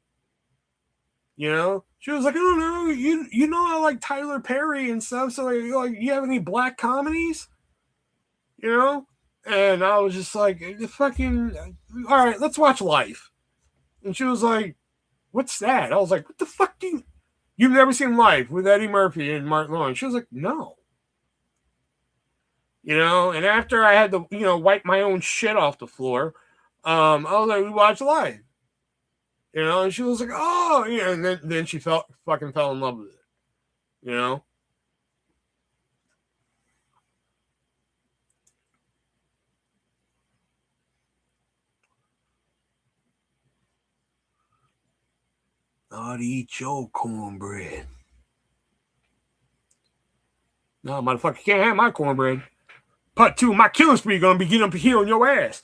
She was like, I don't know, I like Tyler Perry and stuff. So like, you have any black comedies? And I was just like, fucking, all right, let's watch Life. And she was like, what's that? I was like, what the fuck do you've never seen Life with Eddie Murphy and Martin Lawrence? She was like, no. And after I had to, wipe my own shit off the floor, I was like, we watched Life. And she was like, oh, and then she fucking fell in love with it. I'd eat your cornbread. No, motherfucker, can't have my cornbread. Part 2 of my killing spree gonna be getting up here on your ass.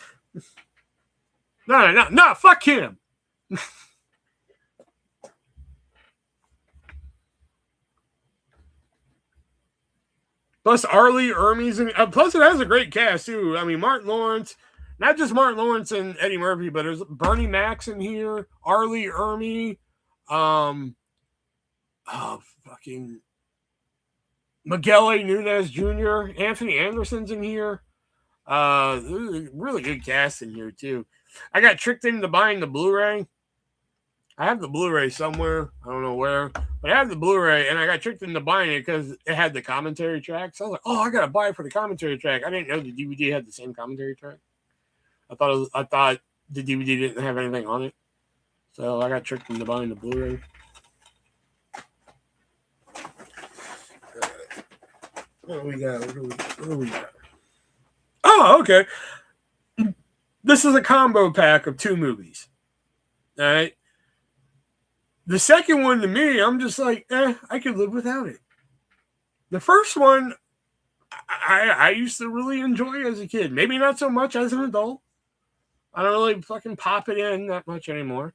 No, fuck him. Plus Arlie Ermey's in. Plus it has a great cast too. I mean, Martin Lawrence, not just Martin Lawrence and Eddie Murphy, but there's Bernie Mac in here, Arlie Ermey, fucking Miguel A. Nunez Jr., Anthony Anderson's in here. Really good cast in here too. I got tricked into buying the Blu-ray. I have the Blu-ray somewhere. I don't know where, but I have the Blu-ray, and I got tricked into buying it because it had the commentary track. So I was like, oh, I gotta buy it for the commentary track. I didn't know the DVD had the same commentary track. I thought the DVD didn't have anything on it. So I got tricked into buying the Blu-ray. What do we got? Oh, okay. This is a combo pack of 2 movies. All right. The second one, to me, I'm just like, I could live without it. The first one, I used to really enjoy as a kid. Maybe not so much as an adult. I don't really fucking pop it in that much anymore.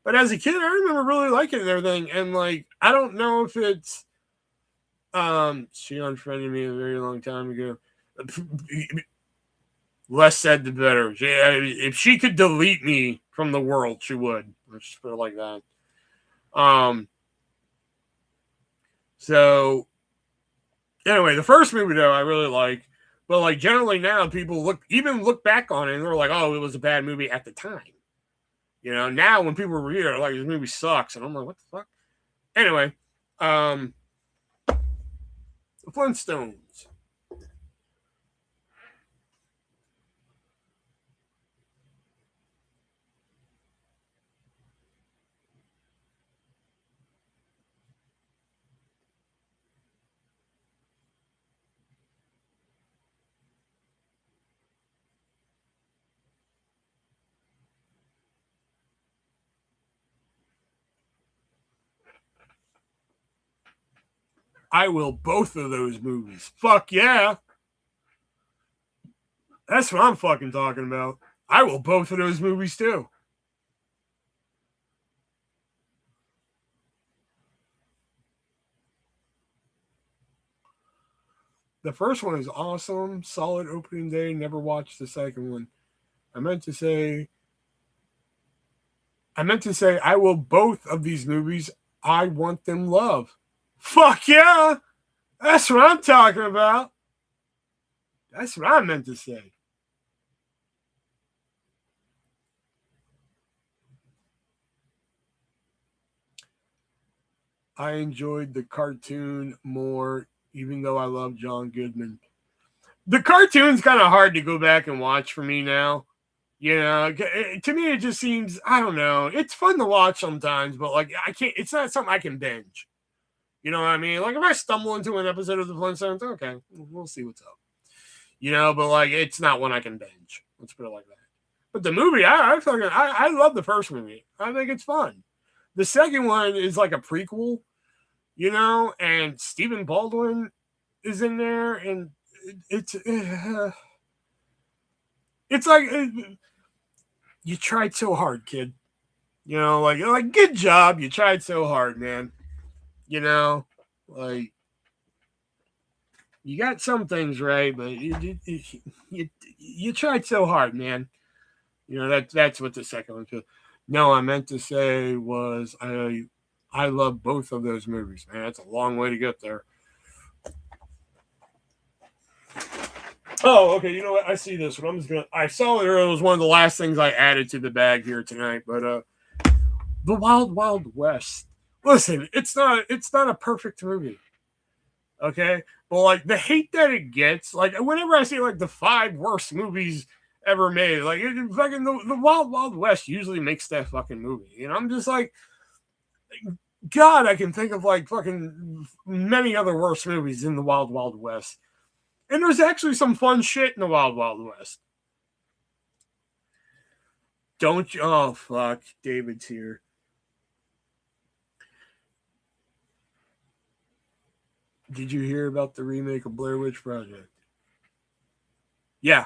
But as a kid, I remember really liking it and everything. And like, I don't know if it's she unfriended me a very long time ago. Less said, the better. If she could delete me from the world, she would. Let's just put it like that. So anyway, the first movie though I really like, but like generally now people look back on it and they're like, oh, it was a bad movie at the time. Now when people review it, like, this movie sucks, and I'm like, what the fuck? Anyway, the Flintstones. I will both of those movies. Fuck yeah. That's what I'm fucking talking about. I will both of those movies too. The first one is awesome. Solid opening day. Never watched the second one. I meant to say I will both of these movies. I want them love. Fuck yeah. That's what I'm talking about. That's what I meant to say. I enjoyed the cartoon more, even though I love John Goodman. The cartoon's kind of hard to go back and watch for me now. You know, to me, it just seems, I don't know. It's fun to watch sometimes, but like, I can't, it's not something I can binge. You know what I mean? Like, if I stumble into an episode of the Flintstones, okay, we'll see what's up. You know, but like, it's not one I can binge. Let's put it like that. But the movie, I love the first movie. I think it's fun. The second one is like a prequel, you know, and Stephen Baldwin is in there, and it's like you tried so hard, kid. You know, like good job, you tried so hard, man. You know, like you got some things right, but you tried so hard, man. You know that's what the second one feels. No, I meant to say was I love both of those movies, man. That's a long way to get there. Oh, okay. You know what? I see this one. I'm just gonna. I saw it earlier. It was one of the last things I added to the bag here tonight. But the Wild Wild West. Listen, it's not a perfect movie. Okay, but like the hate that it gets, like whenever I see like the 5 worst movies ever made, like fucking the Wild Wild West usually makes that fucking movie. And I'm just like, God, I can think of like fucking many other worse movies in the Wild Wild West. And there's actually some fun shit in the Wild Wild West. Don't you? Oh fuck, David's here. Did you hear about the remake of Blair Witch Project? Yeah.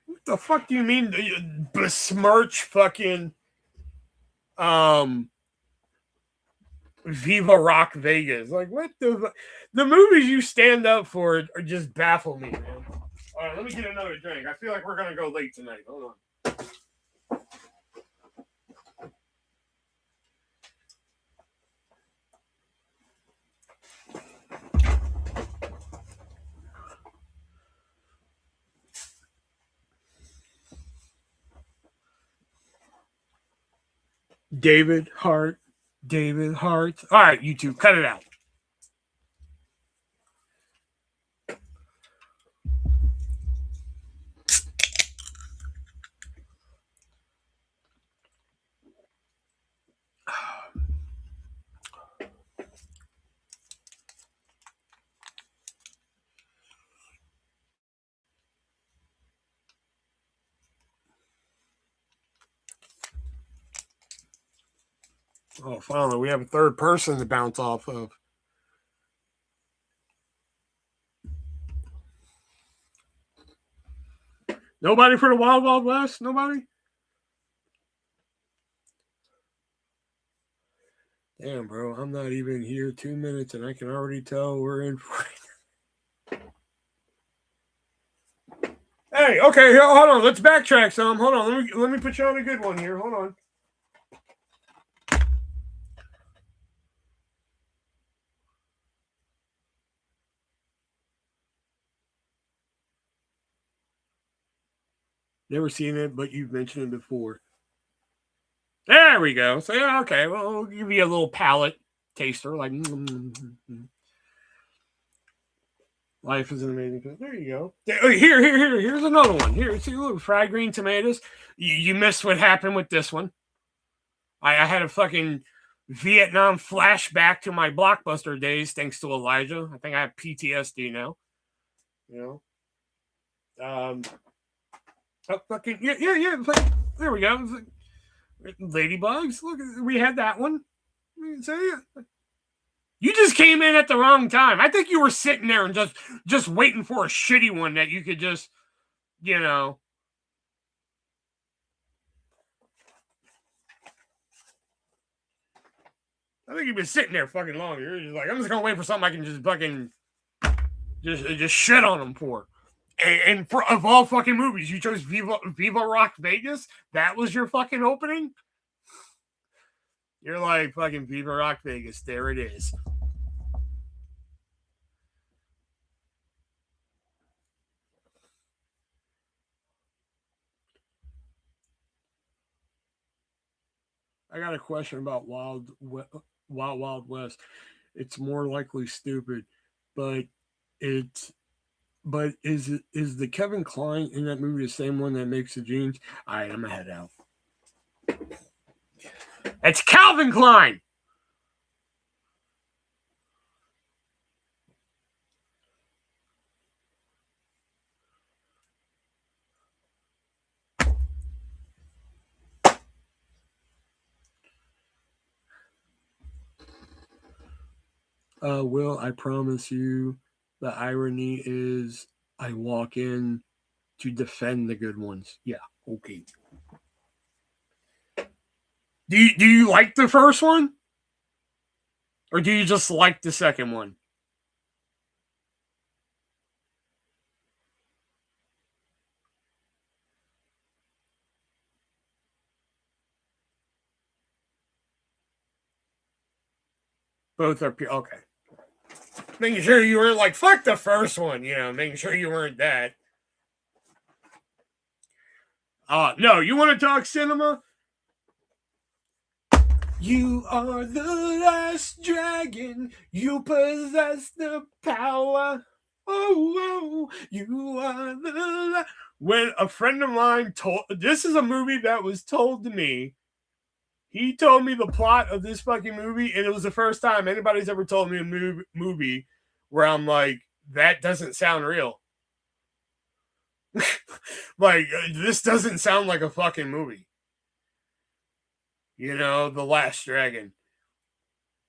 What the fuck do you mean besmirch fucking um Viva Rock Vegas? Like what the movies you stand up for are just baffle me, man. All right, let me get another drink. I feel like we're gonna go late tonight. Hold on. David Hart. David Hart. All right, YouTube, cut it out. Oh, finally, we have a third person to bounce off of. Nobody for the Wild Wild West? Nobody? Damn, bro, I'm not even here 2 minutes and I can already tell we're in for it. Hey, okay, hold on. Let's backtrack some. Hold on. Let me put you on a good one here. Hold on. Never seen it, but you've mentioned it before. There we go. So yeah, okay. Well, we'll give you a little palate taster, like life is an amazing thing. There you go. Here's another one. Here, see, look, fried green tomatoes. You missed what happened with this one. I had a fucking Vietnam flashback to my Blockbuster days, thanks to Elijah. I think I have PTSD now. You know. Oh, fucking yeah. There we go. Ladybugs. Look, we had that one. So yeah. You just came in at the wrong time. I think you were sitting there and just waiting for a shitty one that you could just, you know. I think you've been sitting there fucking longer. You're just like, I'm just gonna wait for something I can just fucking. Just shit on them for. And for, of all fucking movies, you chose Viva Rock Vegas? That was your fucking opening? You're like, fucking Viva Rock Vegas. There it is. I got a question about Wild West. It's more likely stupid, but it's but is the Kevin Kline in that movie the same one that makes the jeans? All right, I'm gonna head out. It's Calvin Klein. Will, I promise you, the irony is I walk in to defend the good ones. Yeah, okay. Do you like the first one? Or do you just like the second one? Both are okay. Making sure you weren't like, fuck the first one, making sure you weren't that. No, you want to talk cinema? You are the last dragon. You possess the power. Oh, you are the last. When a friend of mine this is a movie that was told to me. He told me the plot of this fucking movie, and it was the first time anybody's ever told me a movie where I'm like, that doesn't sound real. Like, this doesn't sound like a fucking movie. The Last Dragon.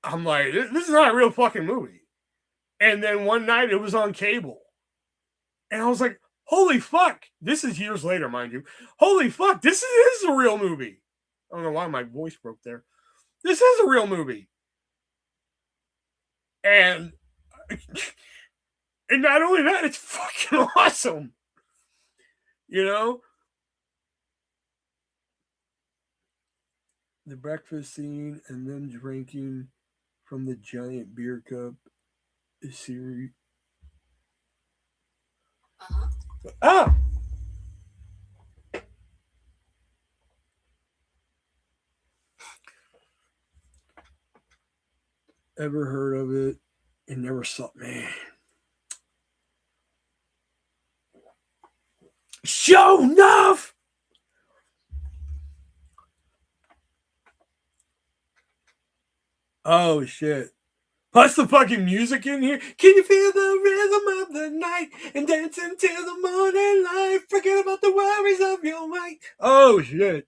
I'm like, this is not a real fucking movie. And then one night it was on cable. And I was like, holy fuck. This is years later, mind you. Holy fuck, this is a real movie. I don't know why my voice broke there. This is a real movie. And not only that, it's fucking awesome. The breakfast scene and them drinking from the giant beer cup is serious. Ah! Ever heard of it and never saw, man. Show enough. Oh shit. Plus the fucking music in here. Can you feel the rhythm of the night and dance until the morning light? Forget about the worries of your life. Oh shit.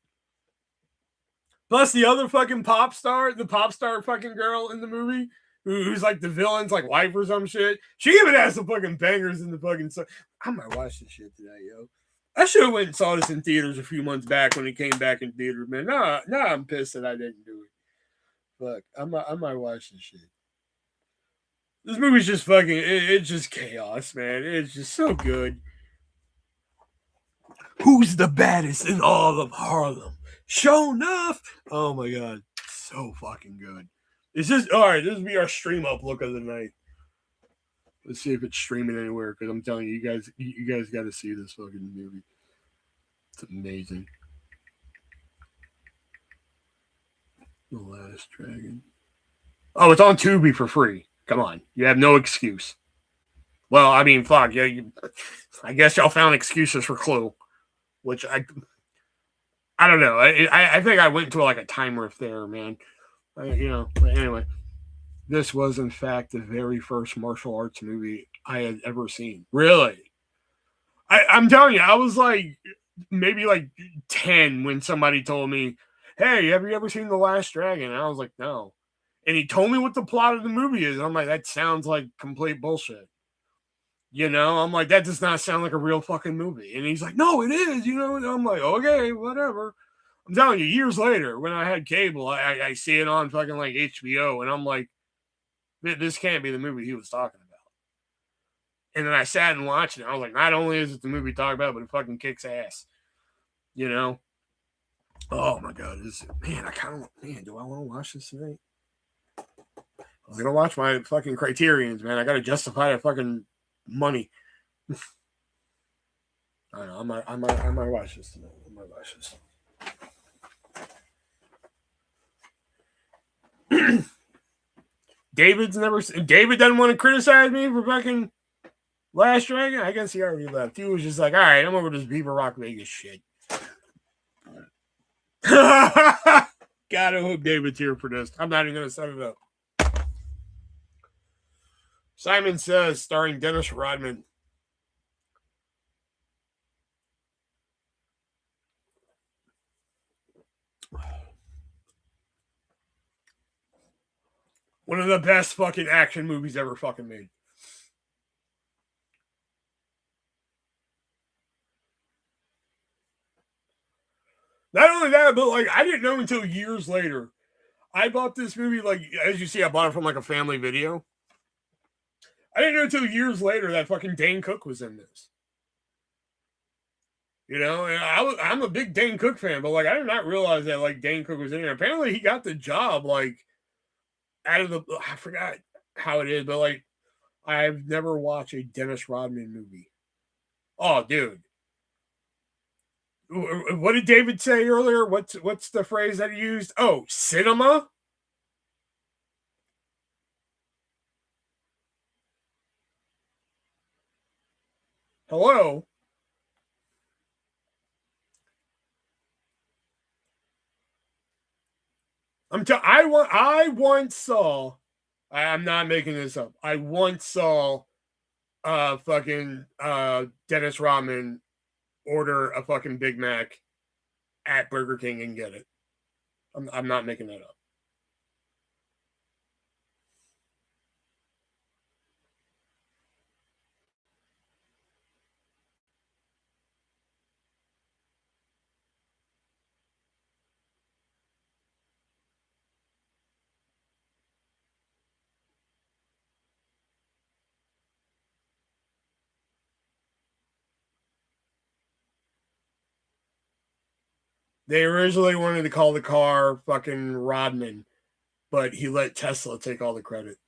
Plus the other fucking pop star fucking girl in the movie, who's like the villain's like wife or some shit. She even has some fucking bangers in the fucking. I might watch this shit today, yo. I should have went and saw this in theaters a few months back when it came back in theaters, man. Nah, I'm pissed that I didn't do it. Fuck, I might watch this shit. This movie's just fucking. It's just chaos, man. It's just so good. Who's the baddest in all of Harlem? Show enough. Oh my god, so fucking good. Is this all right? This will be our stream up look of the night. Let's see if it's streaming anywhere, because I'm telling you, you guys got to see this fucking movie. It's amazing. The Last Dragon. Oh, it's on Tubi for free. Come on, you have no excuse. Well, I mean, fuck yeah. I guess y'all found excuses for Clue, which I don't know. I think I went into like a time rift there, man. But anyway, this was in fact the very first martial arts movie I had ever seen. Really, I'm telling you, I was like maybe like 10 when somebody told me, "Hey, have you ever seen The Last Dragon?" And I was like, "No." And he told me what the plot of the movie is. I'm like, that sounds like complete bullshit. I'm like, that does not sound like a real fucking movie. And he's like, no, it is, And I'm like, okay, whatever. I'm telling you, years later, when I had cable, I see it on fucking like HBO, and I'm like, this can't be the movie he was talking about. And then I sat and watched it. I was like, not only is it the movie talk about, but it fucking kicks ass. You know? Oh my god, man, do I want to watch this tonight? I'm gonna watch my fucking Criterions, man. I gotta justify that fucking money. I don't know. I might watch this tonight. I might watch this. David doesn't want to criticize me for fucking Last Dragon. I guess he already left. He was just like, all right, I'm over this Beaver Rock Vegas shit. God, I hope David's here for this. I'm not even gonna set it up. Simon Says, starring Dennis Rodman. One of the best fucking action movies ever fucking made. Not only that, but like I didn't know until years later. I bought this movie, like, as you see, I bought it from like a family video. I didn't know until years later that fucking Dane Cook was in this. You know, and I'm a big Dane Cook fan, but like I did not realize that like Dane Cook was in it. Apparently, he got the job like out of the. I forgot how it is, but like I've never watched a Dennis Rodman movie. Oh, dude. What did David say earlier? What's the phrase that he used? Oh, cinema? Hello? I once saw, I'm not making this up. I once saw fucking Dennis Rodman order a fucking Big Mac at Burger King and get it. I'm not making that up. They originally wanted to call the car fucking Rodman, but he let Tesla take all the credit.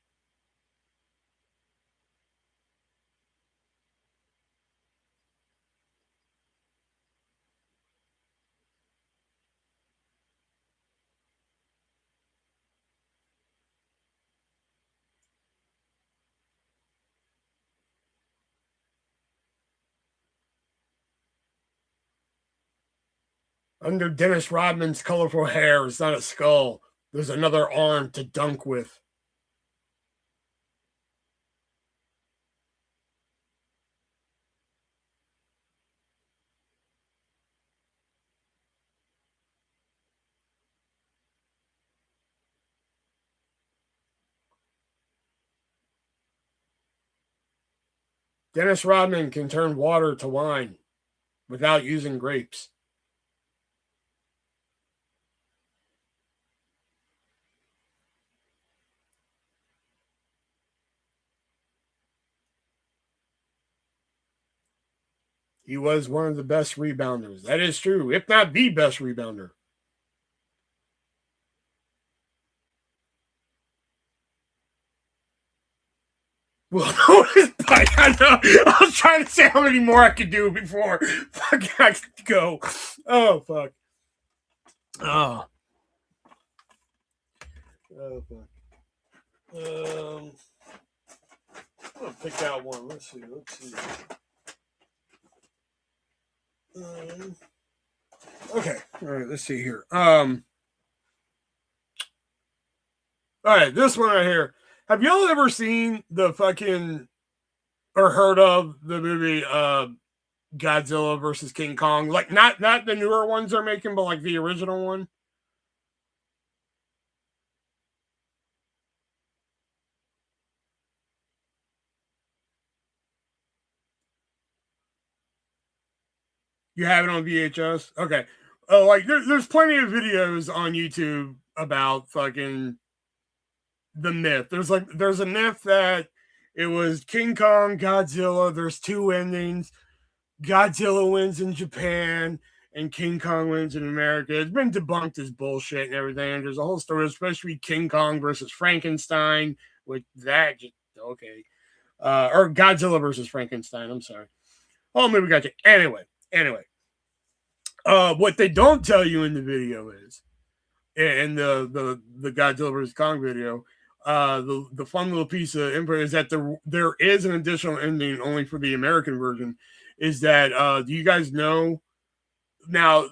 Under Dennis Rodman's colorful hair is not a skull. There's another arm to dunk with. Dennis Rodman can turn water to wine without using grapes. He was one of the best rebounders. That is true, if not the best rebounder. Well, I know. I was trying to say how many more I could do before fucking I could go. Oh fuck. Oh. Oh fuck. I'm gonna pick out one. Let's see. Okay. All right. Let's see here. All right. This one right here. Have y'all ever seen the fucking or heard of the movie Godzilla versus King Kong? Like not the newer ones they're making, but like the original one. You have it on VHS? Okay. Oh, like there's plenty of videos on YouTube about fucking the myth. There's a myth that It was King Kong, Godzilla. There's two endings. Godzilla wins in Japan and King Kong wins in America. It's been debunked as bullshit and everything. There's a whole story. It's supposed to be King Kong versus Frankenstein, with that just okay. Or Godzilla versus Frankenstein. I'm sorry. Oh, maybe we got you. Anyway. What they don't tell you in the video is, in the Godzilla vs Kong video, the fun little piece of info is that there is an additional ending only for the American version. Is that do you guys know? Now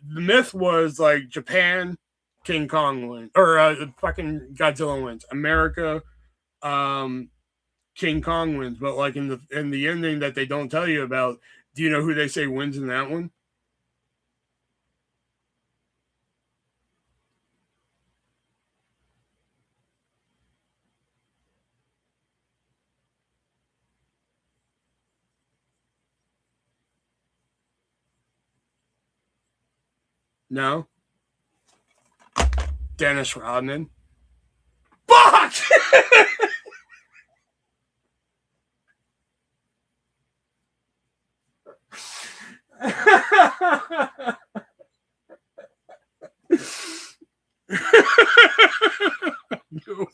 the myth was like Japan, King Kong wins, or fucking Godzilla wins. America, King Kong wins. But like in the ending that they don't tell you about, do you know who they say wins in that one? No. Dennis Rodman. Fuck! No.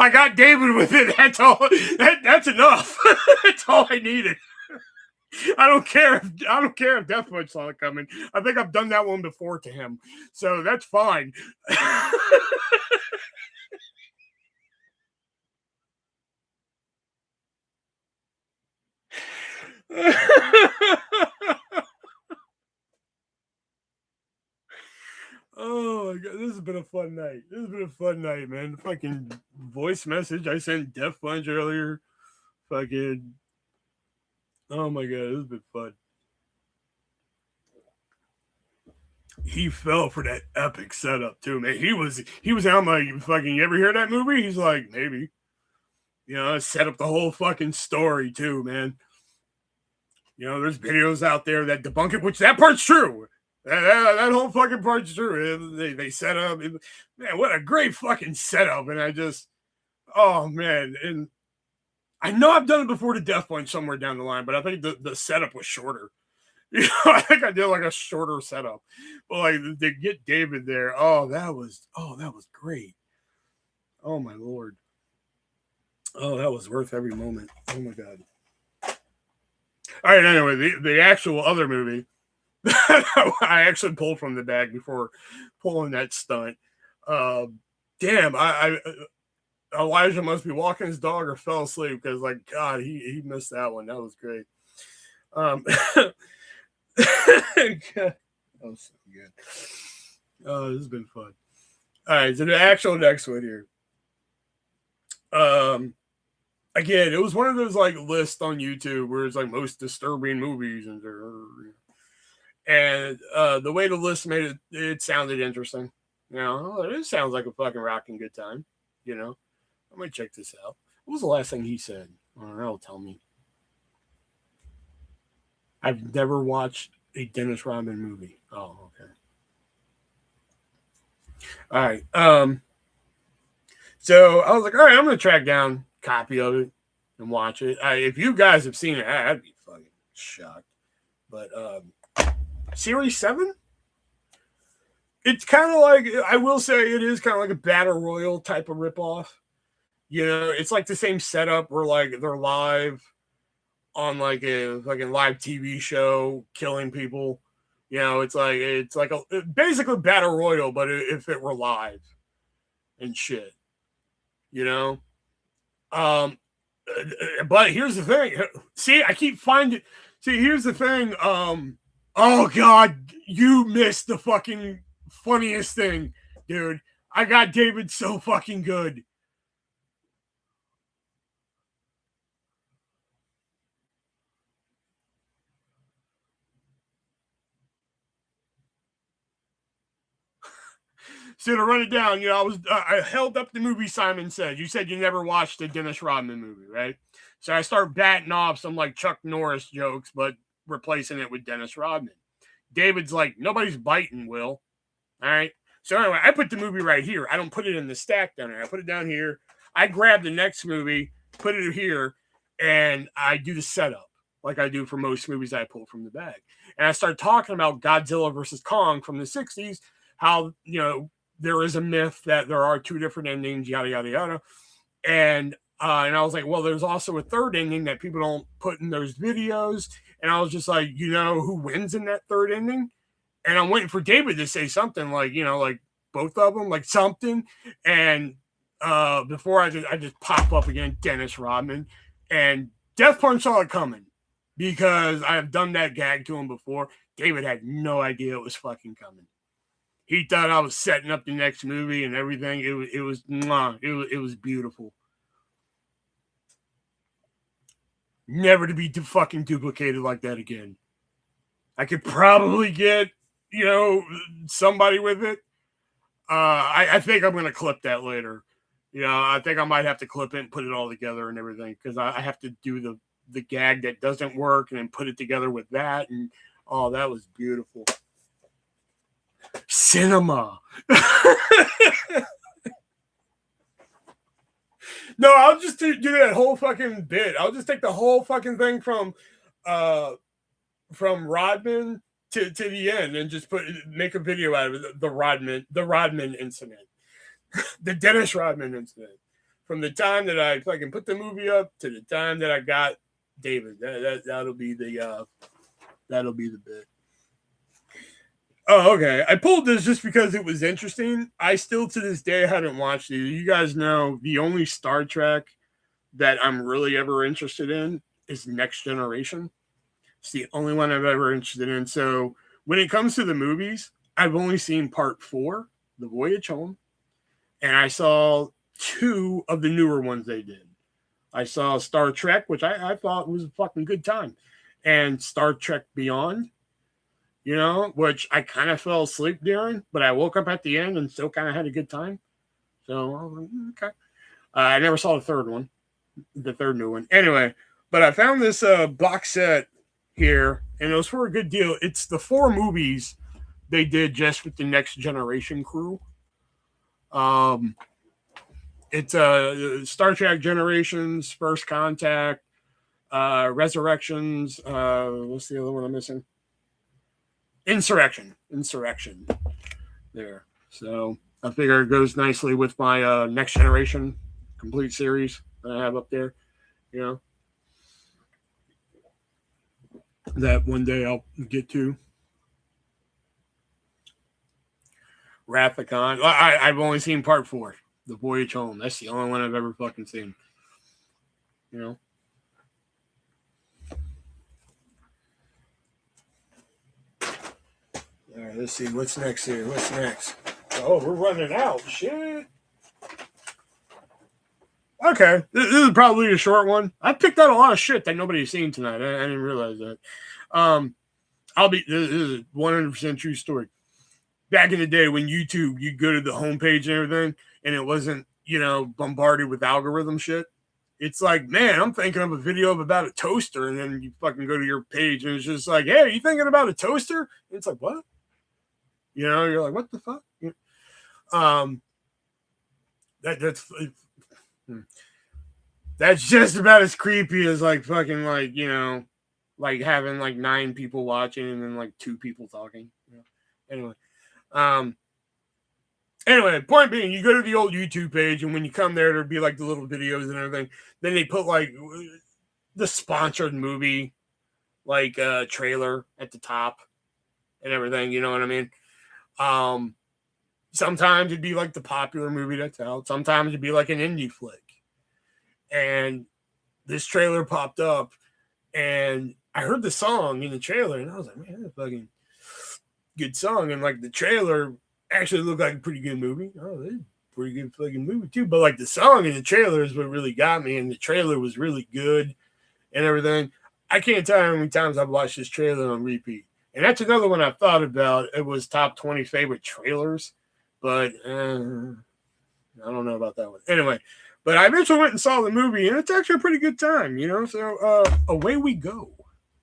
I got David with it. That's all. That's enough. That's all I needed. I don't care if Death Punch saw it coming. I think I've done that one before to him, so that's fine. Oh my god, this has been a fun night. This has been a fun night, man. Fucking voice message I sent Death Punch earlier. Fucking, oh my god, this has been fun. He fell for that epic setup too, man. He was out like fucking. You ever hear that movie? He's like, maybe. You know, set up the whole fucking story too, man. You know, there's videos out there that debunk it, which that part's true. That whole fucking part's true. They set up, man, what a great fucking setup. And I just, oh man. And I know I've done it before to Death Punch somewhere down the line, but I think the setup was shorter. You know, I think I did like a shorter setup. But like to get David there, that was great. Oh my lord. Oh, that was worth every moment. Oh my god. All right, anyway, the actual other movie I actually pulled from the bag before pulling that stunt. Damn, I Elijah must be walking his dog or fell asleep because, like, God, he missed that one. That was great. That was so good. Oh, this has been fun. All right, so the actual next one here. Again, it was one of those like lists on YouTube where it's like most disturbing movies and the way the list made it sounded interesting. You know, it sounds like a fucking rocking good time. You know, I'm gonna check this out. What was the last thing he said? I don't know. Tell me. I've never watched a Dennis Rodman movie. Oh, okay. All right. So I was like, all right, I'm gonna track down a copy of it and watch it. If you guys have seen it, I'd be fucking shocked. But Series 7? It's kind of like, I will say it is kind of like a Battle Royal type of ripoff. You know, it's like the same setup where like they're live on like a fucking live TV show killing people. You know, it's like a basically Battle Royal, but if it were live and shit. You know? But here's the thing. See, I keep finding. See, here's the thing. Oh god, you missed the fucking funniest thing, dude. I got David so fucking good. So to run it down, you know, I held up the movie Simon Said. You said you never watched the Dennis Rodman movie, right? So I start batting off some like Chuck Norris jokes, but replacing it with Dennis Rodman. David's like, nobody's biting, Will. All right. So anyway, I put the movie right here. I don't put it in the stack down there. I put it down here. I grab the next movie, put it here, and I do the setup like I do for most movies I pull from the bag. And I start talking about Godzilla versus Kong from the 60s, how, there is a myth that there are two different endings, yada, yada, yada. And I was like, well, there's also a third ending that people don't put in those videos. And I was just like, who wins in that third ending? And I'm waiting for David to say something like, like both of them, like something. And before I just pop up again, Dennis Rodman. And Death Punch saw it coming because I have done that gag to him before. David had no idea it was fucking coming. He thought I was setting up the next movie and everything. It was beautiful. Never to be fucking duplicated like that again. I could probably get, somebody with it. I think I'm going to clip that later. I think I might have to clip it and put it all together and everything because I have to do the gag that doesn't work and then put it together with that. And, oh, that was beautiful. Cinema. No, I'll just do that whole fucking bit. I'll just take the whole fucking thing from Rodman to the end and just make a video out of it. The Rodman incident, the Dennis Rodman incident, from the time that I fucking put the movie up to the time that I got David. That'll be the bit. Oh, okay. I pulled this just because it was interesting. I still, to this day, hadn't watched it. You guys know the only Star Trek that I'm really ever interested in is Next Generation. It's the only one I've ever interested in. So when it comes to the movies, I've only seen part 4, The Voyage Home, and I saw 2 of the newer ones they did. I saw Star Trek, which I thought was a fucking good time, and Star Trek Beyond, which I kind of fell asleep during, but I woke up at the end and still kind of had a good time. So, okay. I never saw the third one, the third new one. Anyway, but I found this box set here, and it was for a good deal. It's the 4 movies they did just with the Next Generation crew. It's Star Trek Generations, First Contact, Resurrections. What's the other one I'm missing? Insurrection. There. So I figure it goes nicely with my Next Generation complete series that I have up there. That one day I'll get to. Wrath of Khan. I've only seen part 4, The Voyage Home. That's the only one I've ever fucking seen. All right, let's see. What's next here? Oh, we're running out. Shit. Okay. This is probably a short one. I picked out a lot of shit that nobody's seen tonight. I didn't realize that. This is a 100% true story. Back in the day when YouTube, you'd go to the homepage and everything, and it wasn't, bombarded with algorithm shit. It's like, man, I'm thinking of a video about a toaster, and then you fucking go to your page, and it's just like, hey, are you thinking about a toaster? And it's like, what? You're like, what the fuck? That's just about as creepy as like fucking like, like having like 9 people watching and then like 2 people talking. Anyway, point being, you go to the old YouTube page, and when you come there, there'll be like the little videos and everything. Then they put like the sponsored movie, like trailer at the top and everything. You know what I mean? Sometimes it'd be like the popular movie that's out. Sometimes it'd be like an indie flick. And this trailer popped up, and I heard the song in the trailer, and I was like, man, that's a fucking good song. And like the trailer actually looked like a pretty good movie. Oh, that's a pretty good fucking movie too. But like the song in the trailer is what really got me, and the trailer was really good and everything. I can't tell you how many times I've watched this trailer on repeat. And that's another one I thought about. It was top 20 favorite trailers, but I don't know about that one. Anyway, but I eventually went and saw the movie, and it's actually a pretty good time, So away we go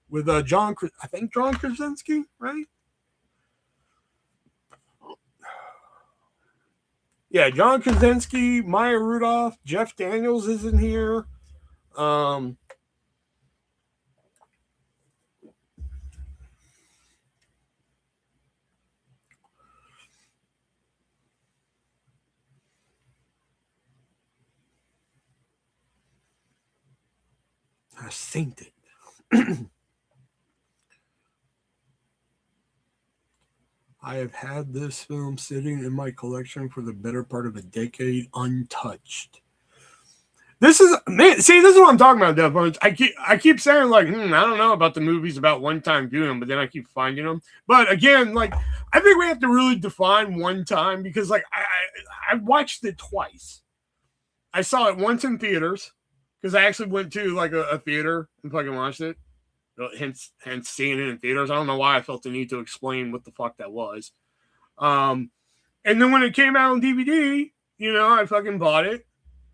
with John Krasinski, right? Yeah, John Krasinski, Maya Rudolph, Jeff Daniels is in here. I synced it. I have had this film sitting in my collection for the better part of a decade, untouched. This is, man. See, this is what I'm talking about, Death Punch. I keep saying like, I don't know about the movies about one time viewing, but then I keep finding them. But again, like, I think we have to really define one time because, like, I watched it twice. I saw it once in theaters because I actually went to like a theater and fucking watched it. Hence seeing it in theaters. I don't know why I felt the need to explain what the fuck that was. And then when it came out on DVD, I fucking bought it,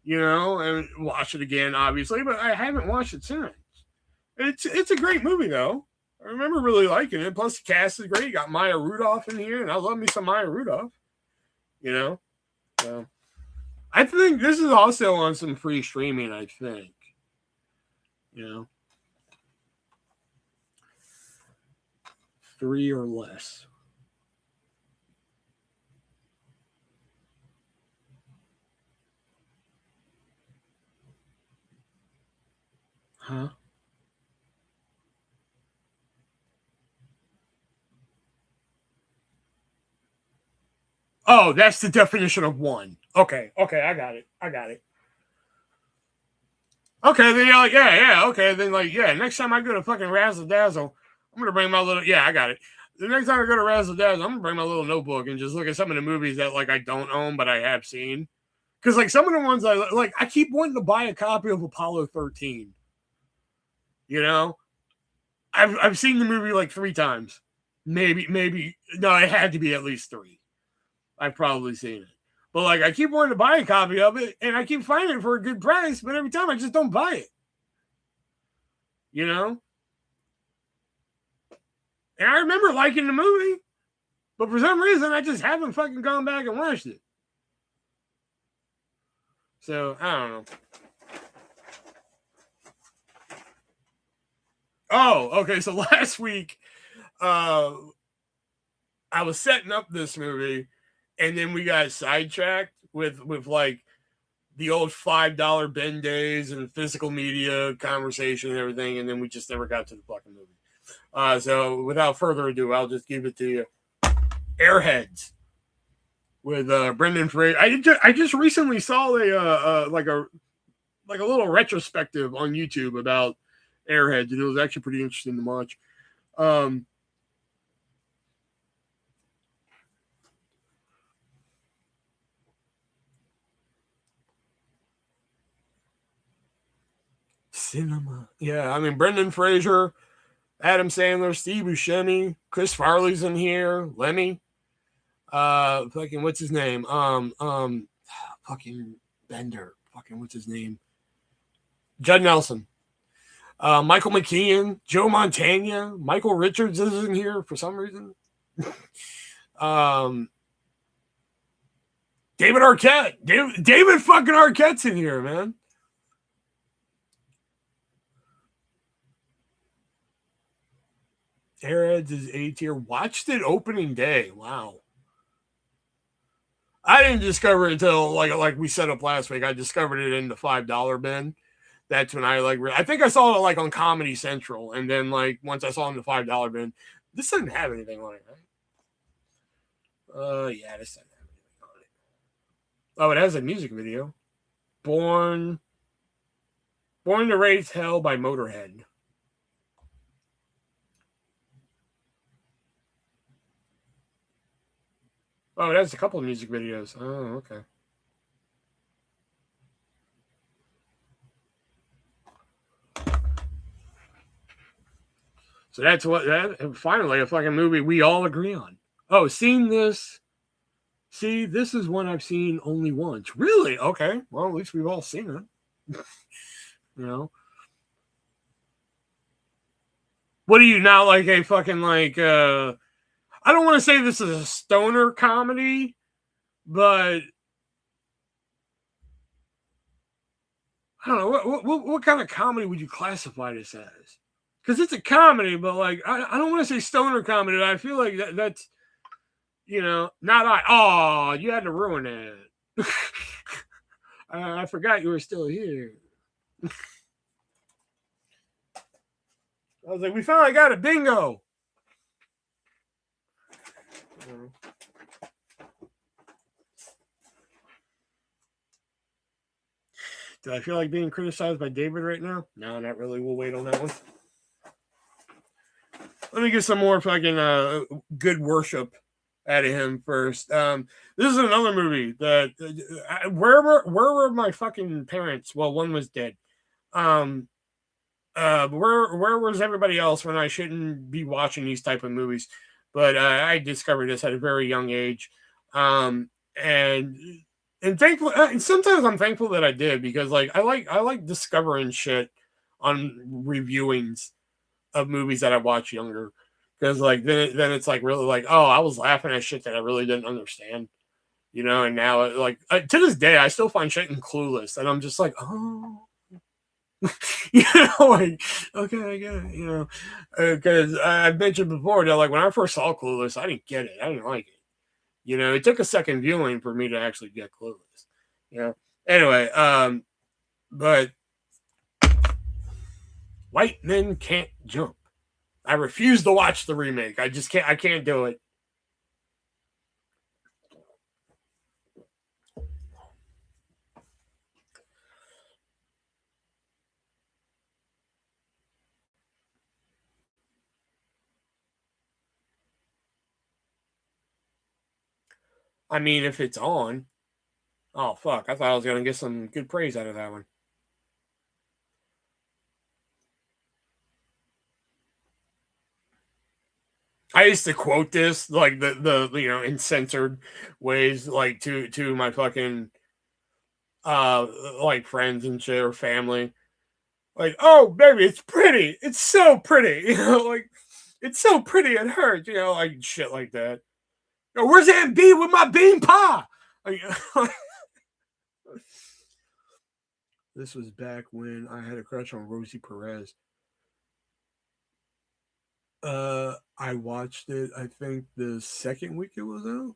and watched it again, obviously, but I haven't watched it since. It's a great movie though. I remember really liking it. Plus the cast is great. You got Maya Rudolph in here, and I love me some Maya Rudolph. So I think this is also on some free streaming, I think. 3 or less. Huh? Oh, that's the definition of one. Okay, I got it. Okay, then you're like, yeah, okay, then like, yeah, next time I go to fucking Razzle Dazzle, I'm gonna bring my little, I got it. The next time I go to Razzle Dazzle, I'm gonna bring my little notebook and just look at some of the movies that like I don't own but I have seen. Because like some of the ones I keep wanting to buy a copy of Apollo 13. I've seen the movie like 3 times. Maybe no, it had to be at least 3. I've probably seen it. But like I keep wanting to buy a copy of it and I keep finding it for a good price, but every time I just don't buy it. And I remember liking the movie, but for some reason I just haven't fucking gone back and watched it. So I don't know. Oh, okay. So last week, I was setting up this movie, and then we got sidetracked with like the old $5 Ben days and physical media conversation and everything, and then we just never got to the fucking movie. So without further ado, I'll just give it to you. Airheads with Brendan Fraser. I just recently saw a little retrospective on YouTube about Airheads, and it was actually pretty interesting to watch. Cinema. Yeah, I mean Brendan Fraser, Adam Sandler, Steve Buscemi, Chris Farley's in here, Lemmy. Fucking what's his name? Fucking Bender. Fucking what's his name? Judd Nelson. Michael McKean, Joe Montana, Michael Richards is in here for some reason. David Arquette. David fucking Arquette's in here, man. Airheads is A tier. Watched it opening day. Wow. I didn't discover it until like we set up last week. I discovered it in the $5 bin. That's when I think I saw it like on Comedy Central, and then like once I saw it in the $5 bin, this doesn't have anything on it, right? Yeah, this doesn't have anything on it. Oh, it has a music video. Born to Raise Hell by Motorhead. Oh, it has a couple of music videos. Oh, okay. So that's finally a fucking movie we all agree on. Oh, seen this. See, this is one I've seen only once. Really? Okay. Well, at least we've all seen it. What do you not like a fucking like I don't want to say this is a stoner comedy, but I don't know what kind of comedy would you classify this as? Because it's a comedy, but like I don't want to say stoner comedy. I feel like that's not I. Oh, you had to ruin it. I forgot you were still here. I was like, we finally got a bingo. Do I feel like being criticized by David right now? No, not really. We'll wait on that one. Let me get some more fucking good worship out of him first. This is another movie that where were my fucking parents? Well, one was dead. Where was everybody else when I shouldn't be watching these type of movies? But I discovered this at a very young age, and thankful. And sometimes I'm thankful that I did, because like I like discovering shit on reviewings of movies that I watched younger, because like then it's like really like, oh, I was laughing at shit that I really didn't understand, and now like to this day I still find shit in Clueless and I'm just like, oh. Like, okay, I get it, because I mentioned before that like when I first saw Clueless, I didn't get it, I didn't like it. It took a second viewing for me to actually get Clueless. Anyway, but White Men Can't Jump. I refuse to watch the remake. I just can't. I can't do it. I mean, if it's on. Oh, fuck. I thought I was going to get some good praise out of that one. I used to quote this like the in censored ways, like to my fucking like friends and shit or family. Like, oh baby, it's pretty. It's so pretty. Like it's so pretty it hurts, like shit like that. Where's Aunt B with my bean pie? Like, this was back when I had a crush on Rosie Perez. I watched it, I think the second week it was out.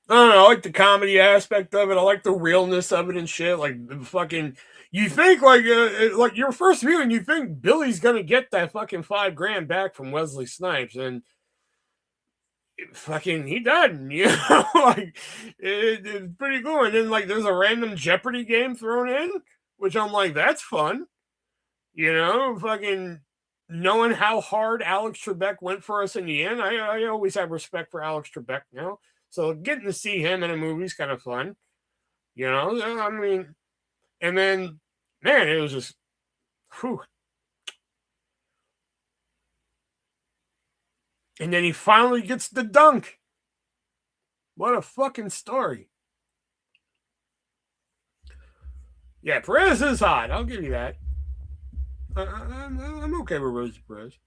I don't know, I like the comedy aspect of it. I like the realness of it and shit. Like fucking, you think like your first viewing, you think Billy's gonna get that fucking $5,000 back from Wesley Snipes, and fucking he doesn't. Like it's pretty cool. And then like there's a random Jeopardy game thrown in, which I'm like, that's fun. Fucking knowing how hard Alex Trebek went for us in the end. I always have respect for Alex Trebek now. So getting to see him in a movie is kind of fun. I mean, and then, man, it was just, whew. And then he finally gets the dunk. What a fucking story. Yeah, Perez is hot. I'll give you that. I'm okay with Rosie Perez.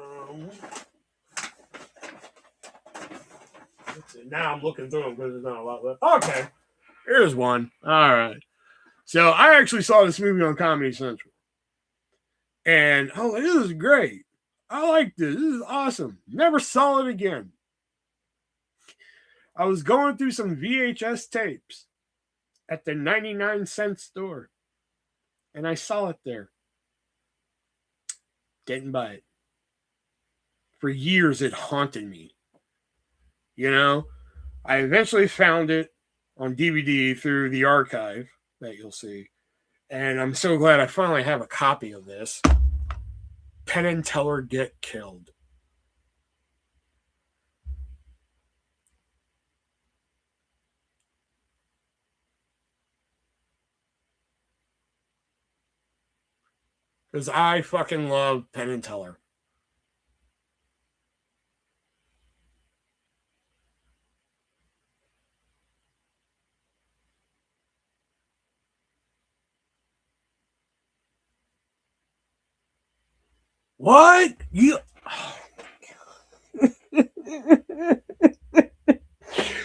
Um, let's see. Now I'm looking through them because there's not a lot left. Okay, here's one. All right. So I actually saw this movie on Comedy Central, and oh, this is great. I like this. This is awesome. Never saw it again. I was going through some VHS tapes at the 99-cent store, and I saw it there. Didn't buy it. For years, it haunted me. I eventually found it on DVD through the archive that you'll see. And I'm so glad I finally have a copy of this. Penn and Teller Get Killed. because I fucking love Penn and Teller. What? You. Oh,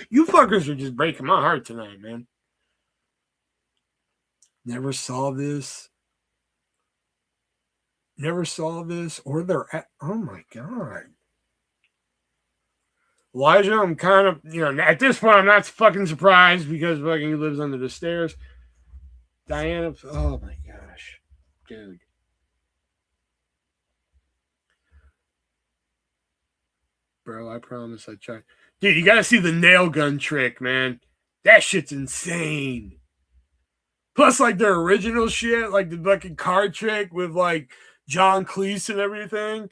you fuckers are just breaking my heart tonight, man. Never saw this. Never saw this. Or they're at. Oh my God. Elijah, I'm kind of, at this point, I'm not fucking surprised because fucking he lives under the stairs. Diana, oh my gosh. Dude. Bro, I promise I tried. Dude, you gotta see the nail gun trick, man. That shit's insane. Plus, like their original shit, like the fucking card trick with like John Cleese and everything.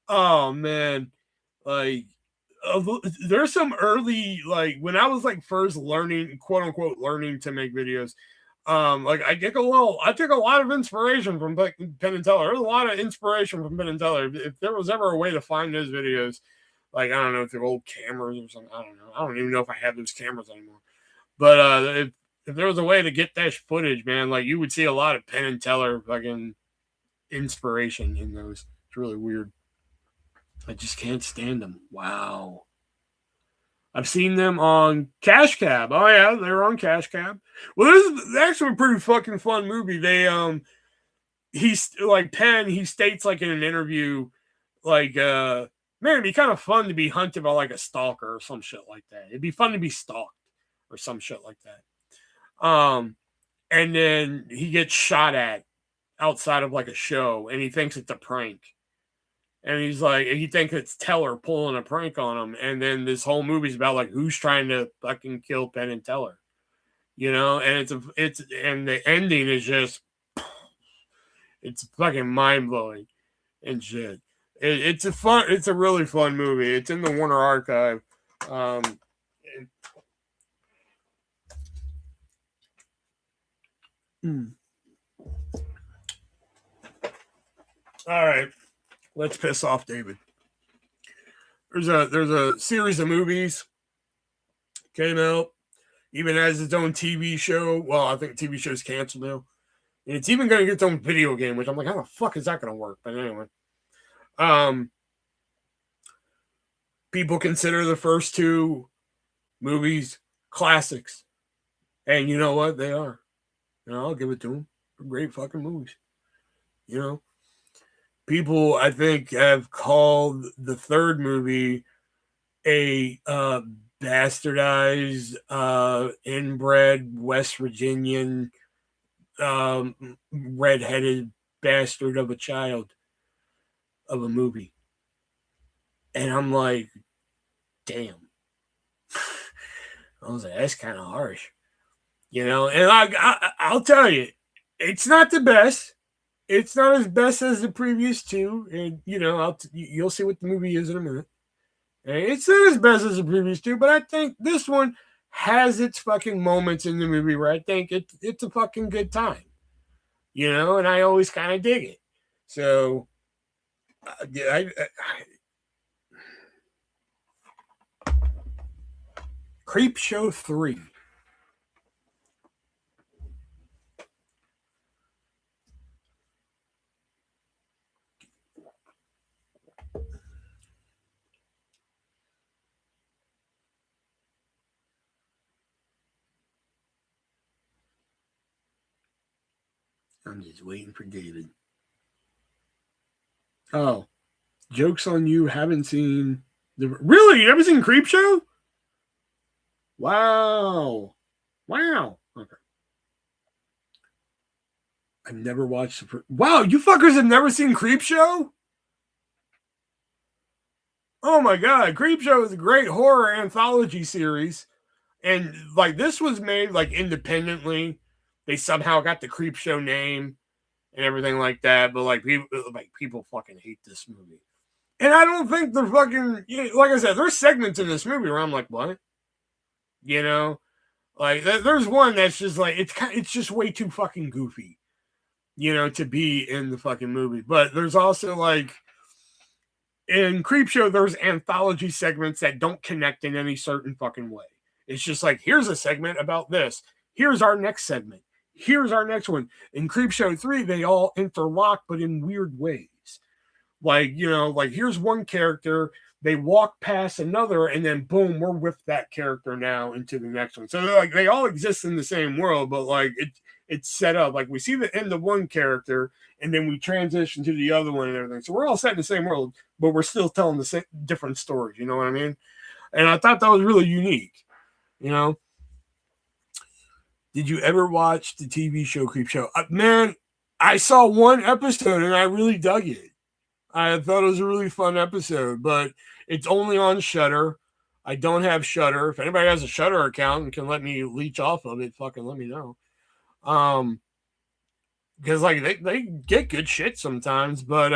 Oh man, like there's some early like when I was like first learning, quote unquote, learning to make videos. Like I took a lot of inspiration from Penn and Teller. There's a lot of inspiration from Penn and Teller. If there was ever a way to find those videos, like I don't know if they're old cameras or something. I don't know. I don't even know if I have those cameras anymore. But if there was a way to get that footage, man, like you would see a lot of Penn and Teller fucking inspiration in those. It's really weird. I just can't stand them. Wow. I've seen them on CASHAPP. Oh yeah, they were on CASHAPP. Well, this is actually a pretty fucking fun movie. He's like Penn. He states like in an interview, like man, it'd be kind of fun to be hunted by like a stalker or some shit like that. It'd be fun to be stalked or some shit like that. And then he gets shot at outside of like a show, and he thinks it's a prank. And he's like, he thinks it's Teller pulling a prank on him. And then this whole movie's about like who's trying to fucking kill Penn and Teller, And and the ending is just, it's fucking mind blowing and shit. It's a really fun movie. It's in the Warner Archive. All right. Let's piss off David. There's a series of movies came out, even has its own TV show. Well, I think the TV show's canceled now. And it's even going to get its own video game, which I'm like, how the fuck is that going to work? But anyway, people consider the first two movies classics, and you know what? They are. I'll give it to them. They're great fucking movies. People, I think, have called the third movie a bastardized, inbred West Virginian, redheaded bastard of a child of a movie. And I'm like, damn. I was like, that's kind of harsh. And I'll tell you, it's not the best. It's not as best as the previous two, and you'll see what the movie is in a minute. And it's not as best as the previous two, but I think this one has its fucking moments in the movie where I think it's a fucking good time, and I always kind of dig it. So, Creep Show 3. I'm just waiting for David. Oh, joke's on you. Haven't seen really? You haven't seen Creep Show? Wow. Okay. I've never watched. Wow, you fuckers have never seen Creep Show? Oh my god, Creep Show is a great horror anthology series, and like this was made like independently. They somehow got the Creep Show name and everything like that, but like people fucking hate this movie. And I don't think they're fucking, like I said, there's segments in this movie where I'm like, what? Like there's one that's just like it's just way too fucking goofy. to be in the fucking movie. But there's also like in Creepshow, there's anthology segments that don't connect in any certain fucking way. It's just like, here's a segment about this. Here's our next segment. Here's our next one. In Creepshow 3, they all interlock, but in weird ways. Like, like here's one character, they walk past another, and then boom, we're with that character now into the next one. So like they all exist in the same world, but like it's set up. Like we see the end of one character, and then we transition to the other one and everything. So we're all set in the same world, but we're still telling the same different stories. You know what I mean? And I thought that was really unique. Did you ever watch the TV show Creepshow? Man, I saw one episode and I really dug it. I thought it was a really fun episode, but it's only on Shudder. I don't have Shudder. If anybody has a Shudder account and can let me leech off of it, fucking let me know. Because like they get good shit sometimes, but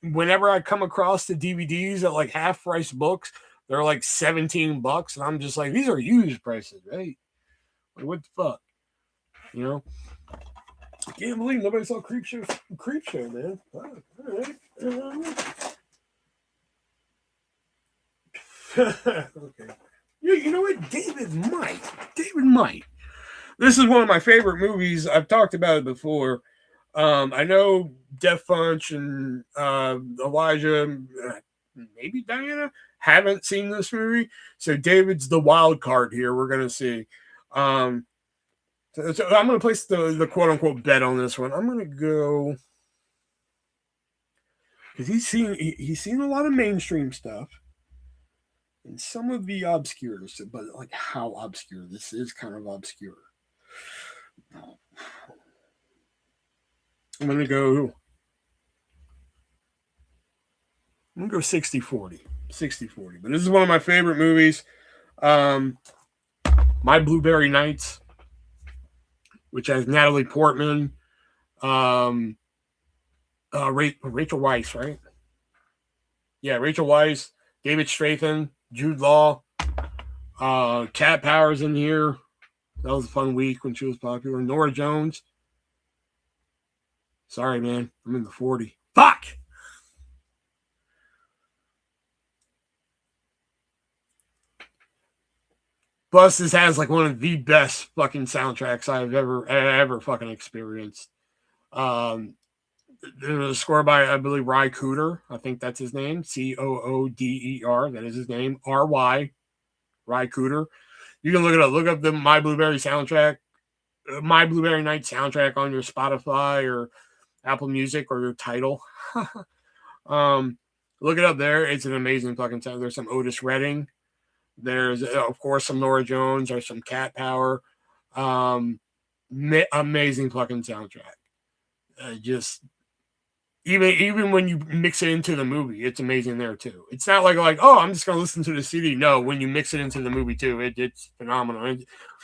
whenever I come across the DVDs at like half price books, they're like $17, and I'm just like, these are used prices, right? Like, what the fuck, I can't believe nobody saw Creepshow, man. All right. Okay. You know what? David might. This is one of my favorite movies. I've talked about it before. I know Def Punch and Elijah, maybe Diana, haven't seen this movie. So David's the wild card here. We're going to see. So I'm going to place the quote unquote bet on this one. I'm going to go because he's seen a lot of mainstream stuff and some of the obscure, but like how obscure this is, kind of obscure. I'm going to go 60-40. 60-40. But this is one of my favorite movies. My Blueberry Nights, which has Natalie Portman, Rachel Weisz, right? Yeah, Rachel Weisz, David Strathairn, Jude Law, Cat Power's in here. That was a fun week when she was popular. Nora Jones. Sorry, man. I'm in the 40. Fuck! Plus, this has like one of the best fucking soundtracks I've ever fucking experienced. It was scored by, I believe, Ry Cooder. I think that's his name. Cooder. That is his name. Ry Cooder. You can look it up. Look up the My Blueberry soundtrack, My Blueberry Night soundtrack on your Spotify or Apple Music or your Tidal. Look it up there. It's an amazing fucking sound. There's some Otis Redding. There's, of course, some Nora Jones. There's some Cat Power. Amazing fucking soundtrack. Just even when you mix it into the movie, it's amazing there too. It's not like oh, I'm just gonna listen to the CD. No, when you mix it into the movie too, it's phenomenal.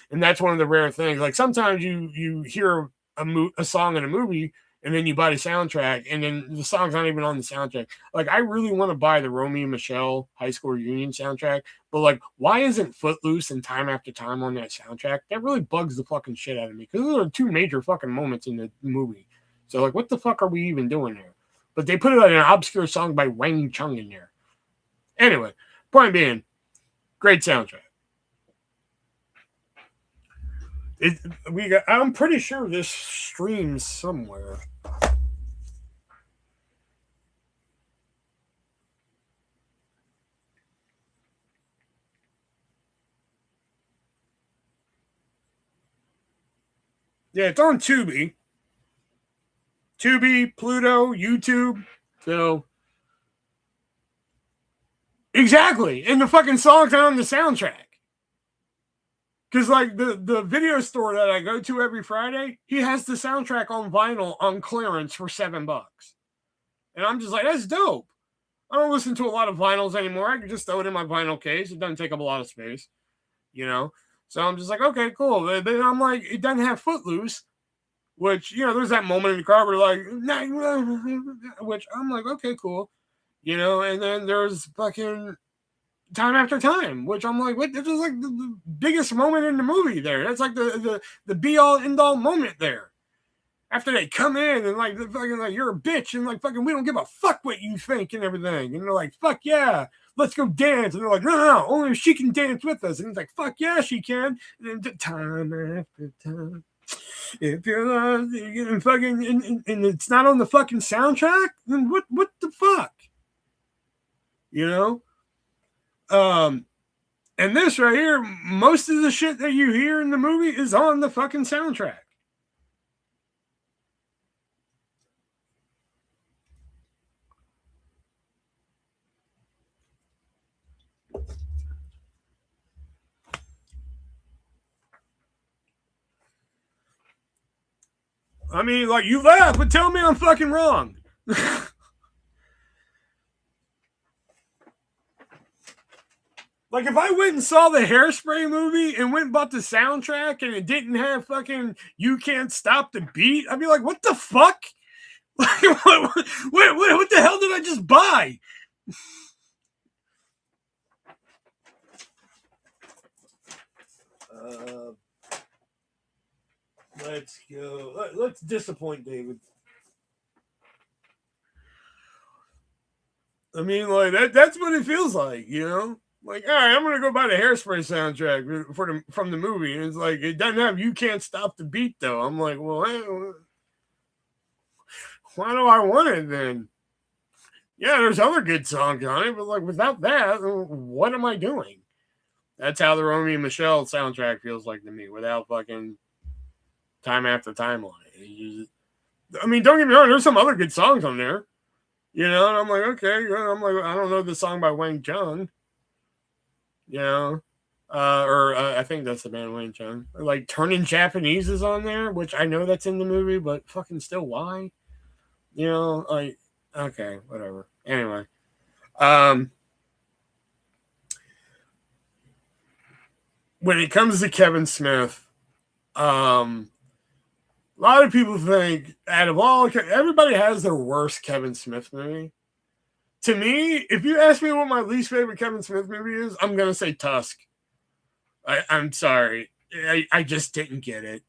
And that's one of the rare things. Like sometimes you hear a song in a movie and then you buy the soundtrack and then the song's not even on the soundtrack. Like I really want to buy the Romeo and Michelle high school reunion soundtrack, but like why isn't Footloose and Time After Time on that soundtrack? That really bugs the fucking shit out of me because those are two major fucking moments in the movie. So like what the fuck are we even doing there? But they put it like an obscure song by Wang Chung in there. Anyway, point being, great soundtrack. I'm pretty sure this streams somewhere. Yeah, it's on Tubi. Tubi, Pluto, YouTube. So exactly, and the fucking song's on the soundtrack. Because like the video store that I go to every Friday, he has the soundtrack on vinyl on clearance for $7, and I'm just like, that's dope. I don't listen to a lot of vinyls anymore. I can just throw it in my vinyl case. It doesn't take up a lot of space, So I'm just like, okay, cool. But I'm like, it doesn't have Footloose. Which, there's that moment in the car where like, which I'm like, okay, cool. And then there's fucking Time After Time, which I'm like, what? This is like the biggest moment in the movie there. That's like the be all end all moment there. after they come in and like, fucking like, you're a bitch and like, fucking, we don't give a fuck what you think and everything. And they're like, fuck yeah, let's go dance. And they're like, no, only if she can dance with us. And he's like, fuck yeah, she can. And then time after time, if you're and fucking, and it's not on the fucking soundtrack, then what the fuck? You know? And this right here, most of the shit that you hear in the movie is on the fucking soundtrack. I mean, like, you laugh, but tell me I'm fucking wrong. Like, if I went and saw the Hairspray movie and went and bought the soundtrack and it didn't have fucking You Can't Stop the Beat, I'd be like, what the fuck? Like, what the hell did I just buy? Let's go. Let's disappoint David. I mean, like, that's what it feels like, you know? Like, all right, I'm gonna go buy the Hairspray soundtrack from the movie, and it's like it doesn't have You Can't Stop the Beat though. I'm like, well, why do I want it then? Yeah, there's other good songs on it, but like without that, what am I doing? That's how the Romeo and Michelle soundtrack feels like to me, without fucking Time After Time on it. I mean, don't get me wrong, there's some other good songs on there, you know. And I'm like, okay, I'm like, I don't know the song by Wang Chung. You know, I think that's the band Wayne Chung. Like Turning Japanese is on there, which I know that's in the movie, but fucking still, why? You know, like, okay, whatever. Anyway, when it comes to Kevin Smith, a lot of people think out of all, everybody has their worst Kevin Smith movie. To me, if you ask me what my least favorite Kevin Smith movie is, I'm going to say Tusk. I'm sorry. I just didn't get it.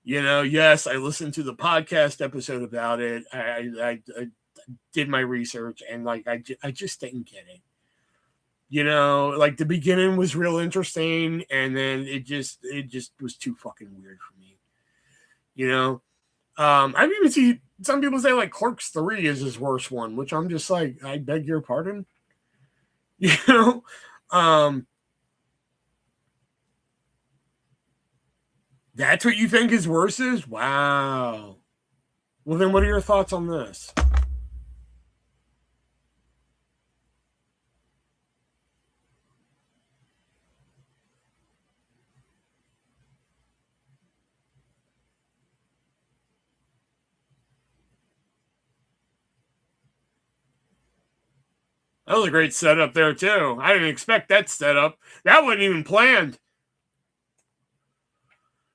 You know, yes, I listened to the podcast episode about it. I did my research, and like, I just didn't get it. You know, like the beginning was real interesting, and then it just was too fucking weird for me. You know, I've even seen some people say like Clerks 3 is his worst one, which I'm just like, I beg your pardon. You know, that's what you think his worst is? Wow. Well, then what are your thoughts on this? That was a great setup there, too. I didn't expect that setup. That wasn't even planned.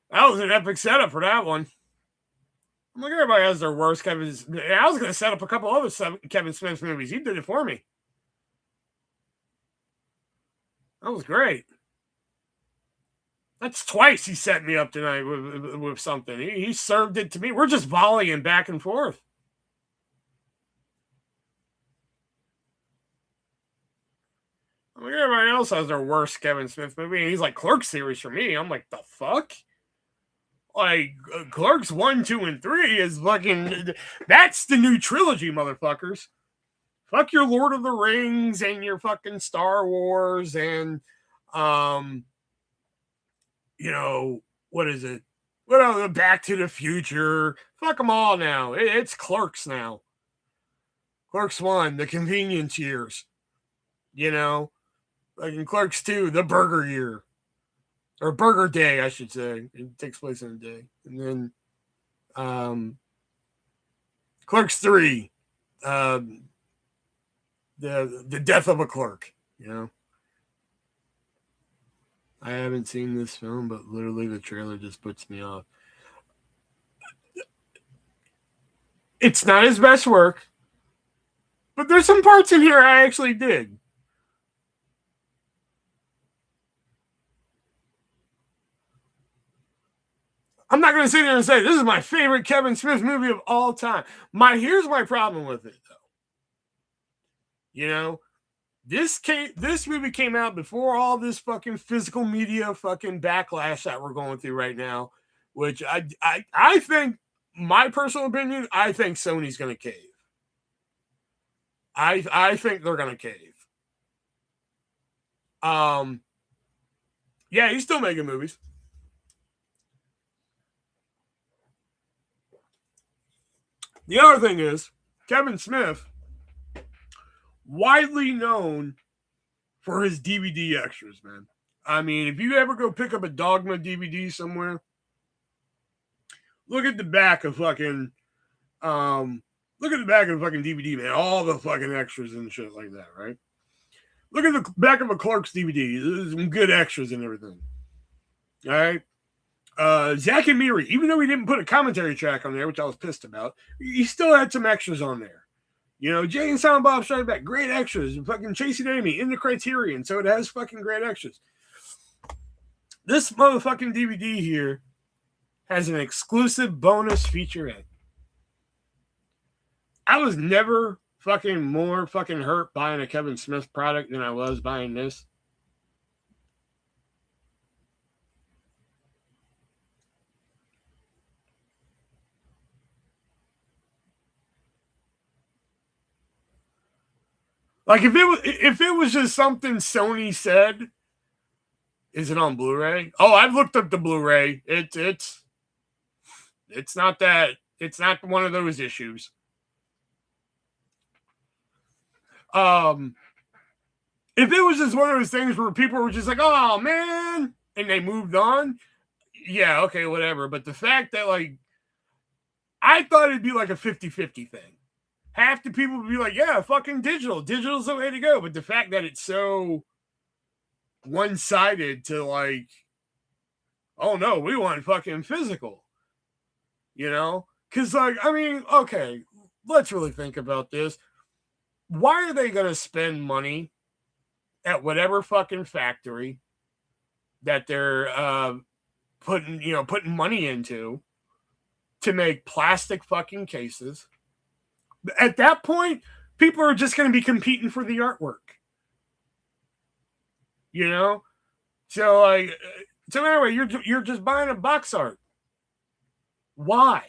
That was an epic setup for that one. I'm like, everybody has their worst Kevin. I was going to set up a couple other Kevin Smith movies. He did it for me. That was great. That's twice he set me up tonight with something. He served it to me. We're just volleying back and forth. I mean, everybody else has their worst Kevin Smith movie. And he's like, Clerks series for me. I'm like, the fuck? Like, Clerks 1, 2, and 3 is fucking... That's the new trilogy, motherfuckers. Fuck your Lord of the Rings and your fucking Star Wars and, you know, what is it? What else? Back to the Future. Fuck them all now. It's Clerks now. Clerks 1, the convenience years. You know? Like in Clerks 2, the burger year. Or Burger Day, I should say. It takes place in a day. And then Clerks 3, the death of a clerk, you know. I haven't seen this film, but literally the trailer just puts me off. It's not his best work, but there's some parts in here I actually did. I'm not going to sit here and say this is my favorite Kevin Smith movie of all time. Here's my problem with it, though. You know, this movie came out before all this fucking physical media fucking backlash that we're going through right now, which I think, my personal opinion, I think Sony's going to cave. I think they're going to cave. Yeah, he's still making movies. The other thing is, Kevin Smith, widely known for his DVD extras, man. I mean, if you ever go pick up a Dogma DVD somewhere, look at the back of fucking DVD, man. All the fucking extras and shit like that, right? Look at the back of a Clerks DVD. There's some good extras and everything. All right. Zack and Miri, even though he didn't put a commentary track on there, which I was pissed about, he still had some extras on there. You know, Jay and Silent Bob Strike Back, great extras. And fucking Chasing Amy in the Criterion, so it has fucking great extras. This motherfucking DVD here has an exclusive bonus featurette. I was never fucking more fucking hurt buying a Kevin Smith product than I was buying this. Like if it was just something Sony said, is it on Blu-ray? Oh, I've looked up the Blu-ray. It's not that. It's not one of those issues. If it was just one of those things where people were just like, oh man, and they moved on, yeah, okay, whatever. But the fact that, like, I thought it'd be like a 50-50 thing. Half the people would be like, yeah, fucking digital. Digital's the way to go. But the fact that it's so one-sided to, like, oh no, we want fucking physical. You know? Because, like, I mean, okay, let's really think about this. Why are they going to spend money at whatever fucking factory that they're putting money into to make plastic fucking cases? At that point, people are just going to be competing for the artwork. You know? So, like, so anyway, you're just buying a box art. Why?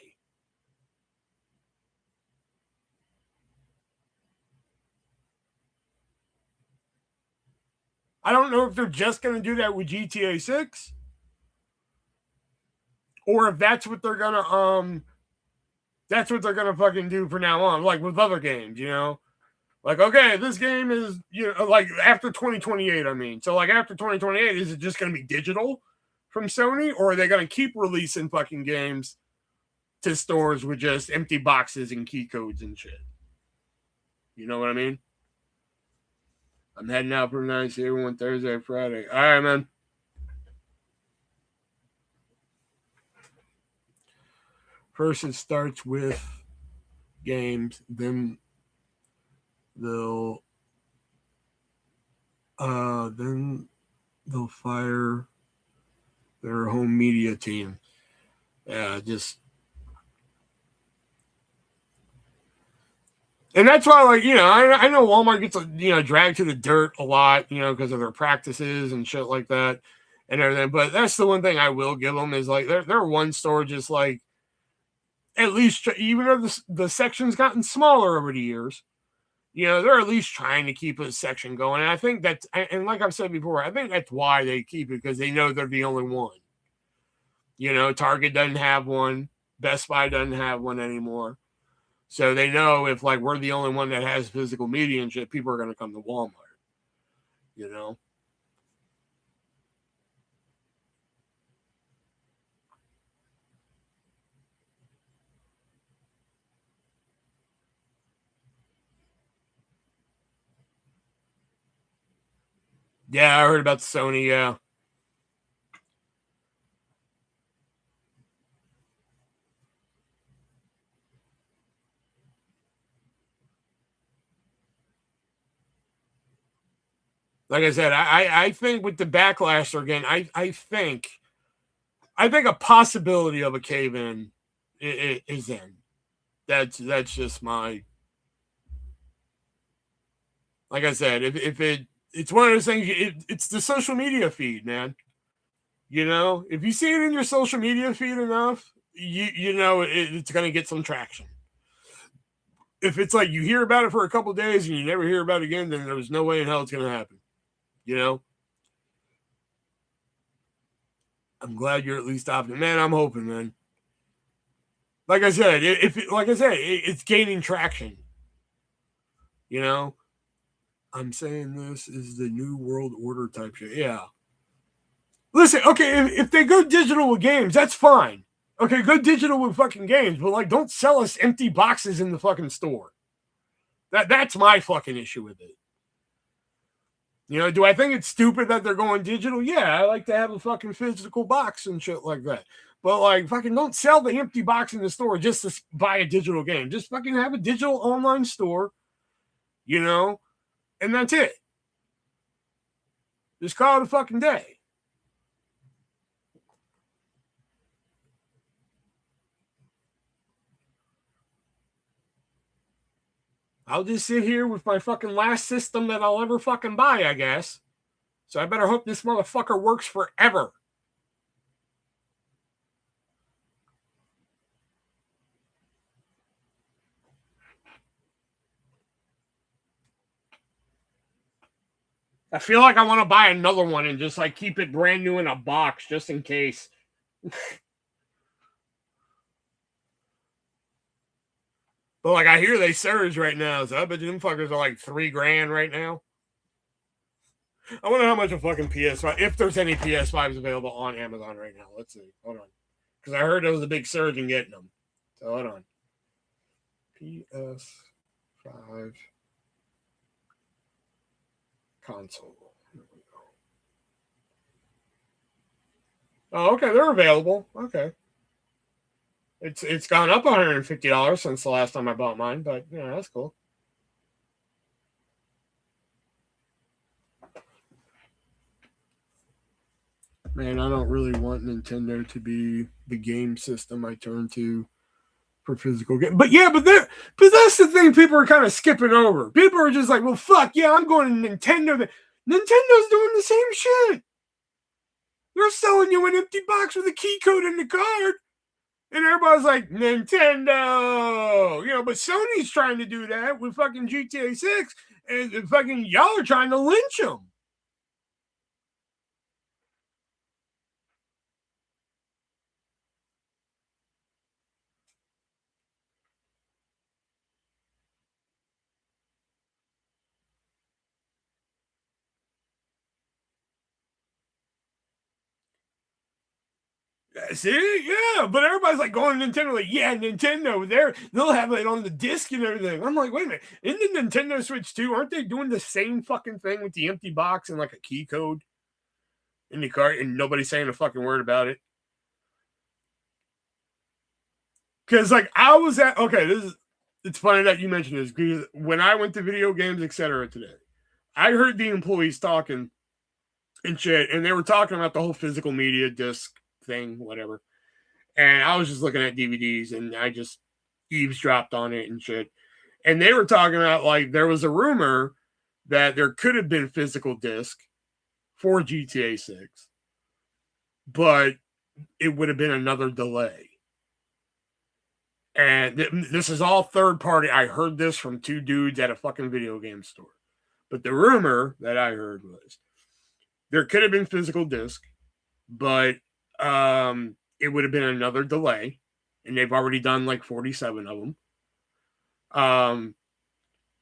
I don't know if they're just going to do that with GTA 6 or if that's what they're going to fucking do from now on, like with other games, you know? Like, okay, this game is, you know, like after 2028, I mean. So, like, after 2028, is it just going to be digital from Sony, or are they going to keep releasing fucking games to stores with just empty boxes and key codes and shit? You know what I mean? I'm heading out for night, see everyone Thursday, Friday. All right, man. First, it starts with games, then they'll fire their home media team. Yeah, just. And that's why, like, you know, I know Walmart gets, you know, dragged to the dirt a lot, you know, because of their practices and shit like that and everything. But that's the one thing I will give them is, like, they're one store just, like, at least, even though the section's gotten smaller over the years, you know, they're at least trying to keep a section going. And I think that's, and like I've said before, I think that's why they keep it, because they know they're the only one. You know, Target doesn't have one. Best Buy doesn't have one anymore. So they know if, like, we're the only one that has physical media and shit, people are going to come to Walmart, you know? Yeah, I heard about Sony, yeah. Like I said, I think with the backlash again, I think I think a possibility of a cave-in is in. That's just my. Like I said, if it's one of those things. It's the social media feed, man. You know, if you see it in your social media feed enough, you know it's going to get some traction. If it's like you hear about it for a couple of days and you never hear about it again, then there's no way in hell it's going to happen. You know? I'm glad you're at least optimistic. Man, I'm hoping, man. Like I said, it's gaining traction. You know? I'm saying this is the new world order type shit. Yeah. Listen, okay, if they go digital with games, that's fine. Okay, go digital with fucking games, but like don't sell us empty boxes in the fucking store. That's my fucking issue with it. You know, do I think it's stupid that they're going digital? Yeah, I like to have a fucking physical box and shit like that. But like fucking don't sell the empty box in the store just to buy a digital game. Just fucking have a digital online store, you know, and that's it. Just call it a fucking day. I'll just sit here with my fucking last system that I'll ever fucking buy, I guess. So I better hope this motherfucker works forever. I feel like I want to buy another one and just like keep it brand new in a box just in case. But like I hear they surge right now, so I bet them fuckers are like $3,000 right now. I wonder how much a fucking PS5, if there's any PS5s available on Amazon right now. Let's see. Hold on. Because I heard there was a big surge in getting them. So hold on. PS5 console. Here we go. Oh, okay. They're available. Okay. It's gone up $150 since the last time I bought mine, but yeah, that's cool. Man, I don't really want Nintendo to be the game system I turn to for physical games. But yeah, but that's the thing people are kind of skipping over. People are just like, well, fuck, yeah, I'm going to Nintendo. Nintendo's doing the same shit. They're selling you an empty box with a key code in the card. And everybody's like, Nintendo! You know, but Sony's trying to do that with fucking GTA 6. And fucking y'all are trying to lynch them. See, yeah, but everybody's like going to Nintendo, like, yeah, Nintendo, they'll have it on the disc and everything. I'm like, wait a minute, in the Nintendo Switch 2, aren't they doing the same fucking thing with the empty box and like a key code in the cart and nobody's saying a fucking word about it? Because like I was at it's funny that you mentioned this because when I went to Video Games Etc. today, I heard the employees talking and shit, and they were talking about the whole physical media disc thing, whatever. And I was just looking at DVDs and I just eavesdropped on it and shit. And they were talking about like there was a rumor that there could have been physical disc for GTA 6, but it would have been another delay. And this is all third party. I heard this from two dudes at a fucking video game store. But the rumor that I heard was there could have been physical disc, but it would have been another delay, and they've already done like 47 of them.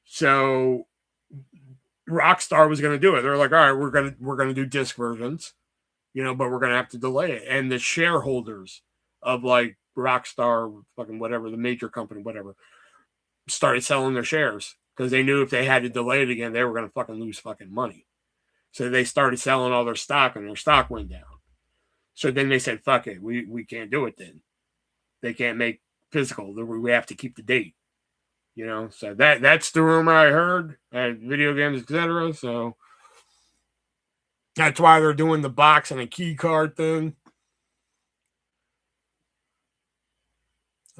So Rockstar was going to do it. They're like, all right, we're gonna do disc versions, you know, but we're gonna have to delay it. And the shareholders of like Rockstar, fucking whatever, the major company, whatever, started selling their shares because they knew if they had to delay it again, they were going to fucking lose fucking money. So they started selling all their stock, and their stock went down. So then they said, fuck it, we can't do it then. They can't make physical. We have to keep the date. You know, so that's the rumor I heard at Video Games, etc. So that's why they're doing the box and a key card thing.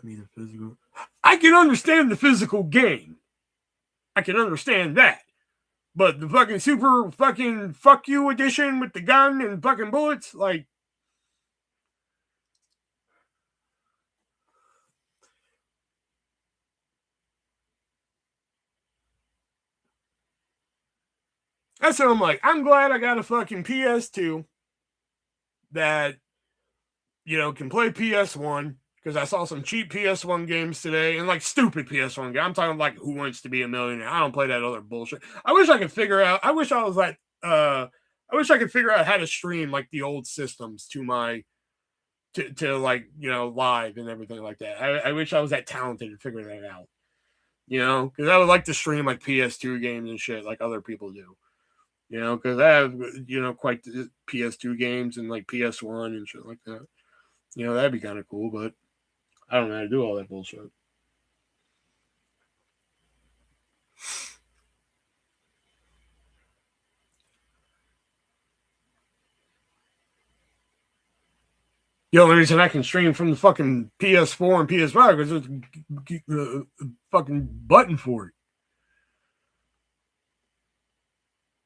me the physical. I can understand the physical game. I can understand that. But the fucking super fucking fuck you edition with the gun and fucking bullets, like. That's what I'm like. I'm glad I got a fucking PS2 that, can play PS1. Because I saw some cheap PS1 games today and like stupid PS1 games. I'm talking like Who Wants to Be a Millionaire. I don't play that other bullshit. I wish I could figure out. I wish I could figure out how to stream like the old systems to my to like live and everything like that. I wish I was that talented to figure that out. Because I would like to stream like PS2 games and shit like other people do. Because I have quite the PS2 games and like PS1 and shit like that. That'd be kind of cool, but I don't know how to do all that bullshit. The only reason I can stream from the fucking PS4 and PS5 is there's a fucking button for it.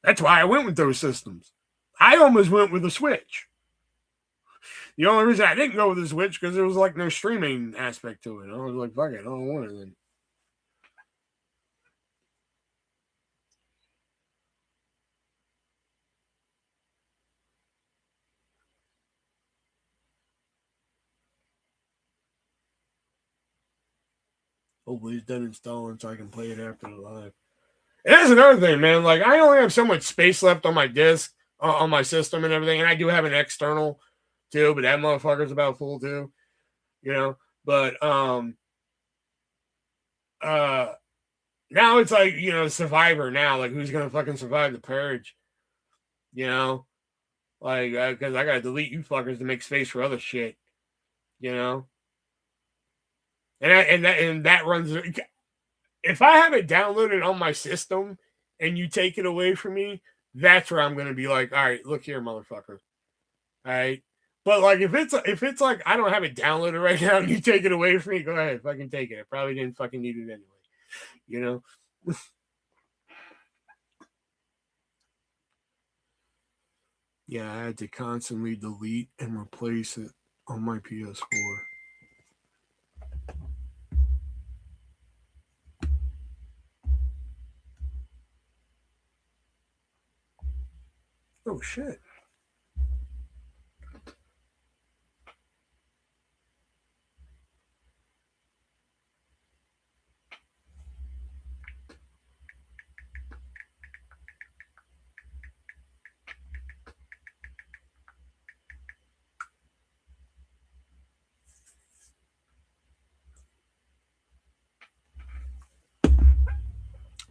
That's why I went with those systems. I almost went with the Switch. The only reason I didn't go with the Switch because there was like no streaming aspect to it. I was like, fuck it, I don't want it then. Hopefully it's done installing so I can play it after the live. And that's another thing, man. Like I only have so much space left on my disk, on my system and everything, and I do have an external too, but that motherfucker's about full too. But now it's like, Survivor now, like who's gonna fucking survive the purge? Like because I gotta delete you fuckers to make space for other shit. And that runs. If I have it downloaded on my system and you take it away from me, that's where I'm gonna be like, all right, look here, motherfucker. All right. But like if it's like I don't have it downloaded right now and you take it away from me, go ahead, fucking take it. I probably didn't fucking need it anyway. Yeah, I had to constantly delete and replace it on my PS4. Oh shit.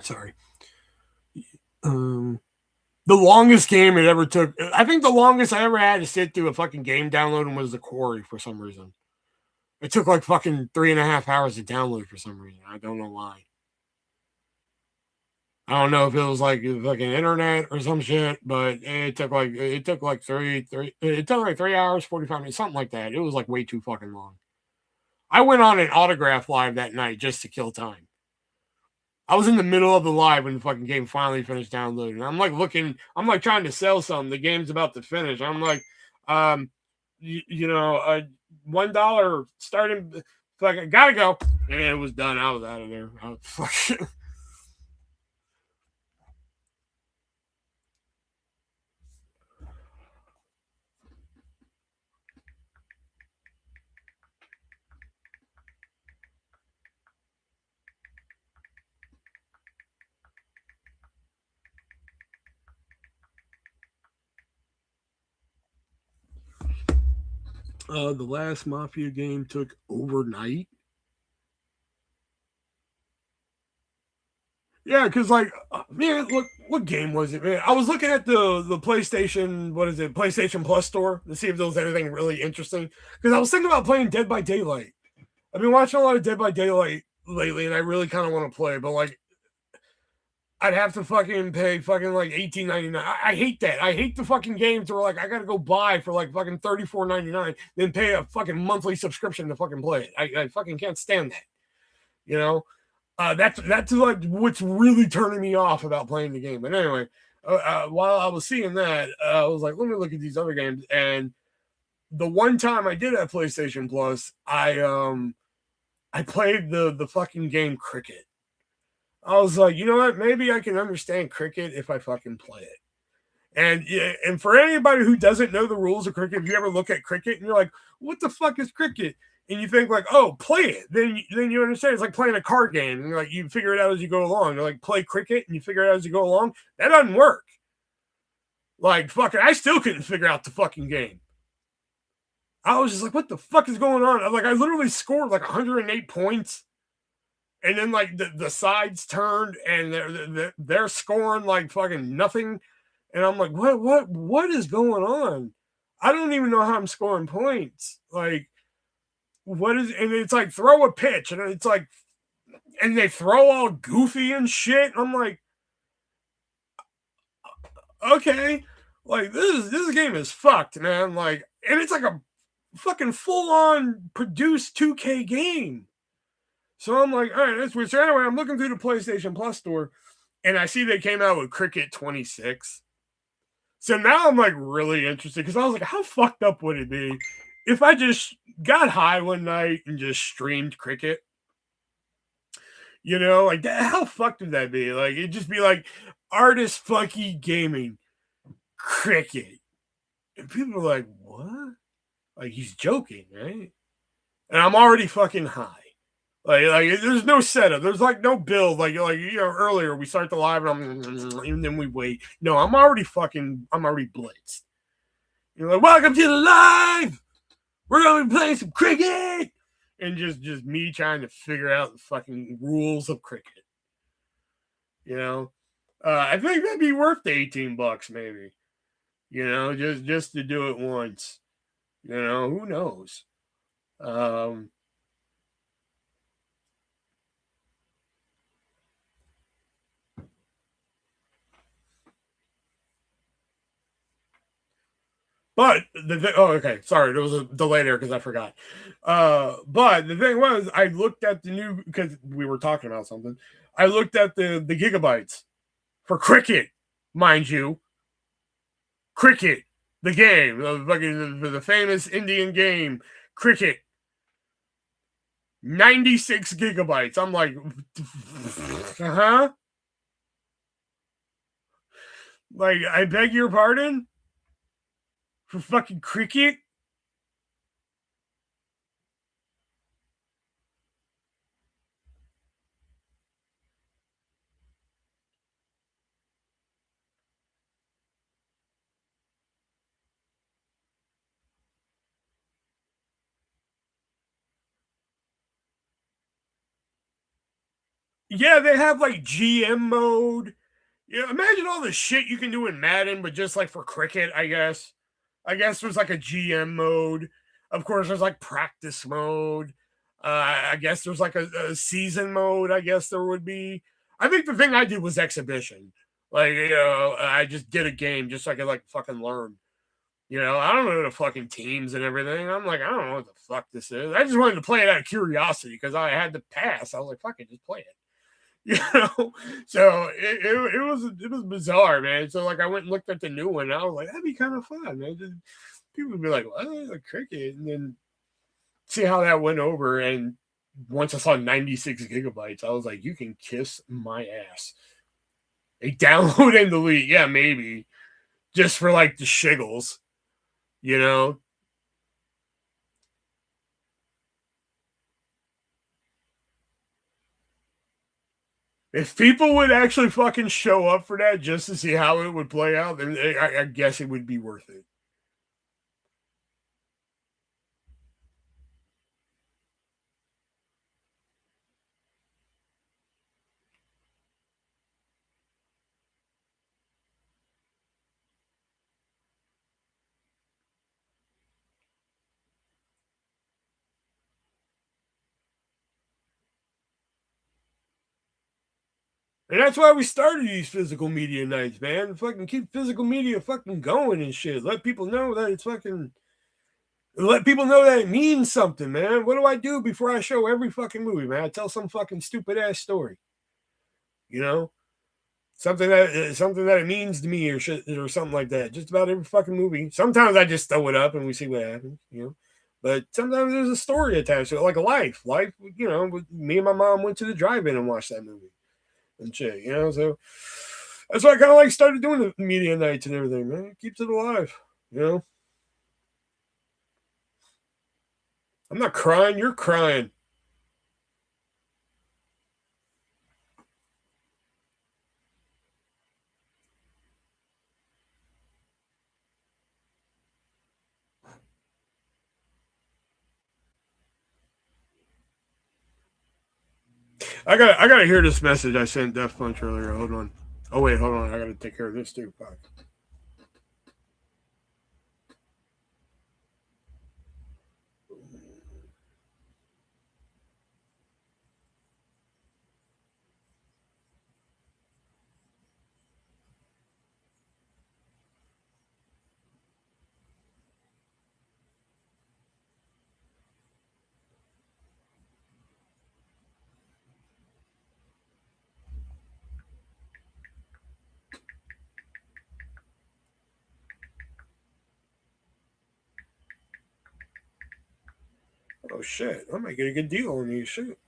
Sorry. The longest game it ever took, I think the longest I ever had to sit through a fucking game downloading was The Quarry for some reason. It took like fucking 3.5 hours to download for some reason. I don't know why. I don't know if it was like fucking internet or some shit, but it took like 3 hours, 45 minutes, something like that. It was like way too fucking long. I went on an autograph live that night just to kill time. I was in the middle of the live when the fucking game finally finished downloading. I'm like trying to sell something. The game's about to finish. I'm like, $1 starting. Fucking gotta go. And it was done. I was out of there. The last Mafia game took overnight. Yeah, because like, man, look, what game was it, man? I was looking at the PlayStation, what is it, PlayStation Plus store to see if there was anything really interesting. Because I was thinking about playing Dead by Daylight. I've been watching a lot of Dead by Daylight lately, and I really kind of want to play, but like, I'd have to fucking pay fucking like $18.99. I hate that. I hate the fucking games where like I gotta go buy for like fucking $34.99, then pay a fucking monthly subscription to fucking play it. I fucking can't stand that. You know, that's like what's really turning me off about playing the game. But anyway, while I was seeing that, I was like, let me look at these other games. And the one time I did have PlayStation Plus, I played the fucking game Cricket. I was like, you know what? Maybe I can understand cricket if I fucking play it. And for anybody who doesn't know the rules of cricket, if you ever look at cricket and you're like, what the fuck is cricket? And you think like, oh, play it. Then you understand it's like playing a card game. And you're like, you figure it out as you go along. You're like, play cricket and you figure it out as you go along. That doesn't work. Like, fucking, I still couldn't figure out the fucking game. I was just like, what the fuck is going on? I literally scored like 108 points. And then like the sides turned and they're scoring like fucking nothing. And I'm like, what is going on? I don't even know how I'm scoring points. Like, what is, and it's like throw a pitch, and it's like, and they throw all goofy and shit. I'm like, okay, like this game is fucked, man. Like, and it's like a fucking full on produced 2K game. So I'm like, all right, that's weird. So anyway, I'm looking through the PlayStation Plus store, and I see they came out with Cricket 26. So now I'm like really interested because I was like, how fucked up would it be if I just got high one night and just streamed Cricket? You know, like how fucked would that be? Like it'd just be like artist funky gaming Cricket. And people are like, what? Like he's joking, right? And I'm already fucking high. Like there's no setup. There's like no build. Like you know, earlier we start the live and then we wait. No, I'm already blitzed. You're like, welcome to the live. We're gonna be playing some cricket. And just me trying to figure out the fucking rules of cricket. You know? I think that'd be worth the $18, maybe. You know, just to do it once. You know, who knows? But okay, sorry, there was a delay there because I forgot. But the thing was, I looked at the new because we were talking about something. I looked at the gigabytes for cricket, mind you, cricket, the game, the famous Indian game, cricket, 96 gigabytes. I'm like, huh? Like, I beg your pardon for fucking cricket. Yeah, they have like GM mode. Yeah, imagine all the shit you can do in Madden, but just like for cricket, I guess. I guess there's like a GM mode. Of course, there's like practice mode. I guess there's like a season mode. I guess there would be. I think the thing I did was exhibition. Like, you know, I just did a game just so I could like fucking learn. You know, I don't know the fucking teams and everything. I'm like, I don't know what the fuck this is. I just wanted to play it out of curiosity because I had to pass. I was like, fuck it, just play it. You know, so it was bizarre, man. So like I went and looked at the new one, and I was like, that'd be kind of fun, man. Just, people would be like, what, like cricket, and then see how that went over. And once I saw 96 gigabytes, I was like, you can kiss my ass. A download and delete, yeah, maybe just for like the shiggles, you know. If people would actually fucking show up for that just to see how it would play out, then I guess it would be worth it. And that's why we started these physical media nights, man. Fucking keep physical media fucking going and shit. Let people know that it's fucking. Let people know that it means something, man. What do I do before I show every fucking movie, man? I tell some fucking stupid ass story. You know, something that it means to me or shit or something like that. Just about every fucking movie. Sometimes I just throw it up and we see what happens. You know. But sometimes there's a story attached to it, like a life. Life, you know, me and my mom went to the drive-in and watched that movie and shit, you know. So that's why I kind of like started doing the media nights and everything, man. It keeps it alive, you know. I'm not crying, you're crying. I gotta hear this message I sent Death Punch earlier. Hold on. Oh wait, hold on. I gotta take care of this too. Fuck. Oh shit! I might get a good deal on these. Shit.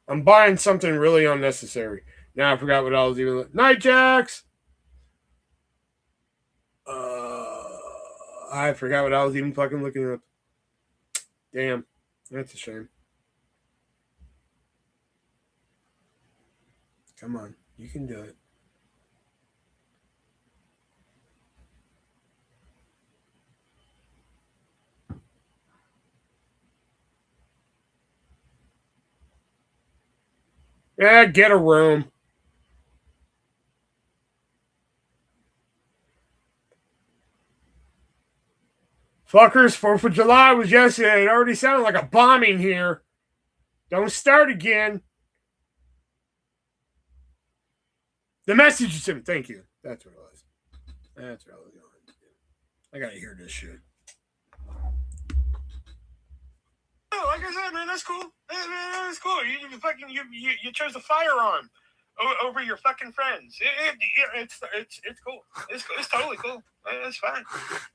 I'm buying something really unnecessary. Now I forgot what I was even. Night Jacks. I forgot what I was even fucking looking up. Damn, that's a shame. Come on, you can do it. Yeah, get a room. Fuckers, 4th of July was yesterday. It already sounded like a bombing here. Don't start again. The message you sent me. Thank you. That's what it was. That's what I was going to do. I gotta hear this shit. Oh, like I said, man, that's cool. That's cool. You chose a firearm over your fucking friends. It's cool. It's totally cool. It's fine.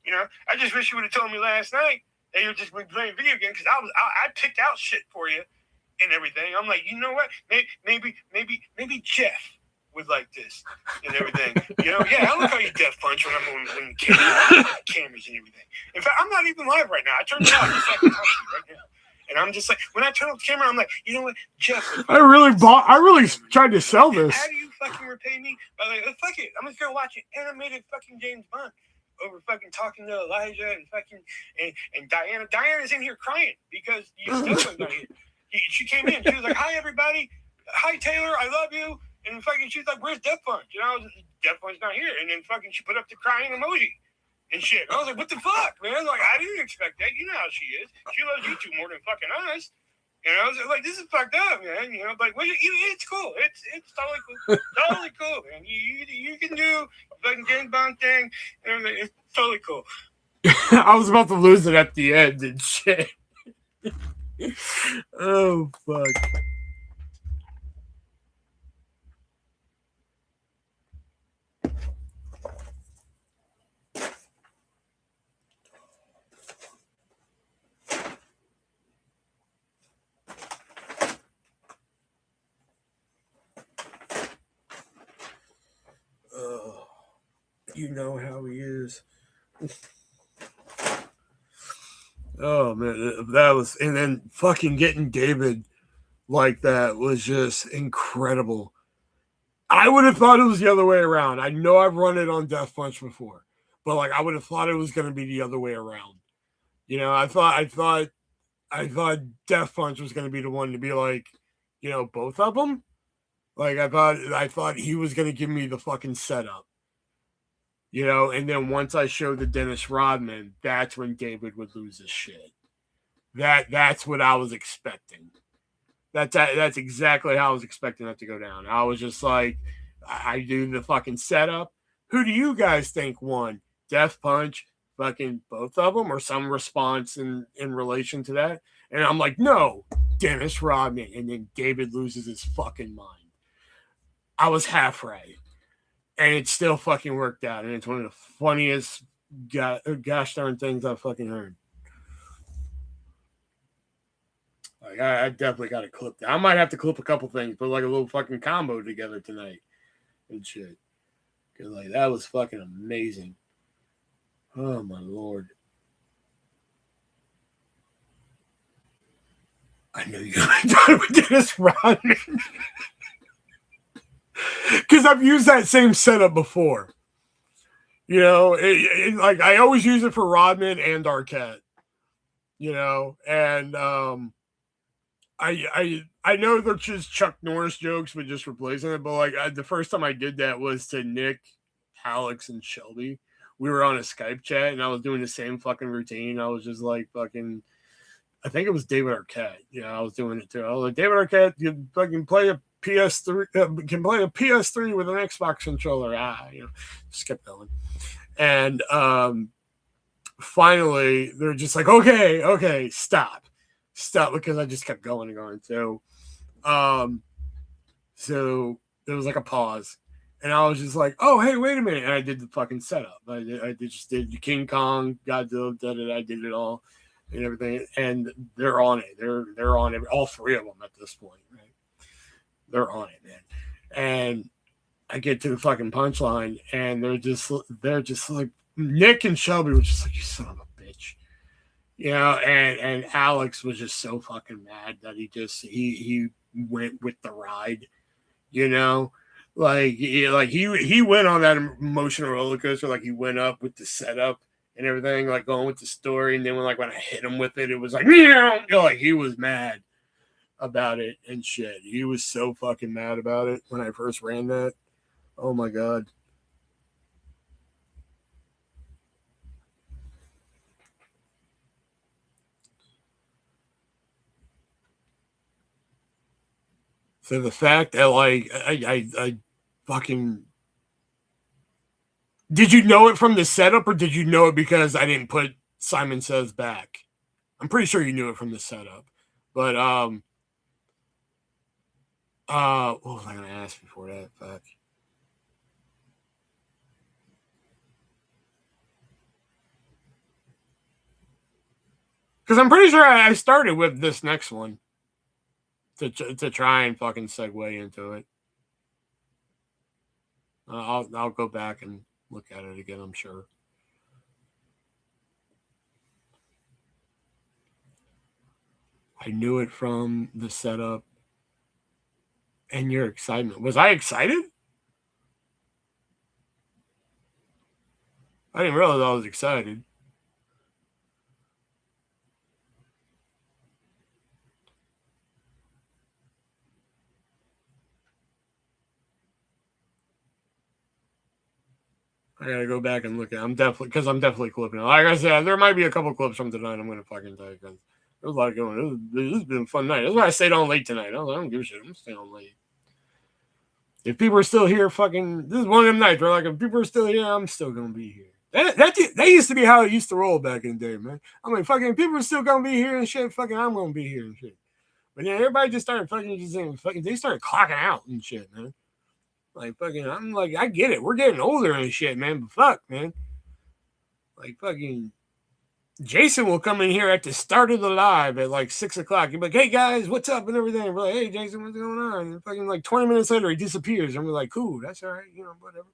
You know, I just wish you would have told me last night that you were just playing video games because I picked out shit for you and everything. I'm like, you know what? Maybe Jeff would like this and everything. You know, yeah, I look how you Death Punch when I'm on the cameras and everything. In fact, I'm not even live right now. I turned it off just so I can talk to you right now. And I'm just like, when I turn off the camera, I'm like, you know what, Jeff? I really tried to sell this. How do you fucking repay me? But like, fuck it. I'm just gonna watch an animated fucking James Bond over fucking talking to Elijah and fucking and Diana. Diana's in here crying because you still not here. She came in. She was like, "Hi everybody. Hi Taylor. I love you." And fucking she's like, "Where's Death Punch?" And I was like, "Death Punch's not here." And then fucking she put up the crying emoji. And shit. I was like, what the fuck, man? Like, I didn't expect that. You know how she is. She loves you two more than fucking us. You know, I was like, this is fucked up, man. You know, but it's cool. It's totally cool. Totally cool, man. You can do fucking James Bond thing. And it's totally cool. I was about to lose it at the end and shit. Oh, fuck. You know how he is. Oh man, that was, and then fucking getting David like that was just incredible. I would have thought it was the other way around. I know I've run it on Death Punch before, but like I would have thought it was going to be the other way around. You know, I thought Death Punch was going to be the one to be like, you know, both of them. Like I thought he was going to give me the fucking setup. You know, and then once I showed the Dennis Rodman, that's when David would lose his shit. That's what I was expecting. That's exactly how I was expecting that to go down. I was just like, I do the fucking setup. Who do you guys think won? Death Punch, fucking both of them, or some response in relation to that? And I'm like, no, Dennis Rodman. And then David loses his fucking mind. I was half right. And it still fucking worked out. And it's one of the funniest gosh darn things I've fucking heard. Like, I definitely got to clip that. I might have to clip a couple things, put like a little fucking combo together tonight and shit. Because, like, that was fucking amazing. Oh, my Lord. I knew you were done with Dennis Rodman. Because I've used that same setup before. You know, like, I always use it for Rodman and Arquette. You know, and I know they're just Chuck Norris jokes, but just replacing it. But like the first time I did that was to Nick, Alex, and Shelby. We were on a Skype chat, and I was doing the same fucking routine. I was just like fucking. I think it was David Arquette. Yeah, I was doing it too. I was like, David Arquette, you fucking play a PS3, can play a PS3 with an Xbox controller. You know, just kept going, and finally they're just like, okay, stop, because I just kept going and going. So there was like a pause, and I was just like, oh, hey, wait a minute, and I did the fucking setup. I just did the King Kong, Godzilla, I did it all and everything, and they're on it. They're on it. All three of them at this point, right? They're on it, man. And I get to the fucking punchline, and they're just like, Nick and Shelby were just like, you son of a bitch. You know, and Alex was just so fucking mad that he went with the ride, you know? Like he went on that emotional roller coaster, like he went up with the setup and everything, like going with the story, and then when I hit him with it, it was like, you know, like he was mad about it and shit. He was so fucking mad about it when I first ran that. Oh my God. So the fact that like I fucking, did you know it from the setup, or did you know it because I didn't put Simon Says back? I'm pretty sure you knew it from the setup. But what was I gonna ask before that? Fuck. Because I'm pretty sure I started with this next one to try and fucking segue into it. I'll go back and look at it again, I'm sure. I knew it from the setup and your excitement. Was I excited? I didn't realize I was excited. I gotta go back and look at it. I'm definitely clipping it. Like I said, there might be a couple clips from tonight I'm gonna fucking take. There was a lot going. This has been a fun night. That's why I stayed on late tonight. I don't give a shit. I'm staying on late. If people are still here, fucking, this is one of them nights where, like, if people are still here, I'm still gonna be here. That used to be how it used to roll back in the day, man. I'm like, fucking, people are still gonna be here and shit. Fucking, I'm gonna be here and shit. But then everybody just started they started clocking out and shit, man. Like, fucking, I'm like, I get it. We're getting older and shit, man. But fuck, man. Like, fucking, Jason will come in here at the start of the live at like 6 o'clock. He'll be like, hey guys, what's up? And everything. We're like, hey Jason, what's going on? And fucking like 20 minutes later, he disappears. And we're like, cool, that's all right, you know, whatever.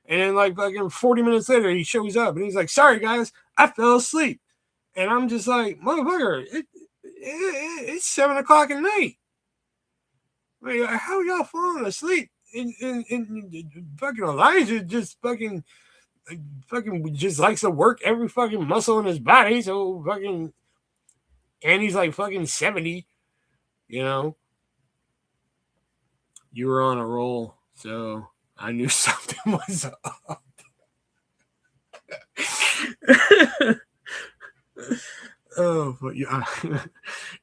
And then like fucking 40 minutes later, he shows up and he's like, sorry guys, I fell asleep. And I'm just like, motherfucker, it's 7 o'clock at night. Like, how y'all falling asleep? And fucking Elijah just fucking just likes to work every fucking muscle in his body. So fucking, and he's like fucking 70, you know. You were on a roll, so I knew something was up. Oh, but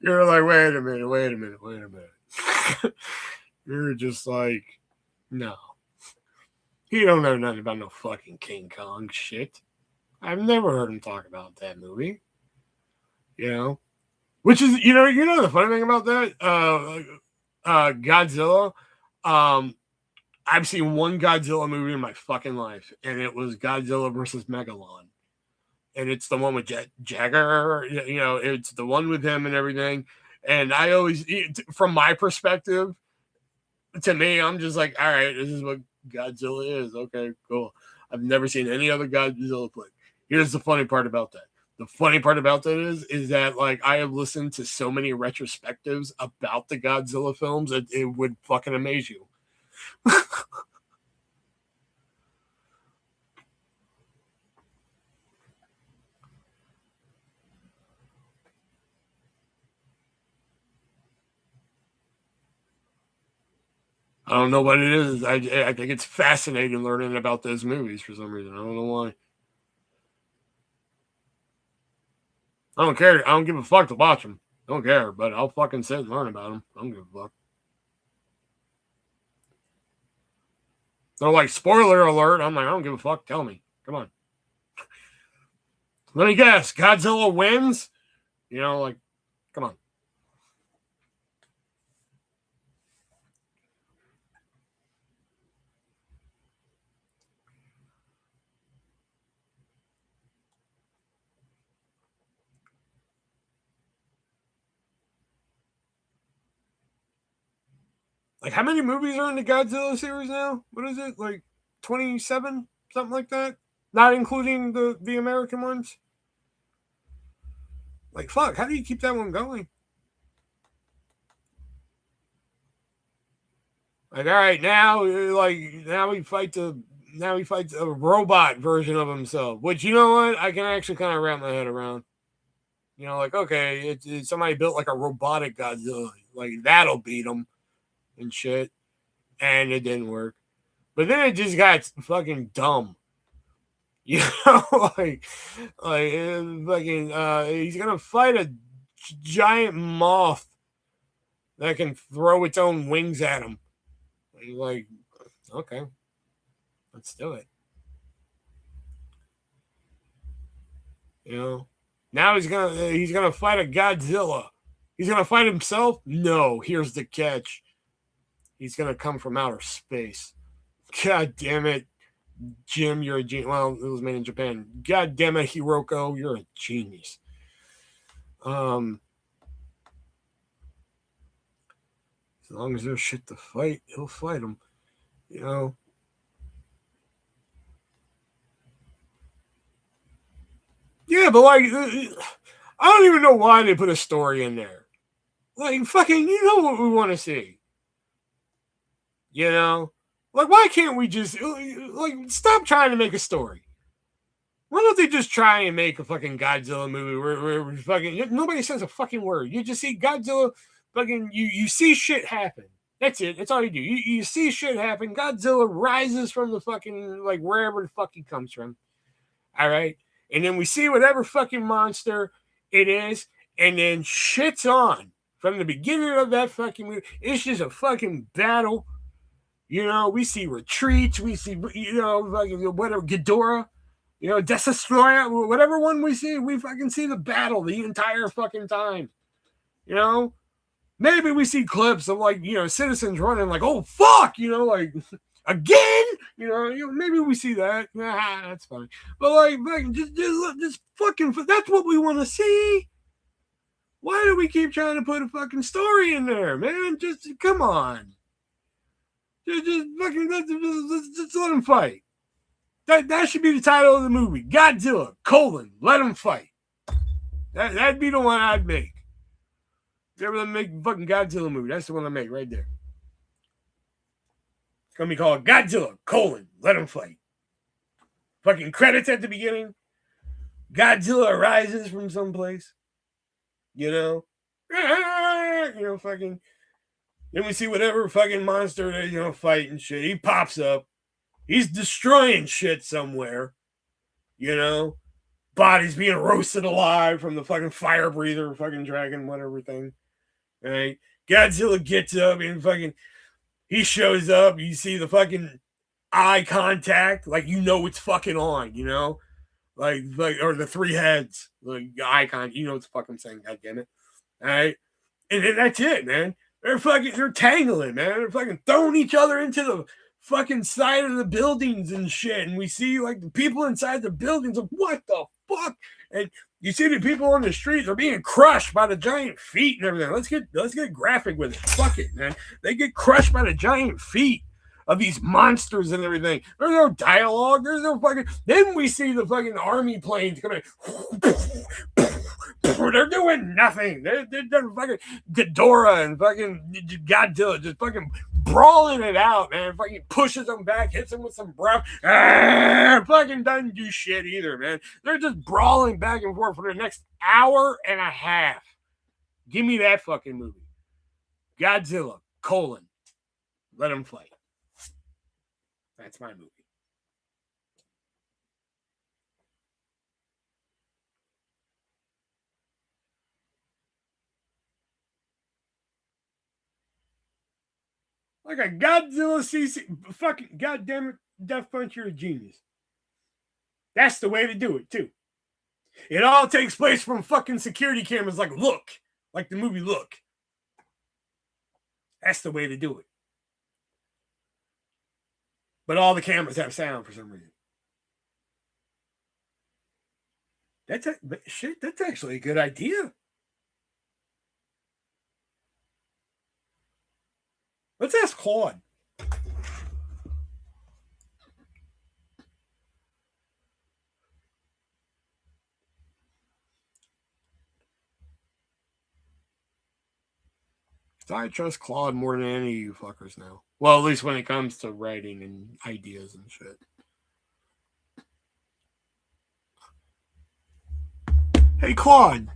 You're like, wait a minute. You're just like, no. He don't know nothing about no fucking King Kong shit. I've never heard him talk about that movie. You know? Which is, you know the funny thing about that? Godzilla. I've seen one Godzilla movie in my fucking life, and it was Godzilla versus Megalon. And it's the one with Jagger, it's the one with him and everything. And I always, from my perspective, to me, I'm just like, all right, this is what Godzilla is. Okay, cool. I've never seen any other Godzilla flick. Here's the funny part about that. The funny part about that is that, like, I have listened to so many retrospectives about the Godzilla films, it would fucking amaze you. I don't know what it is. I think it's fascinating learning about those movies for some reason. I don't know why. I don't care. I don't give a fuck to watch them. I don't care, but I'll fucking sit and learn about them. I don't give a fuck. They're like, spoiler alert. I'm like, I don't give a fuck. Tell me. Come on. Let me guess. Godzilla wins? Like, come on. Like, how many movies are in the Godzilla series now? What is it? Like 27? Something like that? Not including the American ones? Like, fuck, how do you keep that one going? Like, all right, now he fights a robot version of himself. Which, you know what? I can actually kind of wrap my head around. Like, okay, it's somebody built like a robotic Godzilla. Like, that'll beat him and shit. And it didn't work. But then it just got fucking dumb. Like fucking, he's gonna fight a giant moth that can throw its own wings at him. Like, okay, let's do it. Now he's gonna fight a Godzilla. He's gonna fight himself? No. Here's the catch. He's gonna come from outer space. God damn it, Jim, you're a genius. Well, it was made in Japan. God damn it, Hiroko, you're a genius. As long as there's shit to fight, he'll fight them. Yeah, but like, I don't even know why they put a story in there. Like, fucking, you know what we want to see. Like, why can't we just, like, stop trying to make a story? Why don't they just try and make a fucking Godzilla movie where fucking nobody says a fucking word? You just see Godzilla, fucking, you see shit happen. That's it. That's all you do. You see shit happen. Godzilla rises from the fucking, like, wherever the fuck he comes from. All right? And then we see whatever fucking monster it is, and then shit's on. From the beginning of that fucking movie, it's just a fucking battle. We see retreats. We see, fucking whatever, Ghidorah, Destroyer, whatever one we see, we fucking see the battle the entire fucking time. Maybe we see clips of, like, citizens running like, oh, fuck, like, again, maybe we see that. That's fine. But, like just fucking, that's what we want to see. Why do we keep trying to put a fucking story in there, man? Just come on. Just fucking let's let them fight. That should be the title of the movie. Godzilla, let them fight. That'd be the one I'd make. If you ever make a fucking Godzilla movie, that's the one I make right there. It's gonna be called Godzilla, let them fight. Fucking credits at the beginning. Godzilla arises from someplace. Fucking. Then we see whatever fucking monster they're, fighting shit. He pops up. He's destroying shit somewhere. bodies being roasted alive from the fucking fire breather, fucking dragon, whatever thing. Right? Godzilla gets up and fucking he shows up. You see the fucking eye contact, like you know it's fucking on, you know, like or the three heads, like eye contact, you know it's fucking saying, God damn it, all right, and then that's it, man. They're tangling, man. They're fucking throwing each other into the fucking side of the buildings and shit, and we see like the people inside the buildings, like what the fuck, and you see the people on the street, they're being crushed by the giant feet and everything. Let's get graphic with it. Fuck it, man. They get crushed by the giant feet of these monsters and everything. There's no dialogue. There's no fucking. Then we see the fucking army planes coming. They're doing nothing. They're fucking Ghidorah and fucking Godzilla just fucking brawling it out, man. Fucking pushes them back, hits them with some breath. Fucking doesn't do shit either, man. They're just brawling back and forth for the next hour and a half. Give me that fucking movie. Godzilla, let them fight. That's my movie. Like a Godzilla CC. Fucking goddamn it, Death Punch, you're a genius. That's the way to do it, too. It all takes place from fucking security cameras like Look. Like the movie Look. That's the way to do it. But all the cameras have sound for some reason. That's actually a good idea. Let's ask Claude. I trust Claude more than any of you fuckers now. Well, at least when it comes to writing and ideas and shit. Hey, Claude.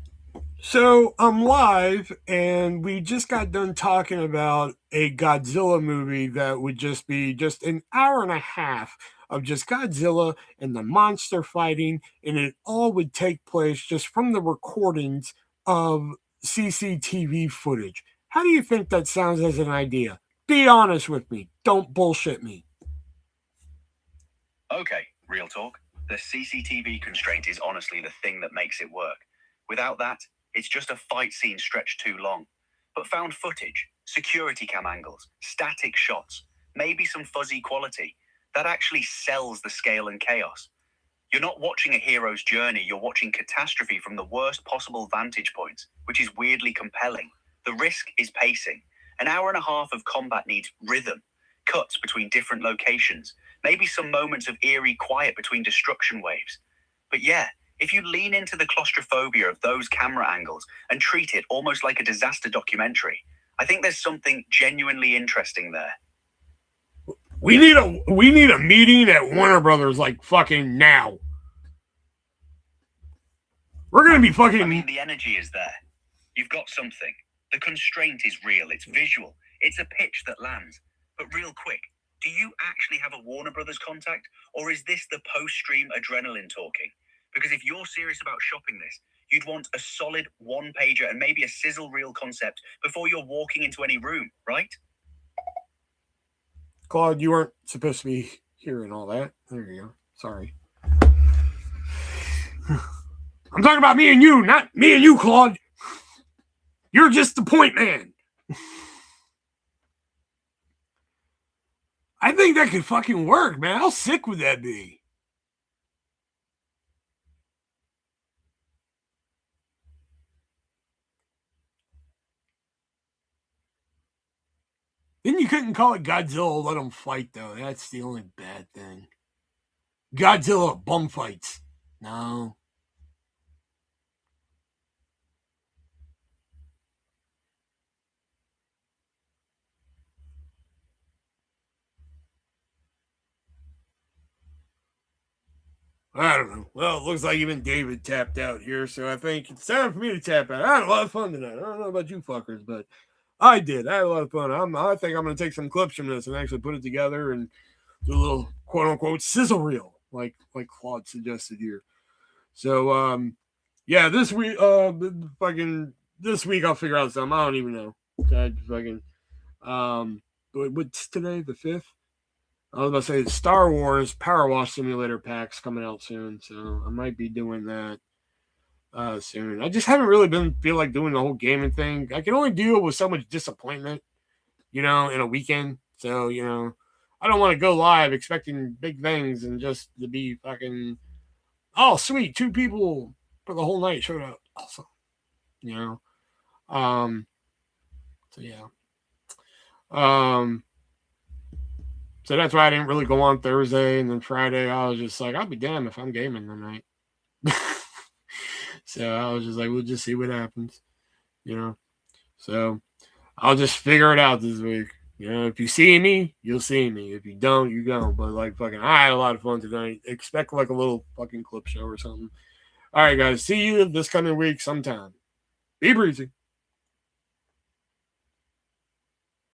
So I'm live, and we just got done talking about a Godzilla movie that would just be just an hour and a half of just Godzilla and the monster fighting, and it all would take place just from the recordings of CCTV footage. How do you think that sounds as an idea? Be honest with me. Don't bullshit me. Okay, real talk. The CCTV constraint is honestly the thing that makes it work. Without that, it's just a fight scene stretched too long. But found footage, security cam angles, static shots, maybe some fuzzy quality, that actually sells the scale and chaos. You're not watching a hero's journey, you're watching catastrophe from the worst possible vantage points, which is weirdly compelling. The risk is pacing. An hour and a half of combat needs rhythm, cuts between different locations, maybe some moments of eerie quiet between destruction waves. But yeah, if you lean into the claustrophobia of those camera angles and treat it almost like a disaster documentary, I think there's something genuinely interesting there. We need a meeting at Warner Brothers like fucking now. We're gonna be fucking. I mean, the energy is there. You've got something. The constraint is real. It's visual. It's a pitch that lands. But real quick, do you actually have a Warner Brothers contact, or is this the post-stream adrenaline talking? Because if you're serious about shopping this, you'd want a solid one-pager and maybe a sizzle reel concept before you're walking into any room, right? Claude, you weren't supposed to be hearing all that. There you go. Sorry. I'm talking about me and you, not me and you, Claude. You're just the point man. I think that could fucking work, man. How sick would that be? Then you couldn't call it Godzilla Let Them Fight, though. That's the only bad thing. Godzilla Bum Fights. No. I don't know. Well, it looks like even David tapped out here, so I think it's time for me to tap out. I had a lot of fun tonight. I don't know about you fuckers, but I did. I had a lot of fun. I think I'm going to take some clips from this and actually put it together and do a little quote-unquote sizzle reel, like Claude suggested here. So yeah, this week this week I'll figure out something. I don't even know. What's today? The 5th? I was about to say Star Wars Power Wash Simulator pack's coming out soon, so I might be doing that soon. I just haven't really feel like doing the whole gaming thing. I can only deal with so much disappointment, in a weekend. So, I don't want to go live expecting big things and just to be fucking, oh, sweet, 2 people for the whole night showed up. Awesome. So yeah. So that's why I didn't really go on Thursday, and then Friday I was just like, I'll be damned if I'm gaming tonight. So I was just like, we'll just see what happens, So I'll just figure it out this week. If you see me, you'll see me. If you don't, you don't. But like fucking, I had a lot of fun tonight. Expect like a little fucking clip show or something. All right, guys. See you this coming week sometime. Be breezy.